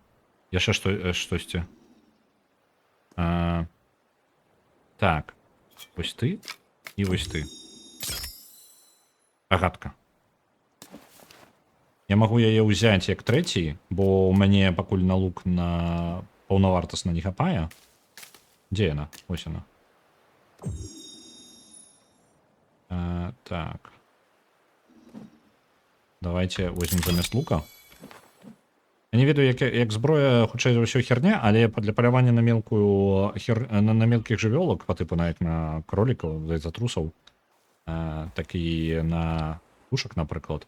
Яшчэ штосьці. Так. Вось ты і вось ты. Агатка. Я магу яе ўзяць як трэці, бо ў мяне пакуль на лук на паўнавартасна не хапае. Дзе яна? Вось яна. Так. Давайте возьмем замест лука. Я не ведаю, як зброя, хутчэй за ўсё херня, але для палявання на на мелкіх жывёлак, па тыпу нават на кролікаў, зайцатрусаў, так і на тушак, напрыклад,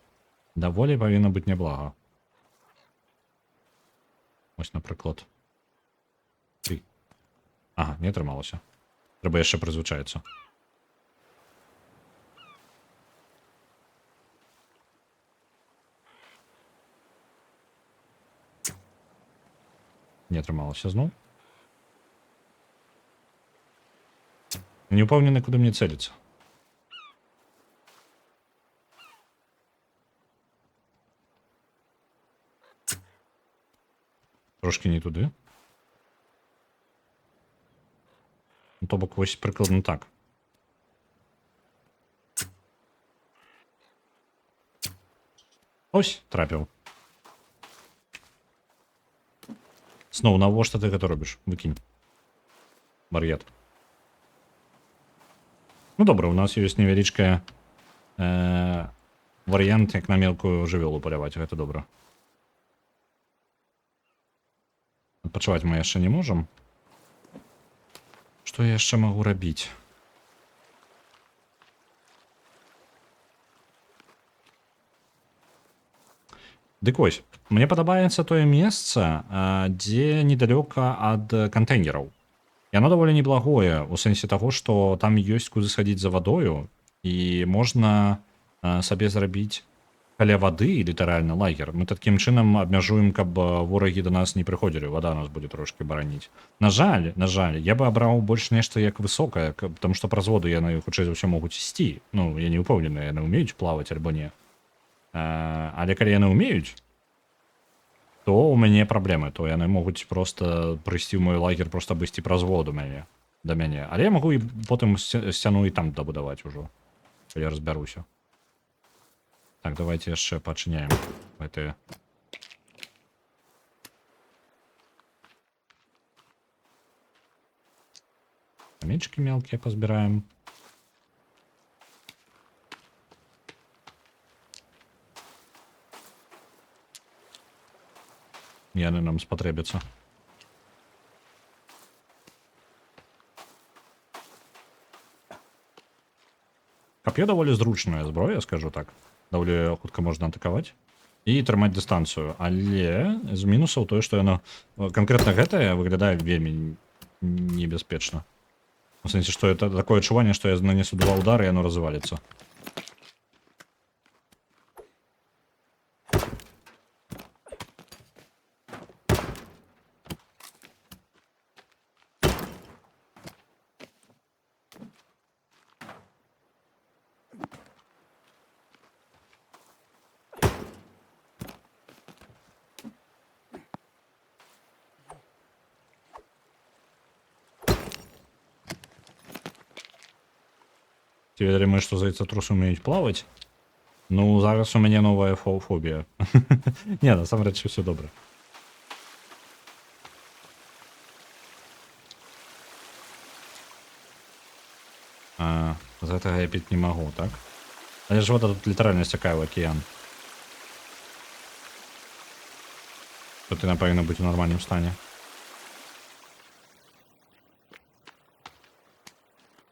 даволі павінна быць няблага. Ось, напрыклад. Ты. Ага, не атрымалася. Трэба яшчэ прызвычаіцца. Не атрымалася зноў. Не ўпэўнены, куды мне цэліцца. Трошки не туды. Ну, то бок, вось прыкладна так. Ось, трапіў. Сноў, навошта ты гэта робіш? Выкінь. Бар'ет. Ну, добра, у нас ёсць невялічкая варыянт, як на мелкую жывёлу паляваць. Гэта добра. Адпачываць мы яшчэ не можам. Што я яшчэ магу рабіць? Дык вось, мне падабаецца тое месца, дзе недалёка ад кантэйнераў. Яно даволі неблагое, у сэнсе таго, што там ёсць куды схадзіць за вадою, і можна сабе зрабіць каля вады, літаральна, лагер. Мы такім чынам абмяжуем, каб ворагі да нас не прыходзілі, вада нас будзе трошки бараніць. На жаль, я бы абраў больш нешта як высокае, потому што праз воду яны, хутчэй за ўсё, могуць ісці. Ну, я не ўпэўнены, яны ўмеюць плаваць альбо не. Але калі яны ўмеюць, то у мяне праблемы, то яны могуць просто прыйсці ў мой лагер, просто абысці праз воду да мяне. Але я магу і потым сцяну і там дабудаваць ужо, калі разбяруся. Так, давайте яшчэ пачыняем гэтыя. Каменьчыкі мелкія пазбіраем. Яны нам спатрэбяцца. Кап'ё даволі зручная зброя, скажу так. Даволі хутка можна атакаваць і трымаць дыстанцыю. Але з мінусаў тое, што яно канкрэтна гэтае выглядае вельмі небяспечна. У сэнсе, што это такое адчуванне, што я нанесу 2 удары, і яно разваліцца. Тебе думаешь, что зайцатрусы умеют плавать? Ну, зараз у меня новая фобия. Не, насамрэч все добре. З гэтага я піць не магу, так? Але ж вода тут літаральна сцякае ў акіян. То ты, напэўна, быць у нармальным стане.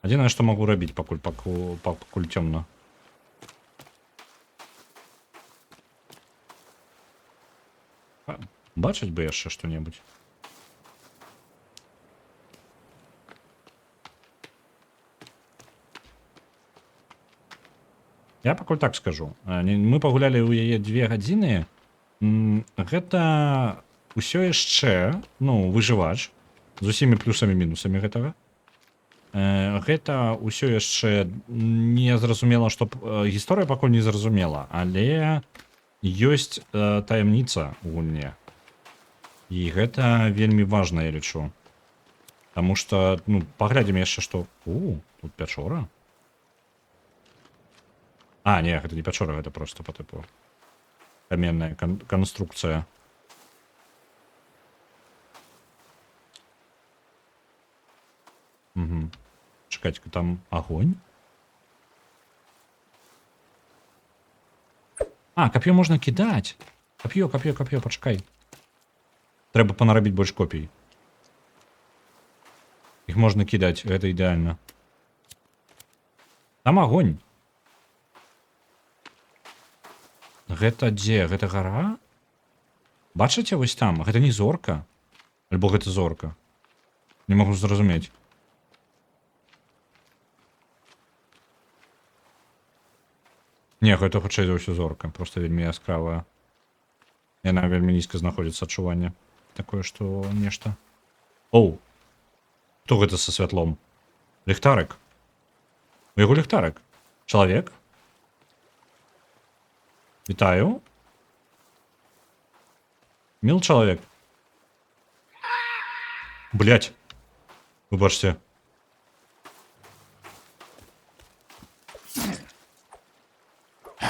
Адзінае, што магу рабіць, пакуль цёмна. Бачыць бы яшчэ што-небудзь. Я пакуль так скажу. Мы пагулялі ў яе 2 гадзіны. Гэта ўсё яшчэ, ну, выжывач. З усімі плюсамі-мінусамі гэтага. Гэта ўсё яшчэ не зразумела, што гісторыя пакуль не зразумела, але ёсць таямніца ў гульне. І гэта вельмі важна, я лічу. Таму што, ну, паглядзім яшчэ, што... Тут пячора. Не, гэта не пячора, гэта проста па тыпу каменная канструкцыя. Угу. Чакайце, там агонь? Кап'ё можна кідаць. Кап'ё, пачакай. Трэба панарабіць больш копій. Іх можна кідаць, гэта ідэальна. Там агонь. Гэта дзе? Гэта гара? Бачыце вось там? Гэта не зорка? Альбо гэта зорка? Не магу зразумець. Не, гэта хутчэй за ўсё зорка. Проста вельмі яскравая. Яна вельмі нізка знаходзіцца адчуванне. Такое, што нешта. Хто гэта са святлом? Ліхтарык. У яго ліхтарык. Чалавек? Вітаю. Мил чалавек. Блять. Выбачце.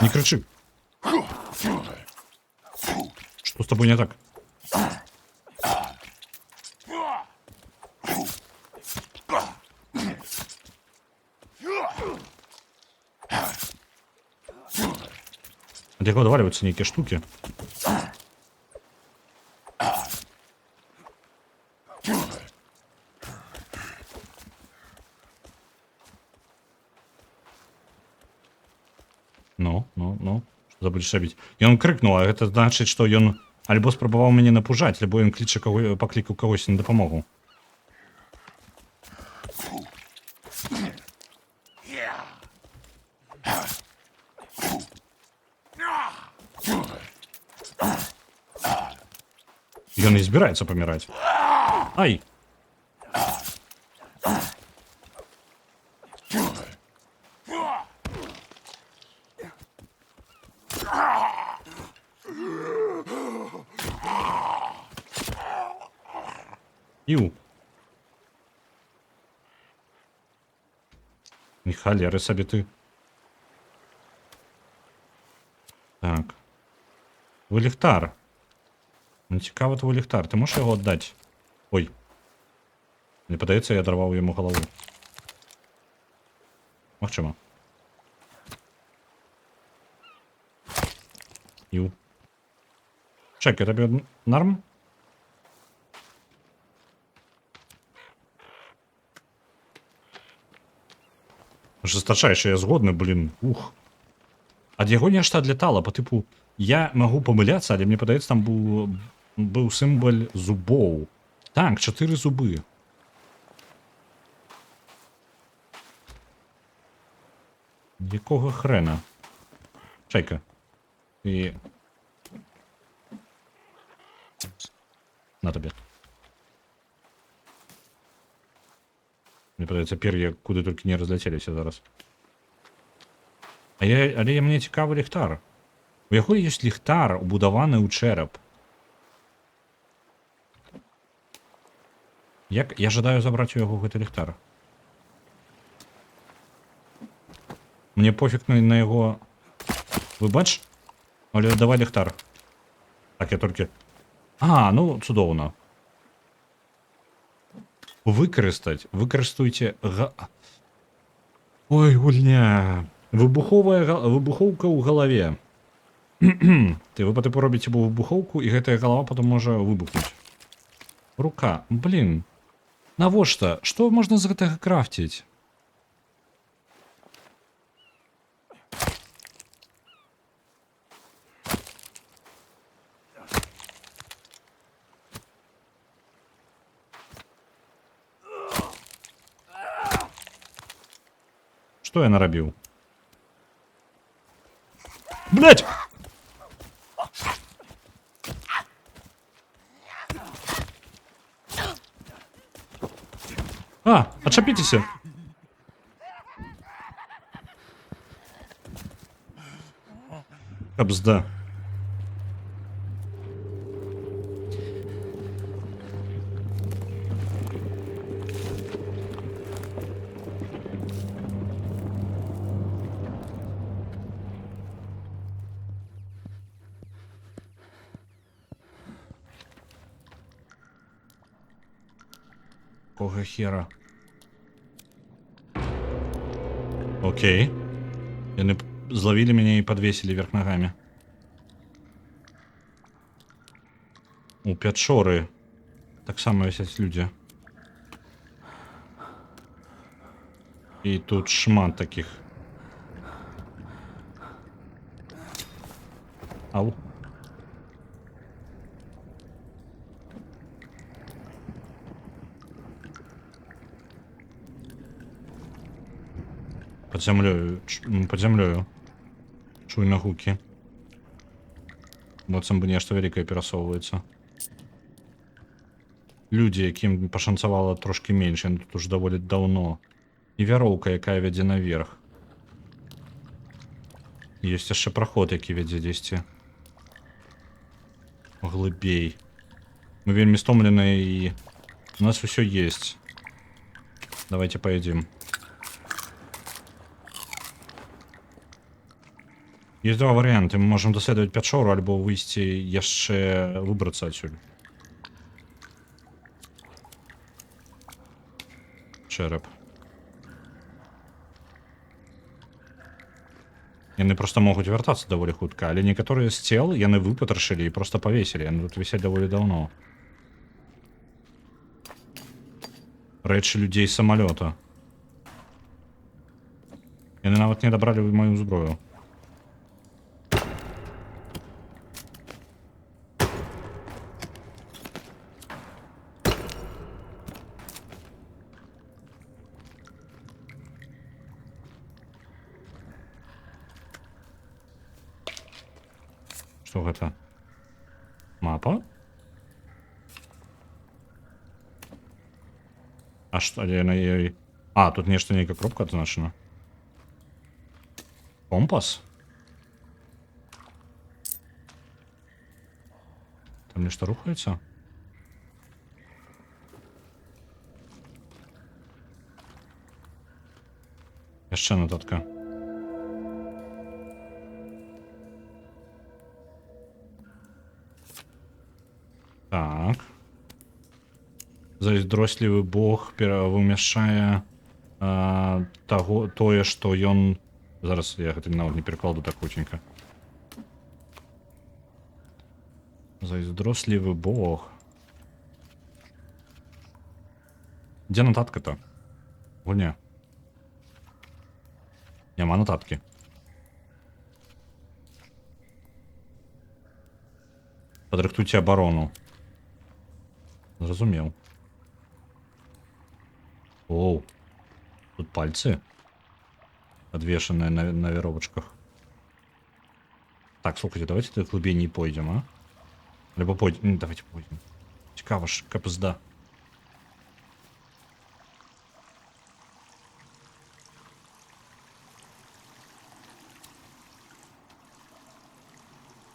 Не крычы. Что с тобой не так? От яго отваливаются некие штуки. Ну. Что будешь рабіць? И он крыкнул, а это значит, что он альбо спрабаваў мяне напужаць, альбо ён кліча паклікаў кагось на дапамогу. И он не збираецца паміраць. Ай! Иу. Ні халери собі ти. Так. Твой ліхтар. Ну, цікаво твой ліхтар. Ти можеш його віддати? Ой. Мені подається, я дарвав йому голову. Мовчимо. Ю. Чек, я тобі норм? Жесточайше, я згодны, блин. Ух. Ад яго нешта адлетала, по типу, я могу помыляться, але мне падаецца, там быў сімвол зубоў. Так, 4 зубы. Якога хрена? Чайка. І... На табе. Мне падаецца, пер'я куды толькі не разляцеліся зараз. Але мне цікавы ліхтар. У яго ёсць ліхтар, убудаваны ў чэрап. Я жадаю забраць у яго гэты ліхтар. Мне пофіг на яго. Вы бач? Але давай ліхтар. Так, я толькі... А, ну, цудоўна. Выкарыстуйце... Ой, гульня. Выбухоўка ў галаве. Вы па тыпу робіце выбухоўку, і гэтая галава потом можа выбухнуць. Рука. Блин. Навошта? Што можна з гэтага крафціць? Што я нарабіў? Блять! А, отчапіцеся! Кабзда. Кого хера? Окей. Яны зловили меня и подвесили вверх ногами. У пятшоры. Так само висять люди. И тут шмат таких. Ау. Под землёю. Чуй на гукі. Вот сам бы нешта вялікае перасоўваецца. Людзі, якім пашанцавала трошки менш, яны тут уж даволі даўно. І вяроўка, якая вядзе наверх. Ёсць яшчэ праход, які вядзе дзесьці. Глыбей. Мы вельмі стомленыя і у нас усё есть. Давайте поедим. Есть два варианта. Мы можем даследовать пятшору, альбо выйсці яшчэ выбрацца адсюль. Чэрап. Яны просто могуць вяртацца даволі хутка, але некаторыя з цел яны выпатрашылі і просто павесілі. Яны тут вісяць даволі даўно. Рэчы людзей з самалёта. Яны нават не дабралі маю зброю. Што гэта? Мапа? А што на ёй? А, тут нешта нейкая кропка адзначана. Компас? Там нешта рухаецца? Яшчэ нотатка. Так. Зайздрослівы бог вымяшчае тое, што ён... Зараз я гэта нават не перакладу так хутенька. Зайздрослівы бог. Дзе нотатка-то? Гульня. Няма нотаткі. Падрыхтуйце абарону. Зразумеў. Оу. Тут пальцы. Подвешенные на веровочках. Так, слухайте, давайте до глубинней пойдем, а? Либо пойдем. Давайте пойдем. Цікаво ж, капзда.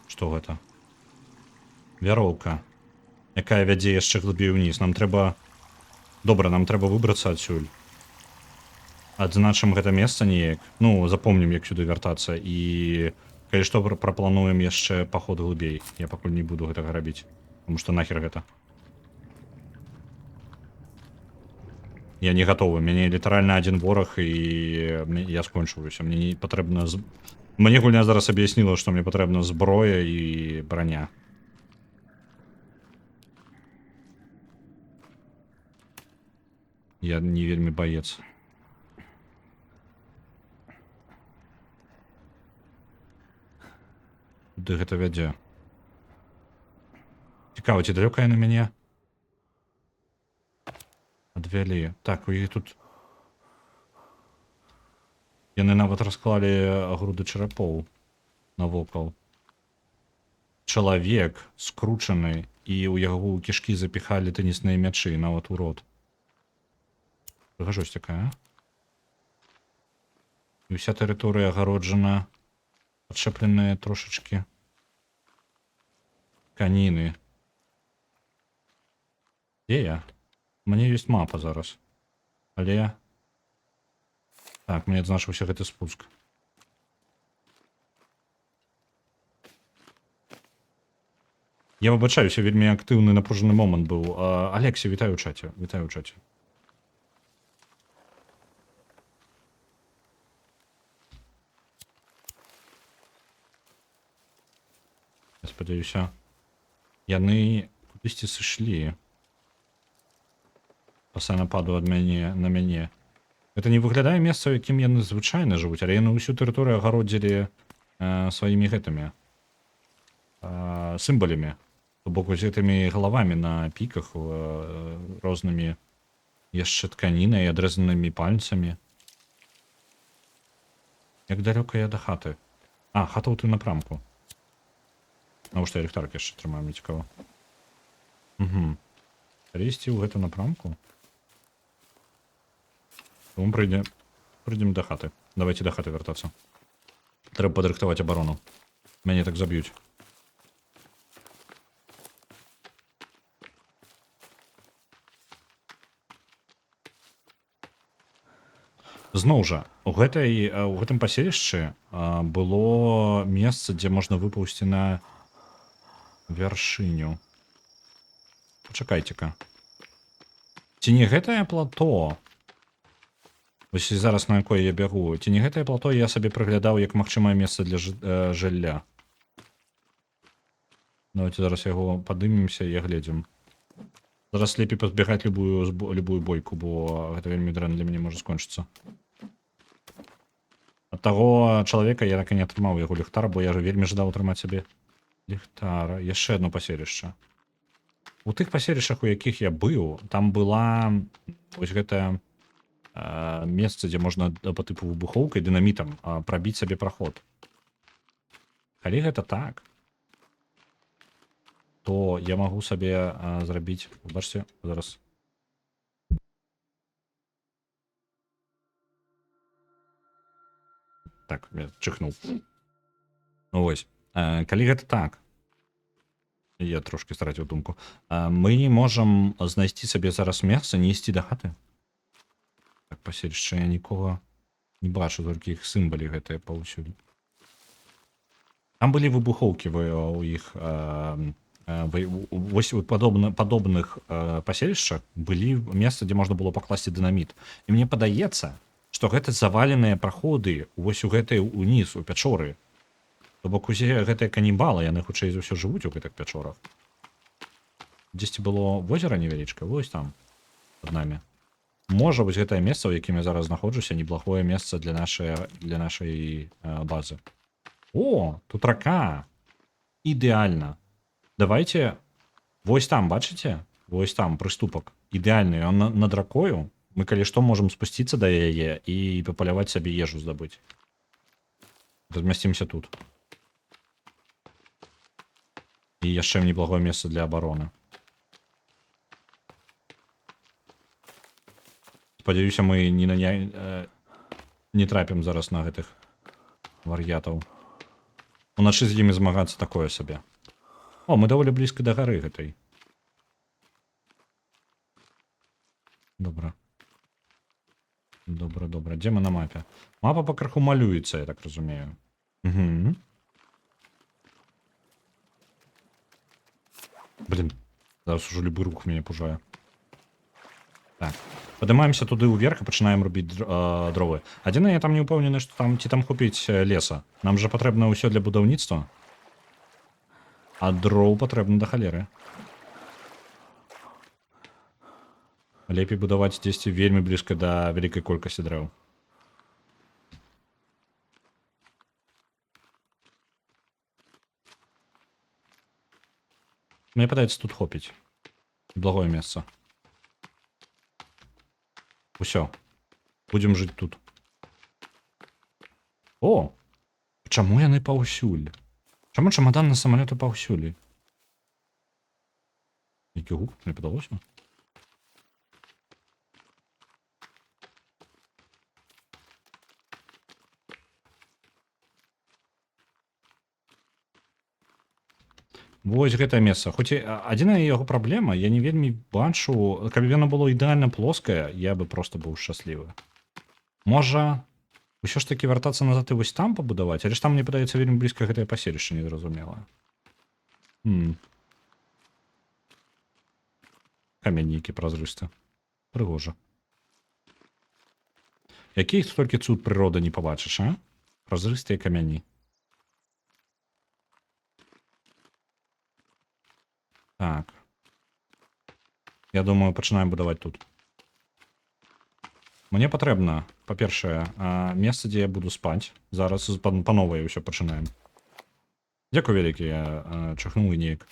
Что это? Вяроўка. Якая вядзе яшчэ глыбей уніз. Нам трэба... Добра, нам трэба выбрацца адсюль. адзначым гэта месца неяк. Ну, запомнім, як сюды вяртацца. І калі што, праплануем яшчэ паход глыбей. Я пакуль не буду гэтага рабіць. Таму што нахер гэта. Я не гатовы. Мяне літаральна адзін вораг, і я скончваюся. Мне не патрэбна... Мне гульня зараз аб'ясніла, што мне патрэбна зброя і броня. Я не вельмі баец. Куды гэта вядзе? Цікава, ці далёка яны мяне адвялі. Так, у іх тут... Яны нават расклалі груды чарапоў навокал. Чалавек скручаны, і ў яго кішкі запіхалі тэнісныя мячы, нават у рот. Прыгажосць такая. І ўся тэрыторыя агароджана, адчэпленыя трошачкі каніны. Дзе я? У мяне ёсць мапа зараз. Але... Так, мне адзначыўся гэты спуск. Я выбачаюся, вельмі актыўны напружаны момант быў. Алексей, вітаю ў чаце. Вітаю ў чаце. Я спадзяюся, яны кудысьці сышлі. Пасля нападу ад мяне на мяне. Гэта не выглядае месца, у якім яны звычайна жывуць, але яны ўсю тэрыторыю агародзілі сваімі гэтымі сімвалямі. То бок з гэтымі галавамі на піках, рознымі яшчэ тканінай, адрэзанымі пальцамі. Як далёка я да хаты? А, хата ў тым напрамку. Навошта я ліхтарык яшчэ трымаю, мне цікава. Угу. Ісці ў гэтым напрамку? Мы прыйдзем да хаты. Давайте да хаты вяртацца. Трэба падрыхтаваць абарону. Мяне так заб'юць. Зноў жа, у гэтым паселішчы было месца, дзе можна выпаўсці на вяршыню. Пачакайце-ка. Ці не гэтае плато? Вось зараз на якое я бягу. Ці не гэтае плато я сабе прыглядаў як магчымае месца для жылля. Давайте зараз яго падымемся і агледзім. Зараз лепей пазбягаць любую бойку, бо гэта вельмі дрэнна для мяне можа скончыцца. Ад таго чалавека я так і не атрымаў яго ліхтар, бо я вельмі жадаў атрымаць сабе ліхтар. Яшчэ одно паселішча. У тых паселішчах, у якіх я быў, там была вось гэтая месца, дзе можна па тыпу выбухоўкай, дынамітам прабіць сабе праход. Калі гэта так, то я магу сабе зрабіць... Бачце, зараз... Так, я чихнуў. Ну вось. Калі гэта так, я трошки страціў думку, мы можам знайсці сабе зараз месца, не ісці да хаты. Так, паселішча я нікога не бачу, толькі іх сімвалі гэтыя паўсюль. Там былі выбухоўкі у іх... Вось у падобных паселішчах былі месцы, дзе можна было пакласці дынаміт. І мне падаецца, што гэта заваленыя праходы вось у гэтай уніз, у пячоры. То бок усе гэтыя канібалы, яны хутчэй за ўсё жывуць у гэтых пячорах. Дзесьці было возера невялічкае, вось там, пад намі. Можа, вось гэтае месца, у якім я зараз знаходжуся, неплохое месца для нашай базы. О, тут рака! Ідэальна. Давайте, вось там, бачыце? Вось там прыступак. Ідэальны, ён над ракою. Мы, калі што, можам спусціцца да яе і папаляваць сабе ежу здабыць. Размясцімся тут. І яшчэ неплохое месца для абароны. Спадзяюся, мы не трапім зараз на гэтых вар'ятаў. Уначы з імі змагацца такое сабе. О, мы даволі блізка да гары гэтай. Добра. Добра. Дзе мы на мапе? Мапа пакрыху малюецца, я так разумею. Угу. Блин, зараз уже любы рух мяне пужае. Так. Падымаемся туды ўверх і пачынаем рубіць дровы. Адзінае, я там не ўпэўнены, што там ці там купіць леса. Нам жа патрэбна ўсё для будаўніцтва. А дроў патрэбна да халеры. Лепей будаваць дзесьці вельмі блізка да вялікай колькасці дрэў. Мне падаецца, тут хопіць. Благое месца. Усё. Будзем жыць тут. О! Чаму яны паўсюль? Чаму чамадан на самалёты паўсюль? Які гук? Мне падалося? Вось гэтае месца. Хоць і адзіная яго праблема, я не вельмі бачу, каб яно было ідэальна плоскае, я бы проста быў шчаслівы. Можа, усё ж такі вяртацца назад і вось там пабудаваць, але ж там, мне падаецца, вельмі блізка гэтае паселішча незразумелае. Камень нейкі празрысты. Прыгожа. Які толькі цуд прыроды не пабачыш, а? Празрыстыя камяні. Так. Я думаю, пачынаем будаваць тут. Мне патрэбна, па-першае, месца, дзе я буду спаць. Зараз па новай ўсё пачынаем. Дзякуй вялікі, я чахнуў і неяк.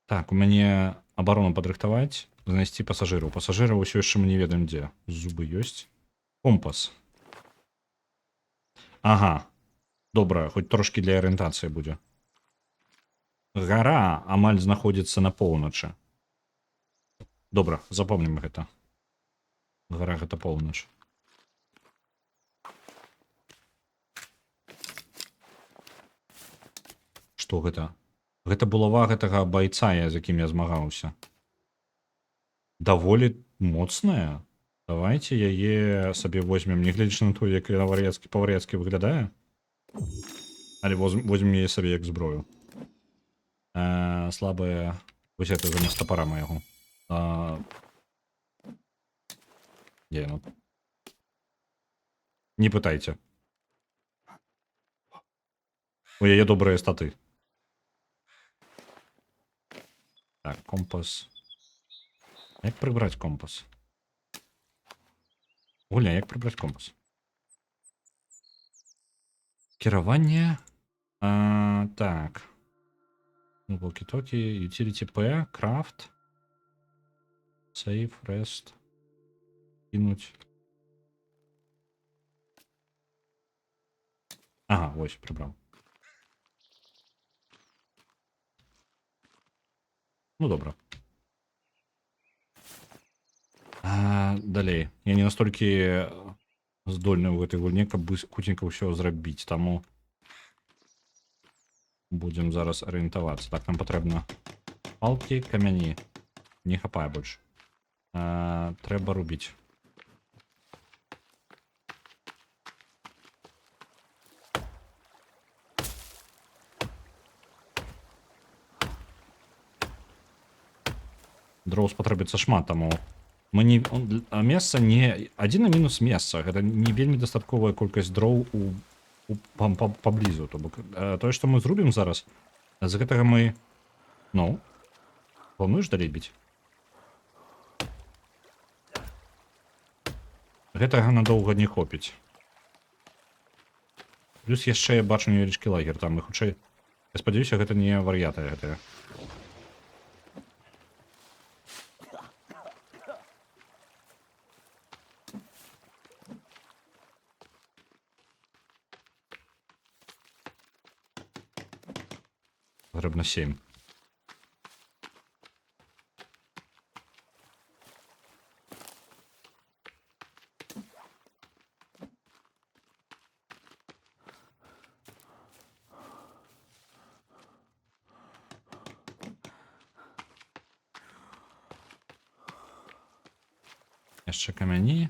Так, у мяне абарону падрыхтаваць, знайсці пасажыраў. Пасажыраў усё яшчэ мы не ведаем дзе. Зубы ёсць. Компас. Ага. Добра, хоць трошкі для арыентацыі будзе. Гара амаль знаходзіцца на поўначы. Добра, запомнім гэта. Гара гэта поўнач. Што гэта? Гэта булава гэтага байца, з якім я змагаўся. Даволі моцная. Давайте яе сабе возьмем, нягледзячы на то, як яна па-вар'яцкі выглядае. Але возьмем яе сабе як зброю. Слабая... Вось это замест топора майго. Где яно? Не пытайце. У яе добрыя статы. Так, компас. Як прыбраць компас? Гуля, як прыбраць компас? Кіраванне. Так. Walkie-talkie, utility P, craft, save, rest, кинуть. Ага, ось, прибрав. Ну, добре. Далей. Я не настолькі здольны ў гэтай гульні, каб хутенька ўсё зрабіць, таму будзем зараз арыентавацца. Так, нам патрэбна палкі, камяні. Не хапае больш. Трэба рубіць. Дроў спатрэбіцца шмат, таму мы не... Месца не... Адзіны мінус месца. Гэта не вельмі дастатковая колькасць дроў паблізу. То бок, тое, што мы зрубім зараз, з гэтага мы... Ну? Плануеш далей біць? Гэтага надоўга не хопіць. Плюс яшчэ я бачу невялічкі лагер там, і хутчэй... Я спадзяюся, гэта не вар'яты гэтыя. Патрэбна 7. Яшчэ камяні.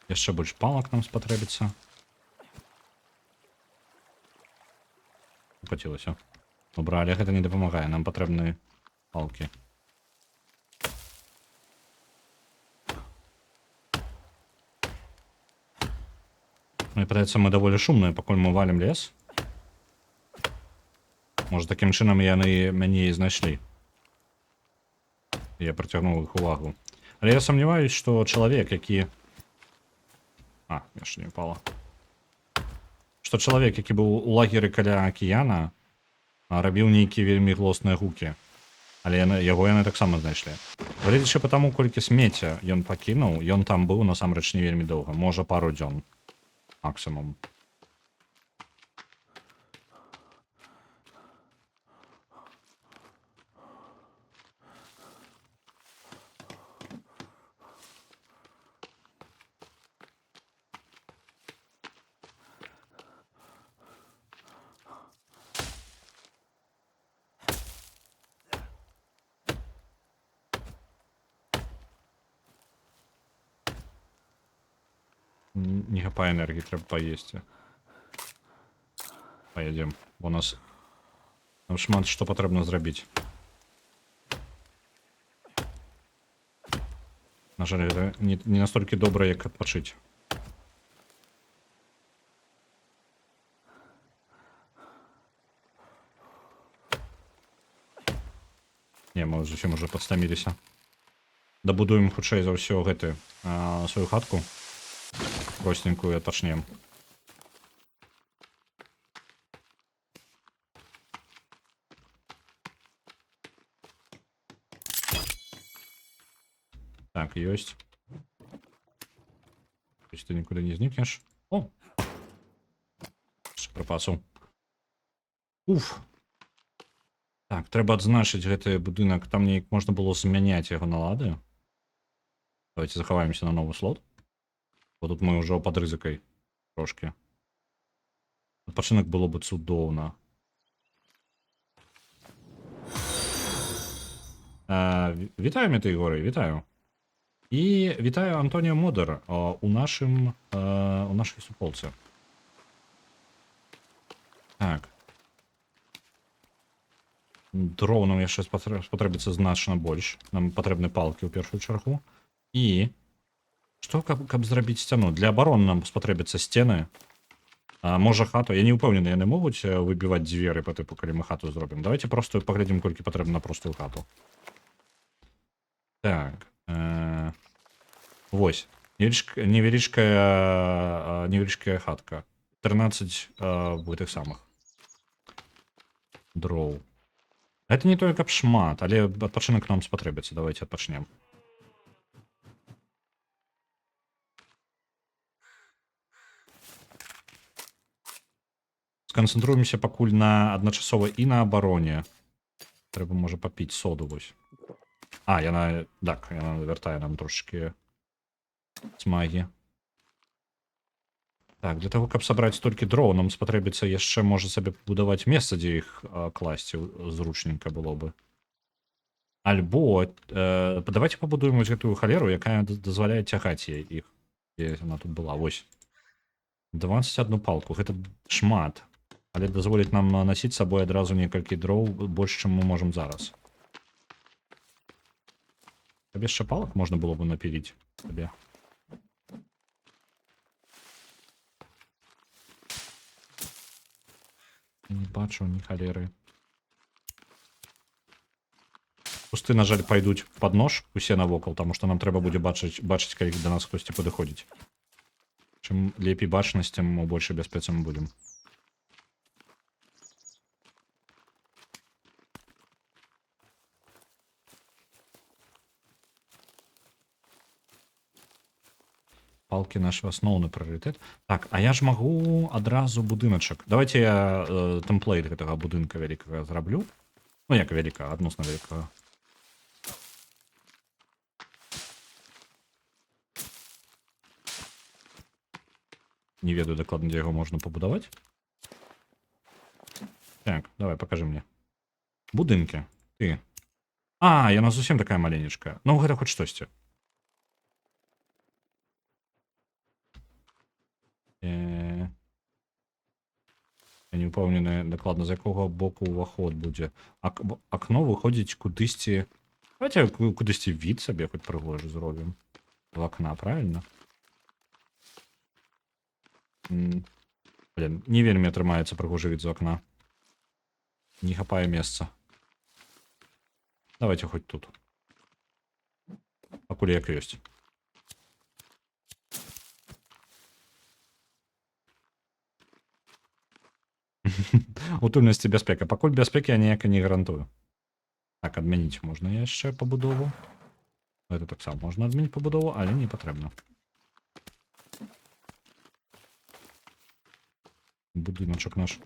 Яшчэ больш палак нам спатрэбіцца. Пацілася. Добра, але гэта не дапамагае, нам патрэбны палкі. Мне падаецца, мы даволі шумныя, пакуль мы валім лес. Можа, такім чынам яны мяне і знайшлі. Я прыцягнуў іх увагу. Але я сумняваюсь, што чалавек, які... яшчэ не пала. Што чалавек, які быў у лагеры каля акіяна, рабіў нейкія вельмі глосныя гукі. Але яго яны таксама знайшлі. Гледзячы па таму, колькі смецця ён пакінуў, ён там быў насамрэч не вельмі доўга. Можа, пару дзён. Максимум. Не хапае энергії, треба поїсти. Поїдемо. Бо нас нам шмат що потрібно зробити. На жаль, це не настільки добре, як відпочити. Не, ми зусім уже підстамілися. Добудуємо хутчэй за ўсё гэты свою хатку. Простенькую отпочнем. Так, есть. То есть ты никуда не зникнешь. О! Припасу. Уф! Так, трэба адзначыць гэты будынак. Там неяк можна было змяняць яго налады. Давайте захаваемся на новый слот. Бо тут мы ўжо пад рызыкай трошки. Адпачынак было бы цудоўна. Вітаю, Метэй Горы, вітаю. І вітаю Антоніо Модер у нашай суполцы. Так. Дроў нам яшчэ спатрэбіцца значна больш. Нам патрэбны палкі ў першую чаргу. І... Што, каб зрабіць сцяну? Для абароны нам спатрэбяцца сцены. Можа, хату. Я не ўпэўнены, яны могуць выбіваць дзверы па тыпу, калі мы хату зробім. Давайте просто паглядзім, колькі патрэбна на простую хату. Так. Вось. Невелічкая хатка. 13 гэтых самых дроў. Гэта не тое, каб шмат, але адпачынак нам спатрэбіцца. Давайте адпачнем. Сканцэнтруемся пакуль на адначасова і на абароне. Трэба, можа, папіць соду вось. Яна... Так, яна вяртае нам трошки смагі. Так, для того, каб сабраць столькі дроў, нам спатрэбіцца яшчэ, можа, сабе будаваць месца, дзе іх класці зручненька было бы. Альбо... Давайте пабудуем вось гэтую халеру, якая дазваляе цягаць іх. Дзе яна тут была, вось. 21 палку, гэта шмат. Але дазволіць нам насіць сабой адразу некалькі дроў больш, чым мы можам зараз. Табе яшчэ палак можна было бы напіліць табе. Не бачу ні халеры. Кусты, на жаль, пайдуць пад нож усе навокал, таму што нам трэба будзе бачыць, калі да нас хтосьці падыходзіць. Чым лепей бачнасць, тым у большай бяспецы мы будзем. Палки наш асноўны прыярытэт. Так, а я ж магу адразу будыначак. Давайте я тэмплейт гэтага будынка вялікага зраблю. Ну, як вялікага, адносна вялікага. Не ведаю дакладна, дзе яго можна пабудаваць. Так, давай, пакажы мне. Будынкі. Ты. Яна зусім такая маленечкая. Ну, гэта хоць штосьці. Я не ўпэўнены дакладна, з якога боку ўваход будзе. Акно выходзіць кудысьці... Давайте кудысьці від сабе хоць прыгожа зробім. З акна, правильно? Блин, не вельмі атрымаецца прыгожы від з акна. Не хапае месца. Давайте хоць тут. Пакуль як ёсць. Утульнасць і бяспека. Пакуль бяспекі я ніяк не гарантую. Так, адмяніць можна яшчэ пабудову. Гэта таксама можна адмяніць пабудову, але не патрэбна. Будыначак наш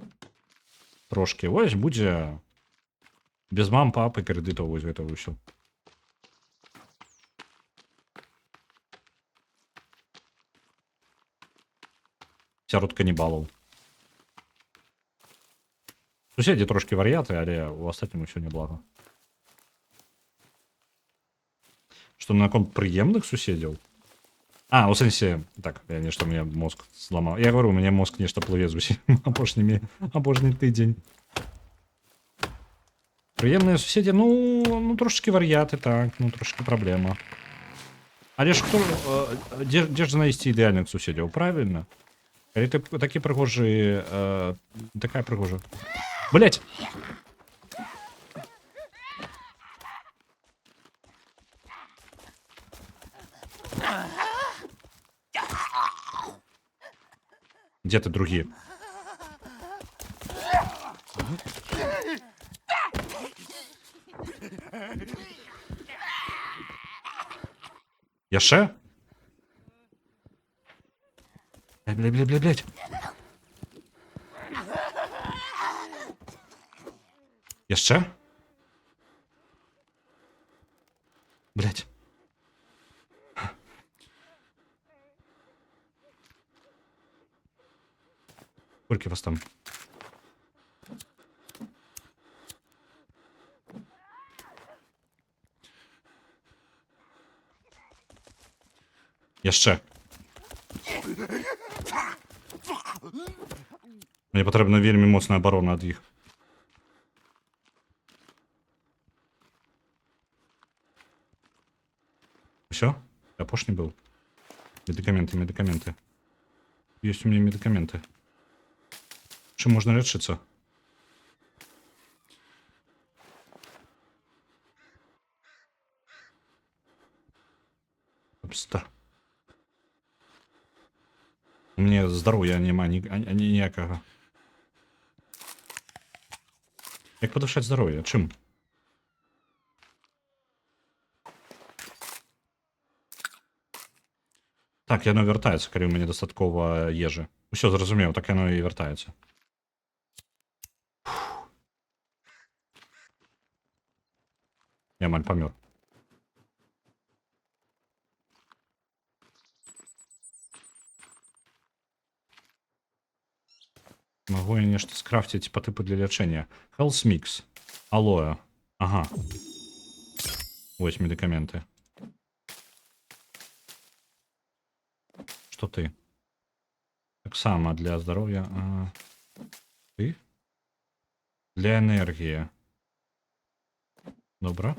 трошки. Ось будзе без мам, папы, крэдытаў, вось гэта ўсё. Сярод канібалаў. Суседзі трошки вар'яты, але у астатнім усё няблага. Што наконт прыемных суседзяў? А, у сэнсе, так, я нешта мне мозг зламаў. Я говорю, у мяне мозг нешта плыве зусім апошні тыдзень. Прыемныя суседзі, ну трошки вар'яты, так, ну трошки праблема. Але ж хто, дзе ж знайсці ідэальных суседзяў, правильно? Калі ты такі прыгожы, такая прыгожа. Блять! Где ты, другі? Яшчэ? Блядь. Яшчэ? Блядь. Колькі вас там? Яшчэ. Мне патрэбна вельмі моцная абарона ад іх. Всё? Апошні быў. Медыкаменты. Есть у меня медикаменты. Чым можна лечыцца? Пста. У меня здароўя няма ніякага. Як падвышаць здароўе? Чым? Так, яно вяртаецца, калі ў мяне дастаткова ежы. Усё зразумеў, так яно і вяртаецца. Я амаль памёр. Магу я нешта скрафціць па тыпу для лячэння. Health Mix. Алоэ. Ага. Вось медыкаменты. Што ты? Таксама для здароўя. Ты? Для энергії. Добра.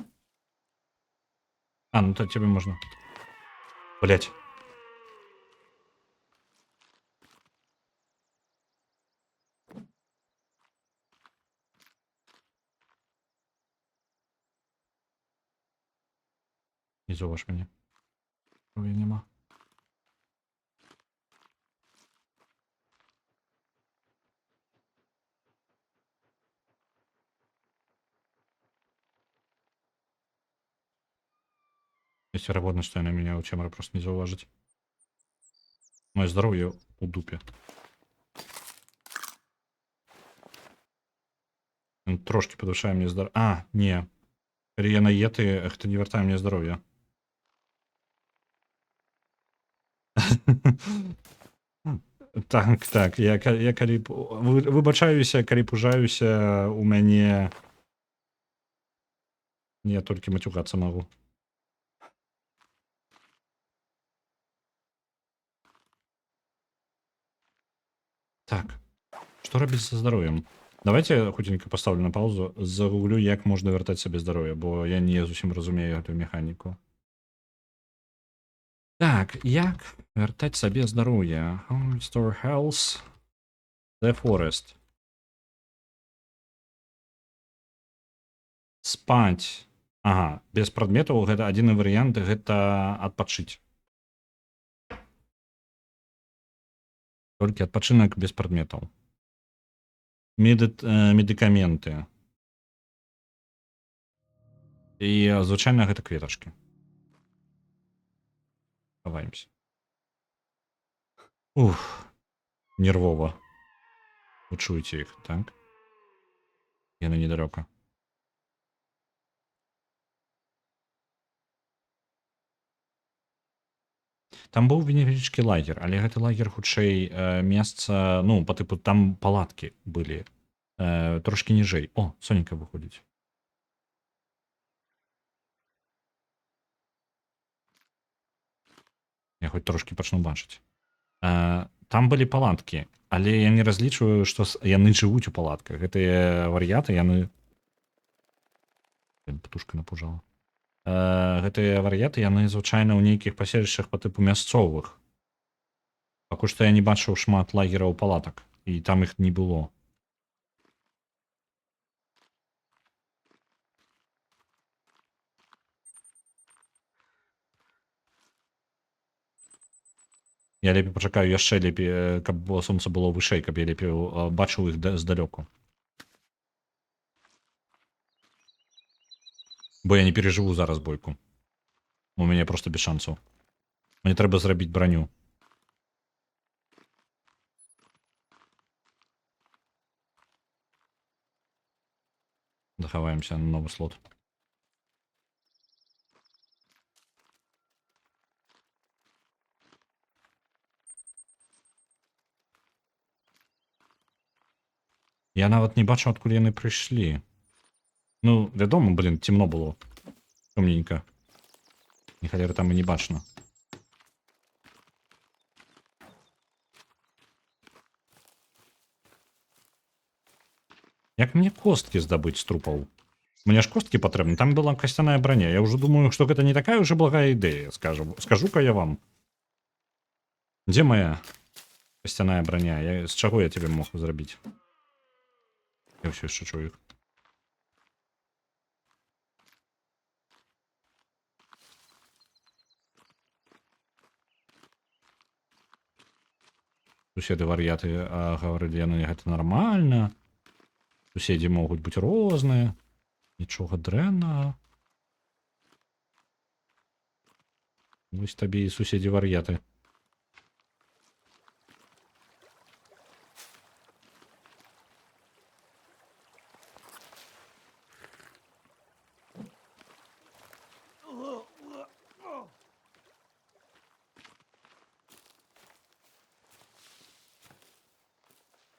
А, ну то тебе можна. Блять. Не зовеш мені. Ой, нема. Есть вероятность, что она меня у Чемера просто не зауважить. Моє здоров'я у дупі. Він трошки подушає мені здоров'я. А, ні. Коли я наєти, хто не вертає мені здоров'я. Так. Я калі... Вибачаюся, калі пужаюся, у мяне... Я толькі матюгацца магу. Так. Што рабіць са здароўем? Давайте я хутенька паставлю на паузу, загуглю, як можна вяртаць сабе здароўе, бо я не зусім разумею гэтую механіку. Так, як вяртаць сабе здароўе? How restore health? The Forest. Спаць. Ага, без прадметаў гэта адзіны варыянт, гэта адпачыць. Толькі адпачынак без прадметаў. Медыкаменты. І звычайна гэта кветачкі. Хаваемся. Ух, нервова. Вы чуеце іх, так? Яны недалёка. Там быў невялічкі лагер, але гэты лагер хутчэй месца, ну, па тыпу там палаткі былі. Трошкі ніжэй. О, Сонька выходзіць. Я хоць трошкі пачну бачыць. Там былі палаткі, але я не разлічваю, што яны жывуць у палатках. Гэтыя вар'яты, яны... Птушка напужала. Гэтыя вар'яты, яны звычайна ў нейкіх паселішчах па тыпу мясцовых. Пакуль што я не бачыў шмат лагераў палатак, і там іх не было. Я лепей пачакаю яшчэ лепей, каб сонца было вышэй, каб я лепей бачыў іх здалёку. Бо я не пережыву зараз бойку. У мяне просто без шансаў. Мне трэба зрабіць броню. Захаваемся на новы слот. Я нават не бачу, адкуль яны прыйшлі. Ну, вядома, блин, цемно было. Цёмненька. Ні халеры там і не бачна. Як мне косткі здабыць з трупаў? Мне ж косткі патрэбны, там была касцяная броня. Я ўжо думаю, што гэта не такая ўжо благая ідэя, скажу-ка я вам. Дзе моя касцяная броня? З чаго я тебе мог зрабіць? Я ўсё яшчэ чую іх. Суседы вар'яты гаварылі, яны гэта нармальна. Суседзі могуць быць розныя. Нічога дрэннага. Вось табе і суседзі вар'яты.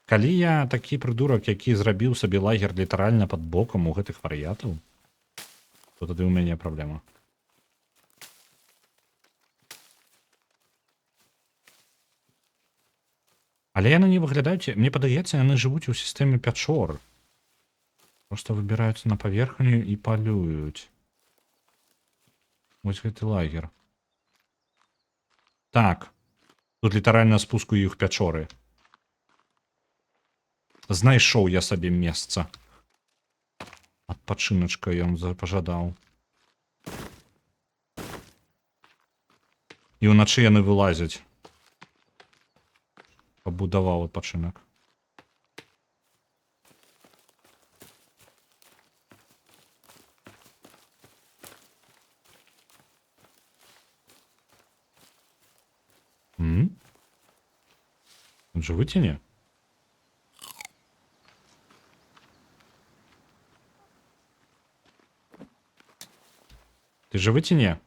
Калі я такі прыдурак, які зрабіў сабе лагер літаральна пад бокам у гэтых вар'ятаў, то тады ў мяне праблема. Але яны не выглядаюць, мне падаецца, яны жывуць у сістэме пячор. Просто выбіраюцца на паверхню і палююць. Вось гэты лагер. Так. Тут літаральна спуску іх пячоры. Знайшоў я сабе месца. Адпачыначка ён пажадаў. І ўначы яны вылазяць. Пабудаваў адпачынак. Он жывы ці не? Ты жывы ці не?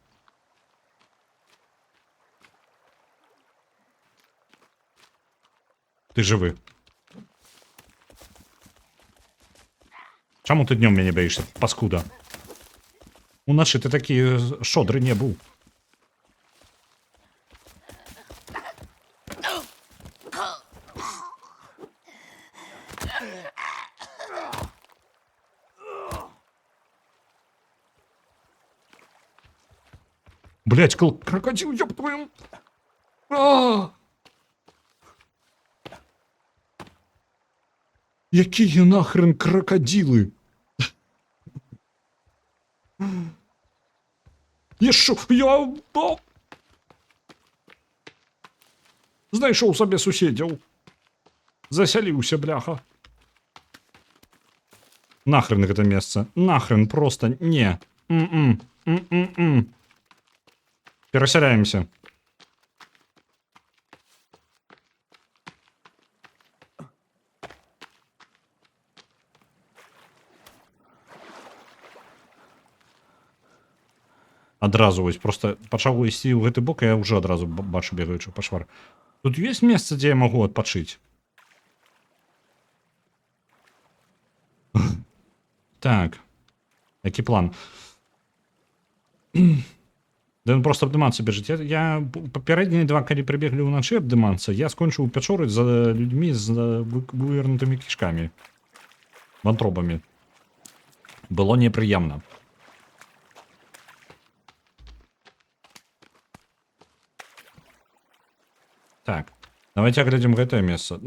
Ты жывы. Чаму ты днём мяне баішся, паскуда? Уначы ты такі шодры не быў. Блять, крокодил, ёб твою. А! Якие нахрен крокодилы? Я шо? Я... Знайшоў сабе суседзяў. Засяліўся, бляха. Нахрен гэта месца. Нахрен просто не. Перасяляемся. Адразу вось просто пачаў ісці ў гэты бок, я ўжо адразу бачу бегаючы пашвар. Тут ёсць месца, дзе я магу адпачыць. Так. Які план? Да ён просто абдымацца бежыць. Я папярэднія два, калі прыбеглі ўначы абдымацца, я скончыў у пячоры за людзьмі з вывернутымі кішкамі. Вантробамі. Было непрыемна. Так, давайте агледзім гэтае месца.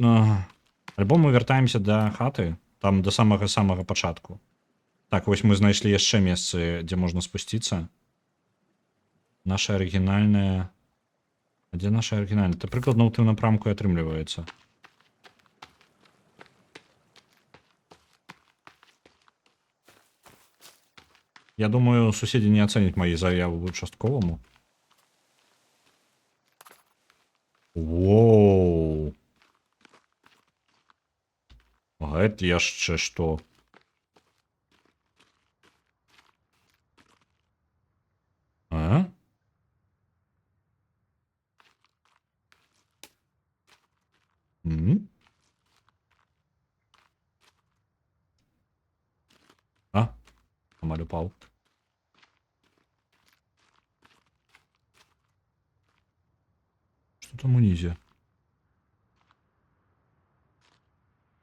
Альбо мы вяртаемся да хаты, там да самага пачатку. Так, вось мы знайшлі яшчэ месцы, дзе можна спусціцца. Наша арыгінальная... А дзе наша арыгінальная? Это прыкладна ў тым напрамку і атрымліваецца. Я думаю, суседзі не ацэняць мае заявы участковаму. Воу. Гэта яшчэ што? А? А? Амаль упаў. Что там унізе?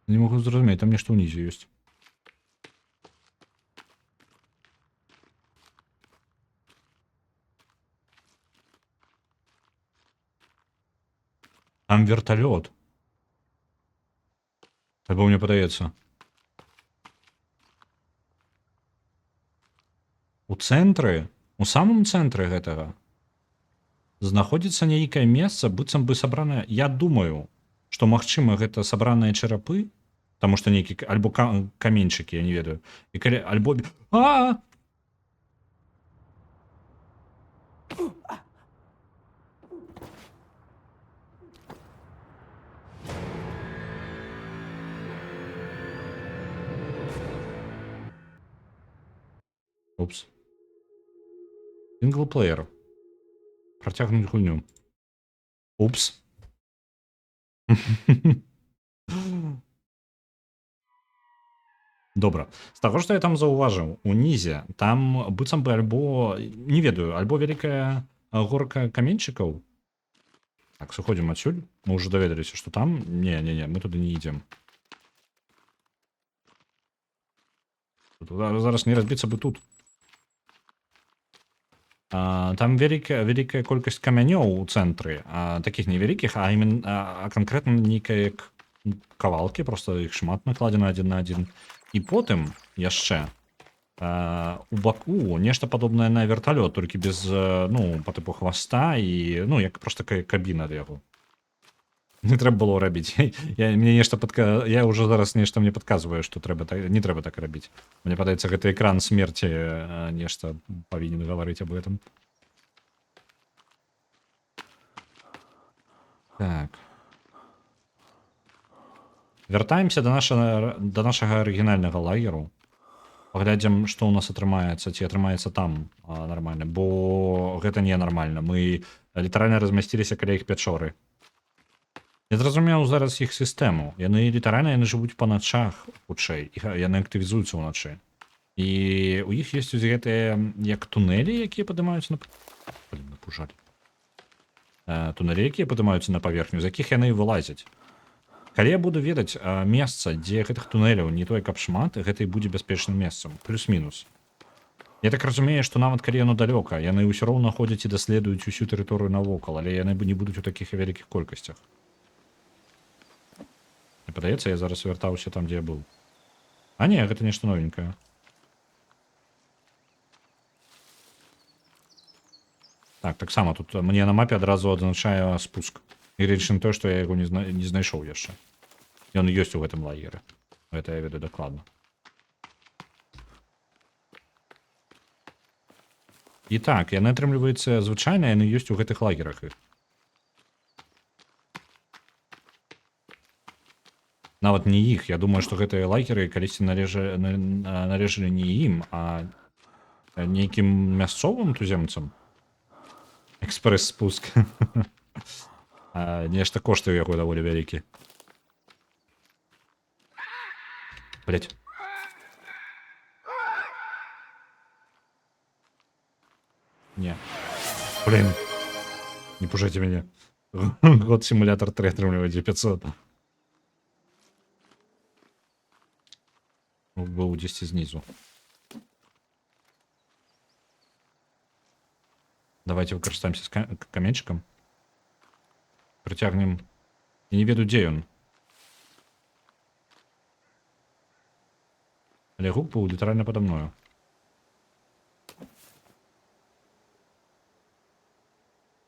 Не могу зразумець, там нешта ўнізе ёсць. Там вертолет. Альбо мне падаецца. У цэнтры, у самым цэнтры гэтага знаходзіцца нейкае месца, быццам бы сабранае. Я думаю, што магчыма гэта сабраныя чарапы, таму што нейкі альбо каменьчыкі, я не ведаю. І калі альбо... А! Упс. Синглплеер. Працягнуць гульню. Упс. Добра. З таго, што я там заўважыў, унізе, там быццам бы альбо, не ведаю, альбо вялікая горка каменьчыкаў. Так, сыходзім адсюль. Мы ўжо даведаліся, што там... Не, мы туды не ідзем. Зараз не разбіцца бы тут. Там вялікая колькасць камянёў у цэнтры, такіх невялікіх, а канкрэтна нейкая кавалкі, просто іх шмат накладзена адзін на адзін. І потым яшчэ у баку нешта падобнае на верталёт, толькі без, ну, па тыпу хваста і, ну, як проста кабіна ад яго. Не трэба было рабіць. Я ўжо зараз нешта мне падказвае, што не трэба так рабіць. Мне падаецца, гэты экран смерці нешта павінен гаварыць аб гэтым. Так. Вяртаемся да нашага арыгінальнага лагеру. Паглядзім, што ў нас атрымаецца, ці атрымаецца там нармальна, бо гэта ненармальна. Мы літаральна размясціліся каля іх пячоры. Я зразумеў зараз іх сістэму. Яны літаральна жывуць па начах хутчэй. Яны актывізуюцца ўначы. І у іх ёсць гэтыя як тунэлі, якія падымаюцца на... Блін, напужалі. Тунэлі, якія падымаюцца на паверхню, з якіх яны вылазяць. Калі я буду ведаць месца, дзе гэтых тунэляў не той каб шмат, гэта і будзе бяспечным месцам. Плюс-мінус. Я так разумею, што нават калі яно далёка, яны ўсё роўна ходзяць і даследуюць усю тэрыторыю навокал, але яны не будуць у такіх вялікіх колькасцях. Мне падаецца, я зараз вяртаўся там, дзе я быў. А не, гэта нешта новенькае. Так, таксама тут мне на мапе адразу адзначае спуск. І рэч на тое, што я яго не знайшоў яшчэ. Ён ёсць у гэтым лагеры. Гэта я ведаю дакладна. І так, яны, атрымліваецца, звычайна яны ёсць у гэтых лагерах іх. Нават не іх. Я думаю, што гэтыя лагеры калісьці належалі не ім, а нейкім мясцовым туземцам. Экспрэс-спуск. Нешта кошты яго даволі вялікі. Блять. Не. Блин. Не пужайте меня. Год симулятор 3 отрывливает 500. Был 10 снизу. Давайте выкарыстаемся с каменчиком. Притягнем. Я не веду, где он. Але гук был литерально подо мною.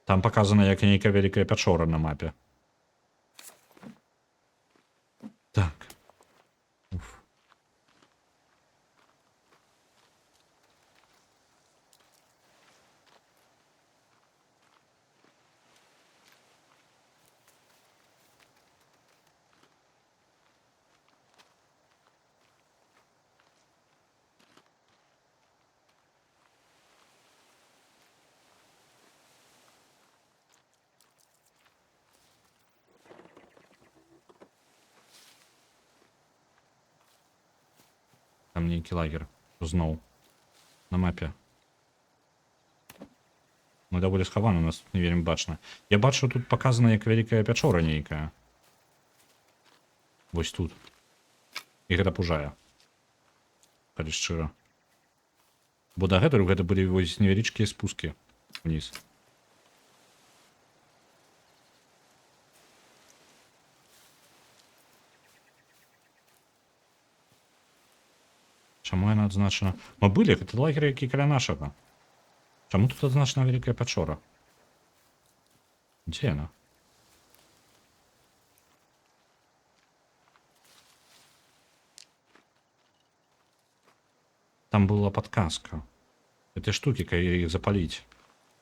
Там показана як нейкая вялікая пячора на мапе. Так. Уф. Там нейкі лагер зноў на мапе. Мы даволі схаваны, у нас не вельмі бачна. Я бачу, тут показана як вялікая пячора нейкая. Вось тут. І гэта пужае. Калі шчыра. Бо дагэтуль гэта былі вось невялічкія спускі вниз. Чаму яна адзначана? Мы былі, гэта лагер, які каля нашага. Чаму тут адзначана вялікая пячора? Дзе яна? Там была подказка. Гэта штукі, калі іх запаліць.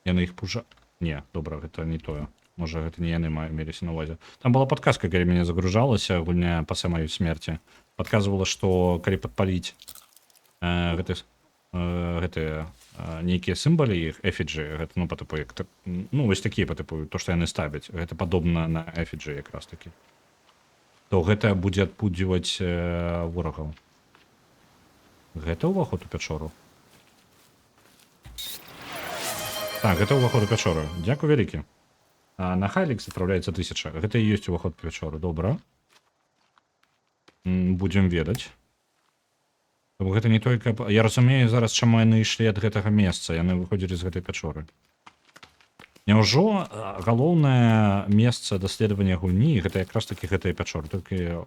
Яны іх пужа... Не, добра, гэта не тое. Можа, гэта не яны меліся на увазе. Там была подказка, калі мяне загружалася, гульня пасля маёй смерці. Падказвала, што калі падпаліць гэтыя нейкія сімвалы іх, эфіджы, гэта, ну, па тыпу, як, ну, вось такія, па тыпу, то, што яны ставяць, гэта падобна на эфіджы якраз такі. То гэта будзе адпудзіваць ворагаў. Гэта ўваход у пячору? Так, гэта ўваход у пячору. Дзякуй вялікі. На Хайлікс адпраўляецца 1000. Гэта і ёсць уваход у пячору. Добра. Будзем ведаць. Гэта не только... Я разумею зараз, чаму яны ішлі ад гэтага месца. Яны выходзілі з гэтай пячоры. Няўжо галоўнае месца даследавання гульні гэта якраз такі гэтая пячора. Толькі...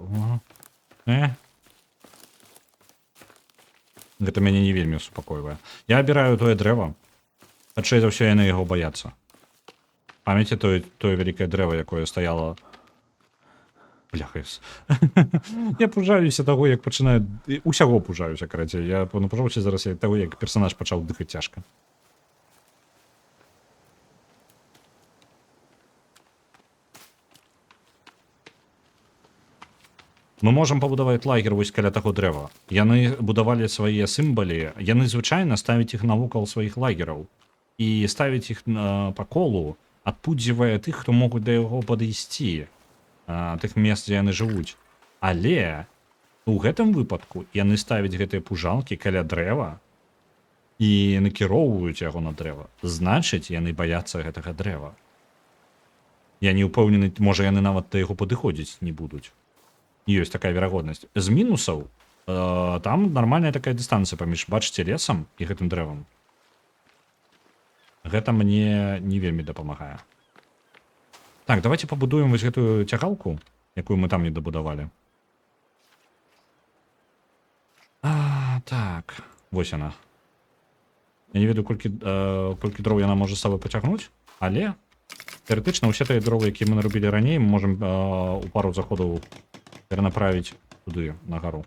Гэта мяне не вельмі супакойвае. Я абіраю тое дрэва. Хутчэй за ўсё яны яго баяцца. Памяце тое вялікае дрэва, якое стаяла... Бляхаес. Я пужаюся таго, як пачынаю... Усяго пужаюся, карацей. Я напужаўся зараз таго, як персанаж пачаў дыхаць цяжка. Мы можам пабудаваць лагер вось каля таго дрэва. Яны будавалі свае сімвалы, яны звычайна ставяць іх навокал сваіх лагераў. І ставіць іх па колу, адпудзівае тых, хто могуць да яго падысці, тых мест, дзе яны жывуць. Але у гэтым выпадку яны ставяць гэтыя пужалкі каля дрэва і накіроўваюць яго на дрэва. Значыць, яны баяцца гэтага дрэва. Я не ўпэўнены, можа яны нават да яго падыходзіць не будуць. Ёсць такая верагоднасць. З мінусаў Там нармальная такая дыстанцыя паміж, бачыце, лесам і гэтым дрэвам. Гэта мне не вельмі дапамагае. Так, давайте пабудуем вось гэтую цягалку, якую мы там не дабудавалі. Так, вось яна. Я не ведаю, колькі дроў яна можа з сабой пацягнуць, але тэарэтычна ўсе тыя дровы, якія мы нарубілі раней, мы можам у пару заходаў перанаправіць туды, на гару.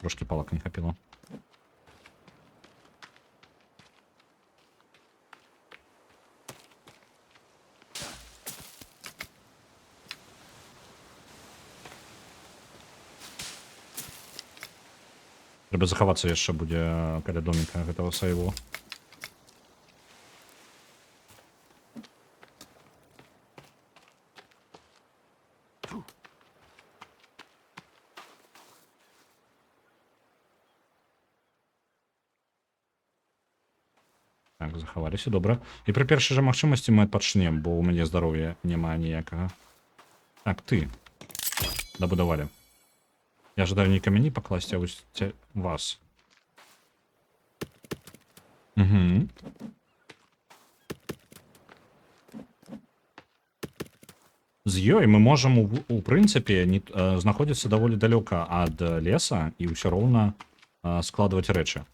Трошки палак не хапіла. Трэба захавацца яшчэ будзе каля доміка гэтага свайго. Так, захаваліся, добра. І пры першай жа магчымасці мы адпачнем, бо ў мяне здароўя няма ніякага. Так, ты. Дабудавалі. Я ожидаю не камяні пакласці, а вось вас. Угу. З ёй мы можам, у прынцыпе, знаходзіцца даволі далёка ад леса і ўсё роўна складваць рэчы.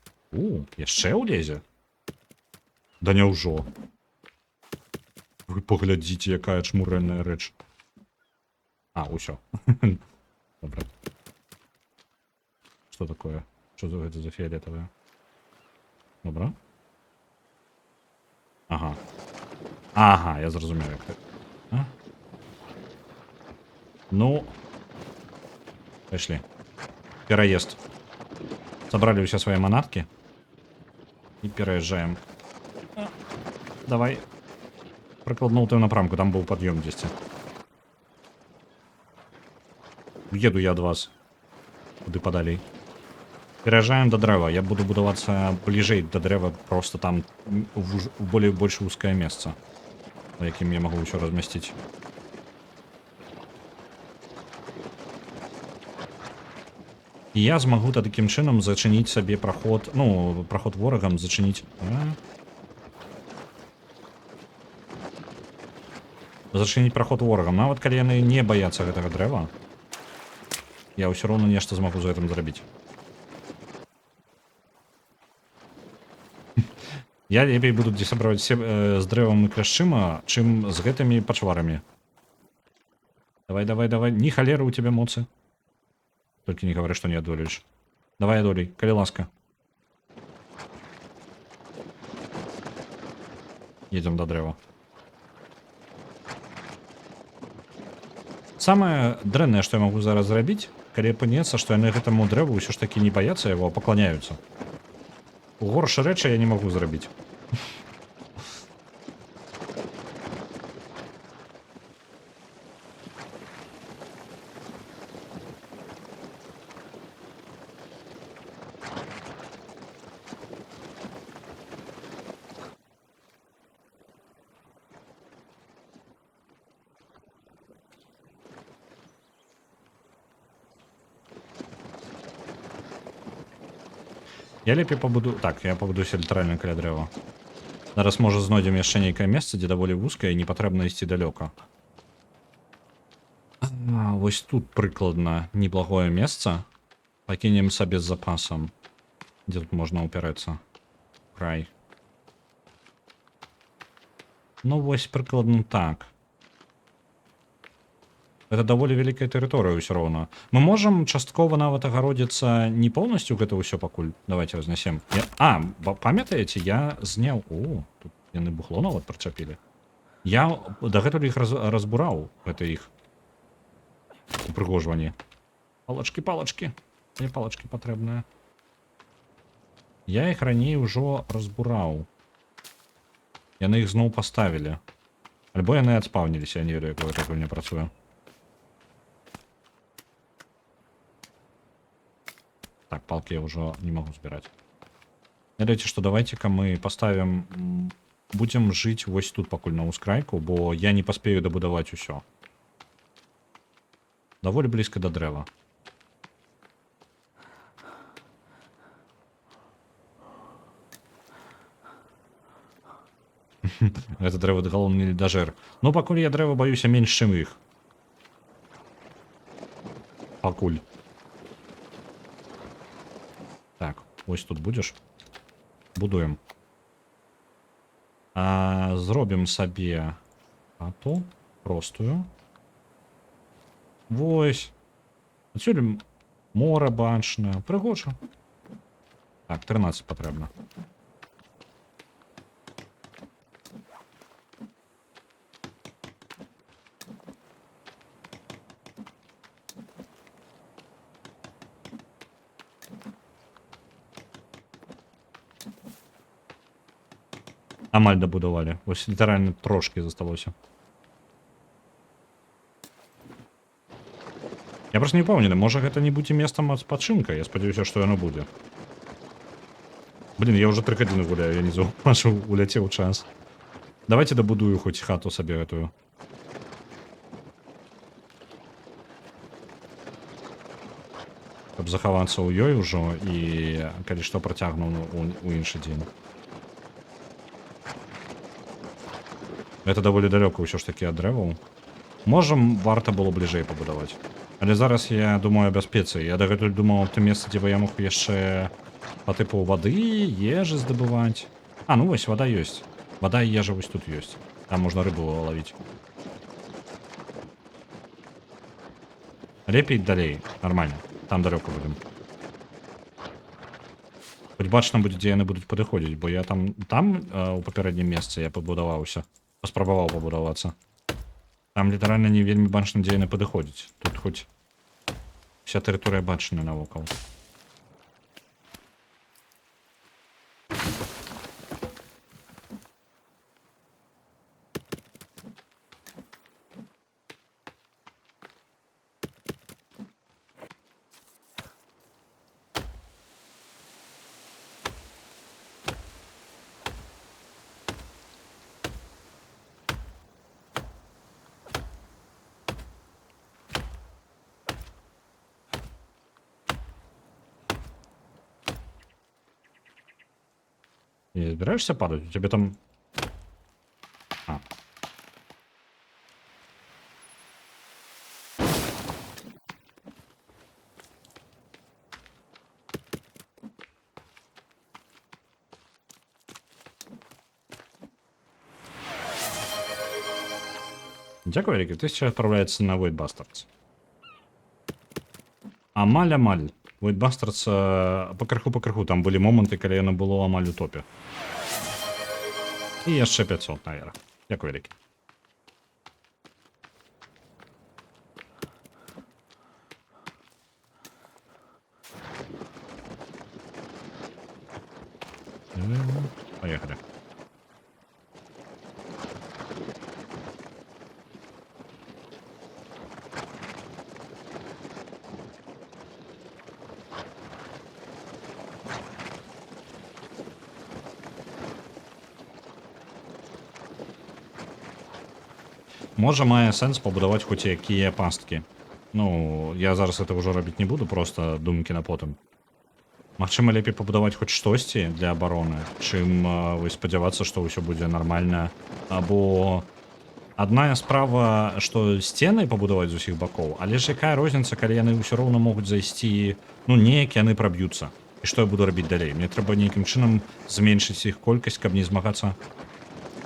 Яшчэ ўлезе? Да няўжо. Вы паглядзіце, якая чмурэнная рэч. Усё. Добра. Что такое? Что за это за фиолетовое? Добра. Ага, я зразумею, як так. Ну, пошли. Переезд. Собрали все свои манатки. И переезжаем. Давай. Прикладнул ты напрамку, там был подъем здесь. Еду я от вас. Куды подалей. Переезжаем до дрэва. Я буду будавацца бліжэй до дрэва, просто там в больш узкое месца, на якім я могу ўсё размясціць. І я змагу такім чынам зачыніць сабе праход, праход ворагам зачыніць. Зачыніць праход ворагам. Нават калі яны не баяцца гэтага дрэва, я ўсё роўна нешта змагу за гэтым зрабіць. Я лепей буду дзе сабраваць з дрэвам і кляшчыма, чым з гэтымі пачварамі. Давай. Ні халеры у тебя моцы. Толькі не гавары, што не адолееш. Давай адолей, калі ласка. Едзем до дрэва. Самае дрэннае, што я магу зараз зрабіць, калі апынецца, што яны гэтаму дрэву ўсё ж такі не баяцца яго, а пакланяюцца. Горш рэчы я не магу зрабіць. Я лепей пабуду... Так, я пабудуся літаральна каля дрэва. Зараз, можа, знойдзем яшчэ нейкае месца, дзе даволі вузкае і не патрэбна ісці далёка. Вось тут прыкладна неблагое месца. Пакінем сабе з запасам. Дзе тут можна ўпярэцца? Край. Ну, вось прыкладна так. Это даволі вялікая тэрыторыя ўсё роўна. Мы можам часткова нават агародзіцца не поўнасцю гэта ўсё пакуль. Давайте разнесем. Памятаеце, я зняў... Тут яны бухло нават прычапілі. Я дагэтуль іх разбураў, гэта іх упрыгожванні. Палачкі. Мне палачкі патрэбныя. Я іх раней ужо разбураў. Яны іх зноў паставілі. Альбо яны адспаўніліся, я не ведаю, як гэта не працуе. Так, палки я уже не могу сбирать. Глядите, что давайте-ка мы поставим... Будем жить вось тут пакуль на ускрайку, бо я не паспею дабудаваць усё. Даволі блізка да дрэва. Гэта дрэва галоўны ледажэр. Ну, пакуль я дрэва баюся менш, чым іх. Пакуль. Так, ось тут будзеш? Будуем. Зробім сабе хату простую. Вось. Адсюль мора бачнае. Прыгожа. Так, 13 патрэбна. Амаль дабудавалі. Ось літаральна трошки засталося. Я просто не памятаю, можа гэта не будзе месцам адпачынка. Я спадзяюся, што яно будзе. Блин, я уже 3 гадзіны гуляю, я не заўважыў, уляцеў час. Давайте дабудую хоць хату сабе гэтую. Каб захавацца ў ёй ужо і калі што працягнуў у іншы дзень. Это даволі далёка ўсё ж такі ад дрэваў. Можам, варта было бліжэй пабудаваць. Але зараз я думаю о бяспецы. Я дагэтуль думаў аб тым месцы, дзе я мог яшчэ па тыпу вады, ежы здабываць. Ну вось, вада ёсць. Вада і ежа вось тут ёсць. Там можна рыбу лавіць. Лепей далей, нормально. Там далёка будем. Хоць бачна будзе, дзе яны будуць падыходзіць, бо я там у папярэднім месцы я пабудаваўся. Паспрабаваў пабудавацца. Там літаральна не вельмі бачна, дзе яны падыходзяць. Тут хоць вся тэрыторыя бачная навокал. Не збіраешся падаць? У тебе там... Дякую, Ріки. 1000 відправляється на Void Bastards. Амаль. Void Bastards по криху. Там були моменти, коли воно було амаль у топі. І ще 500, наверное. Дякую, Ріки. Поехали. Може має сенс побудувати хоч які пастки. Ну, я зараз це вже робити не буду, просто думки на потім. Магчыма, лепей пабудаваць хоць штосьці для абароны, чым спадзявацца, што ўсё будзе нармальна. Або адная справа, што сцены пабудаваць з усіх бакоў, але ж якая розніца, калі яны ўсё роўна могуць зайсці, ну, неяк яны праб'юцца. І што я буду рабіць далей? Мне трэба нейкім чынам зменшыць іх колькасць, каб не змагацца.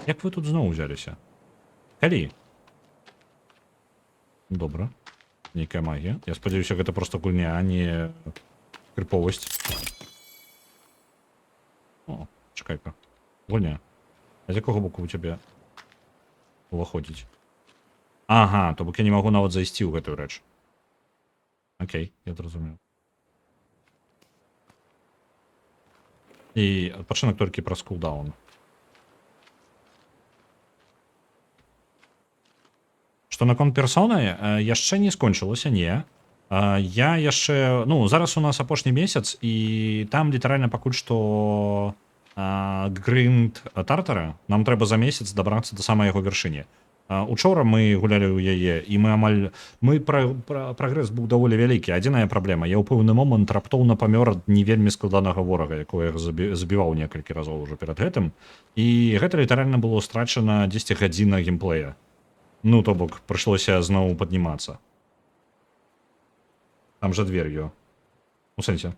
Як вы тут зноў узяліся? Калі? Добра. Нейкая магія. Я спадзяюся, гэта проста гульня, а не крыповасць. О, чакай-ка. Гульня. А з якога боку у цябе уваходзіць? Ага, то бок я не магу нават зайсці ў гэтую рэч. Окей, я зразумеў. І адпачынак толькі праз кулдаун. Што наконт персоны, яшчэ не скончылася, не. Я яшчэ... Ну, зараз у нас апошні месяц, і там літаральна пакуль што грынд Тартара. Нам трэба за месяц дабрацца да самай яго вяршыні. Учора мы гулялі ў яе і мы амаль прагрэс быў даволі вялікі. Адзіная праблема, я ў пэўны момант раптоўна памёр ад не вельмі складанага ворага, якого я забіваў некалькі разоў ужо перад гэтым, і гэта літаральна было страчана 10 гадзіна геймплея. Ну то бок прыйшлося зноў паднімацца. Там жа дверь ё. У сэнсе,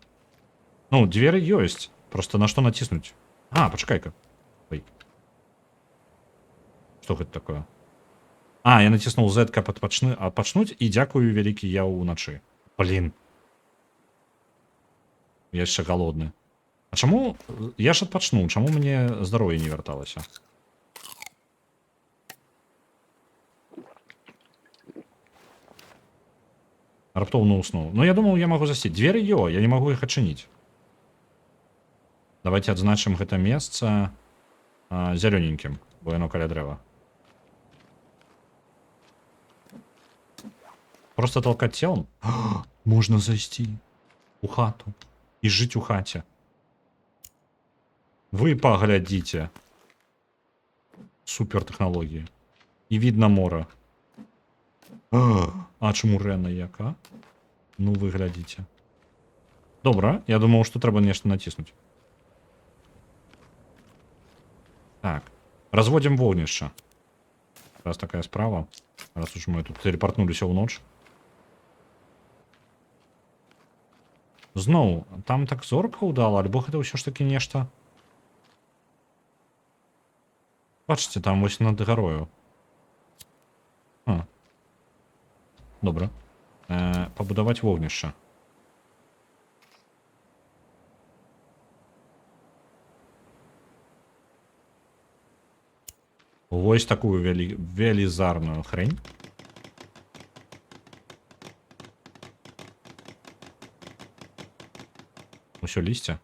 ну дверы ёсць, просто на што націснуць? Пачакай-ка. Што гэта такое? Я націснуў Z, каб пачнуць, і дзякую вялікі я ўначы. Блін. Я яшчэ галодны. А чаму? Я ж адпачнуў, чаму мне здароўе не вярталася? Раптоўна уснуў. Ну я думаў, я магу засець. Дзверы я не магу іх адчыніць. Давайте адзначым гэта месца зялёненькім, бо яно каля дрэва. Просто толкать телом? Можно зайти у хату и жить у хаце. Вы поглядите. Супер технологии. И видно море. Чому Рена яка? Ну вы глядите. Добре, я думав, що треба нечто натиснуть. Так. Разводим вогнище. Раз такая справа. Раз уж мы тут телепортнулись в ночь. Зноў, там так зорка ўдала, альбо гэта ўсё ж такі нешта. Бачыце, там вось над гарою. Добра. Пабудаваць вогнішча. Вось такую велізарную хрень. Усё лісце.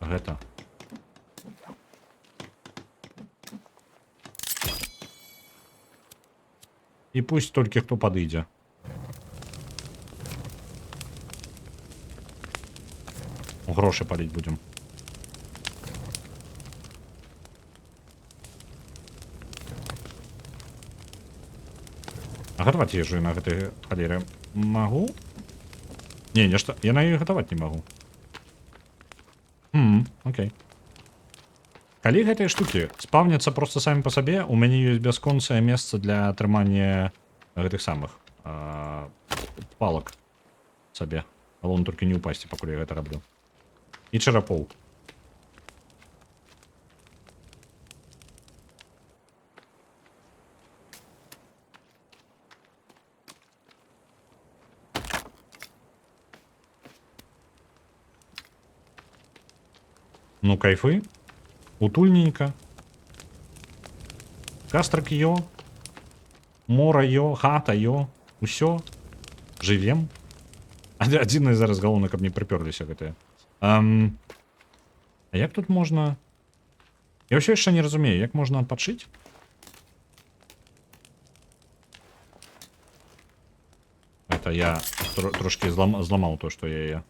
Гэта. І пусть толькі хто падыдзе. Грошы паліць будзем. Гатаваць ежу на гэтай халеры магу? Не, нешта. Я на яе гатаваць не магу. Окей. Калі гэтыя штукі спавняцца проста самі па сабе, у мяне ёсць бясконцае месца для атрымання гэтых самых палак сабе. Галоўна толькі не ўпасці, пакуль я гэта раблю. І чарапоў. Ну, кайфы. Утульненько. Кастрак йо. Мора йо. Хата йо. Усё. Живем. Адзінае зараз галоўна, каб не прыпёрліся гэтыя. А як тут можна... Я ўсё яшчэ не разумею, як можна адпачыць? Это я трошки зламаў то, што я...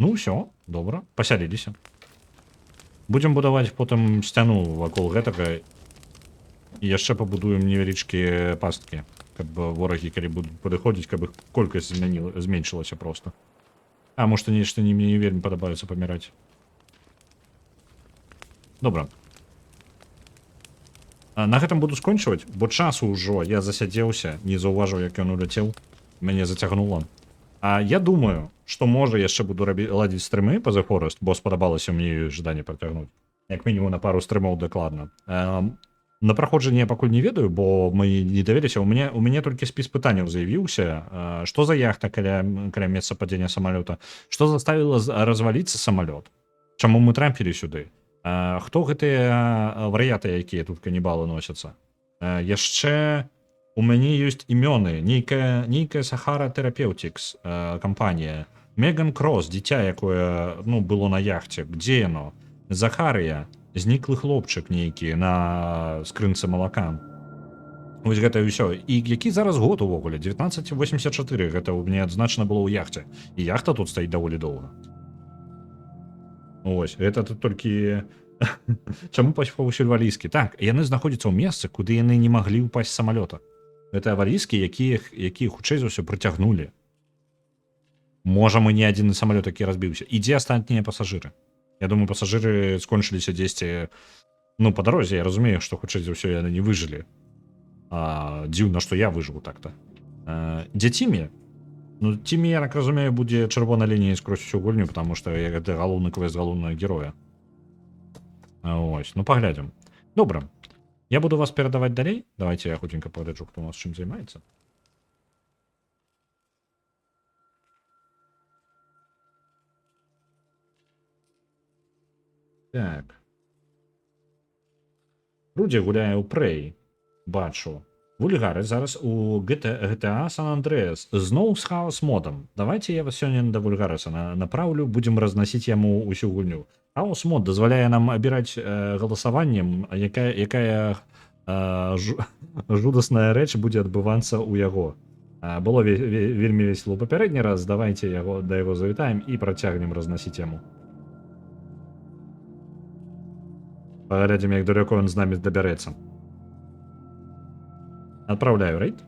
Ну ўсё, добра, пасяліліся. Будзем будаваць потым сцяну вакол гэтага і яшчэ пабудуем невялічкія пасткі, каб ворагі, калі будуць падыходзіць, каб іх колькасць зменшылася проста. Можа нешта мне не вельмі падабаецца паміраць. Добра. На гэтым буду скончваць, бо часу ўжо я засядзеўся, не заўважыў, як ён уляцеў, мяне зацягнула. Я думаю, што можа яшчэ буду ладзіць стрымы па The Forest, бо спадабалася мне жаданне працягнуць. Як мінімум на пару стрымаў дакладна. На праходжанне я пакуль не ведаю, бо мы не давяліся. У мяне толькі спіс пытанняў з'явіўся. Што за яхта каля месца падзення самалёта? Што заставіла разваліцца самалёт? Чаму мы трапілі сюды? Хто гэтыя вар'яты, якія тут канібалы носяцца? Яшчэ... У мяне ёсць імёны, нейкая Сахара Therapeutics кампанія, Меган Кросс, дзіця, якое, было на яхце, где яно? Захарыя, зніклы хлопчык нейкі на скрынцы малака. Вось гэта і ўсё. І які зараз год увогуле? 1984, гэта у мяне адзначана было ў яхце. І яхта тут стаіць даволі доўга. Ось, гэта тут толькі чаму паўсюль валізкі? Так, яны знаходзяцца ў месцы, куды яны не маглі ўпасть з самалёта. Гэта валізкі, якія хутчэй за ўсё прыцягнулі. Можа, мы не адзіны самалёт, які разбіўся. І дзе астатнія пасажыры? Я думаю, пасажыры скончыліся дзесьці, ну, па дарозе. Я разумею, што хутчэй за ўсё яны не выжылі. Дзіўна, што я выжыву так-то. Дзе Тімі? Ну, Тімі, я так разумею, будзе чырвонай лініяй скрозь усю гульню, потому што гэта галоўны квест галоўнага героя. Ось, ну паглядзім. Добра. Я буду вас перадаваць далей. Давайте я хутенька пагляджу, хто у нас чым займаецца. Так. Рудзі гуляе ў Prey. Бачу. Вульгары зараз у GTA San Andreas зноў з хаос модам. Давайте я вас сёння да Вульгараса направлю, будзем разносіць яму ўсю гульню. Хаос мод дазваляе нам абіраць галасаваннем, якая жудасная рэч будзе адбывацца ў яго. Было вельмі весела ў папярэдні раз, давайте да яго завітаем і працягнем разносіць яму. Паглядзім, як далёка ён з намі дабярэцца. Отправляю рейд.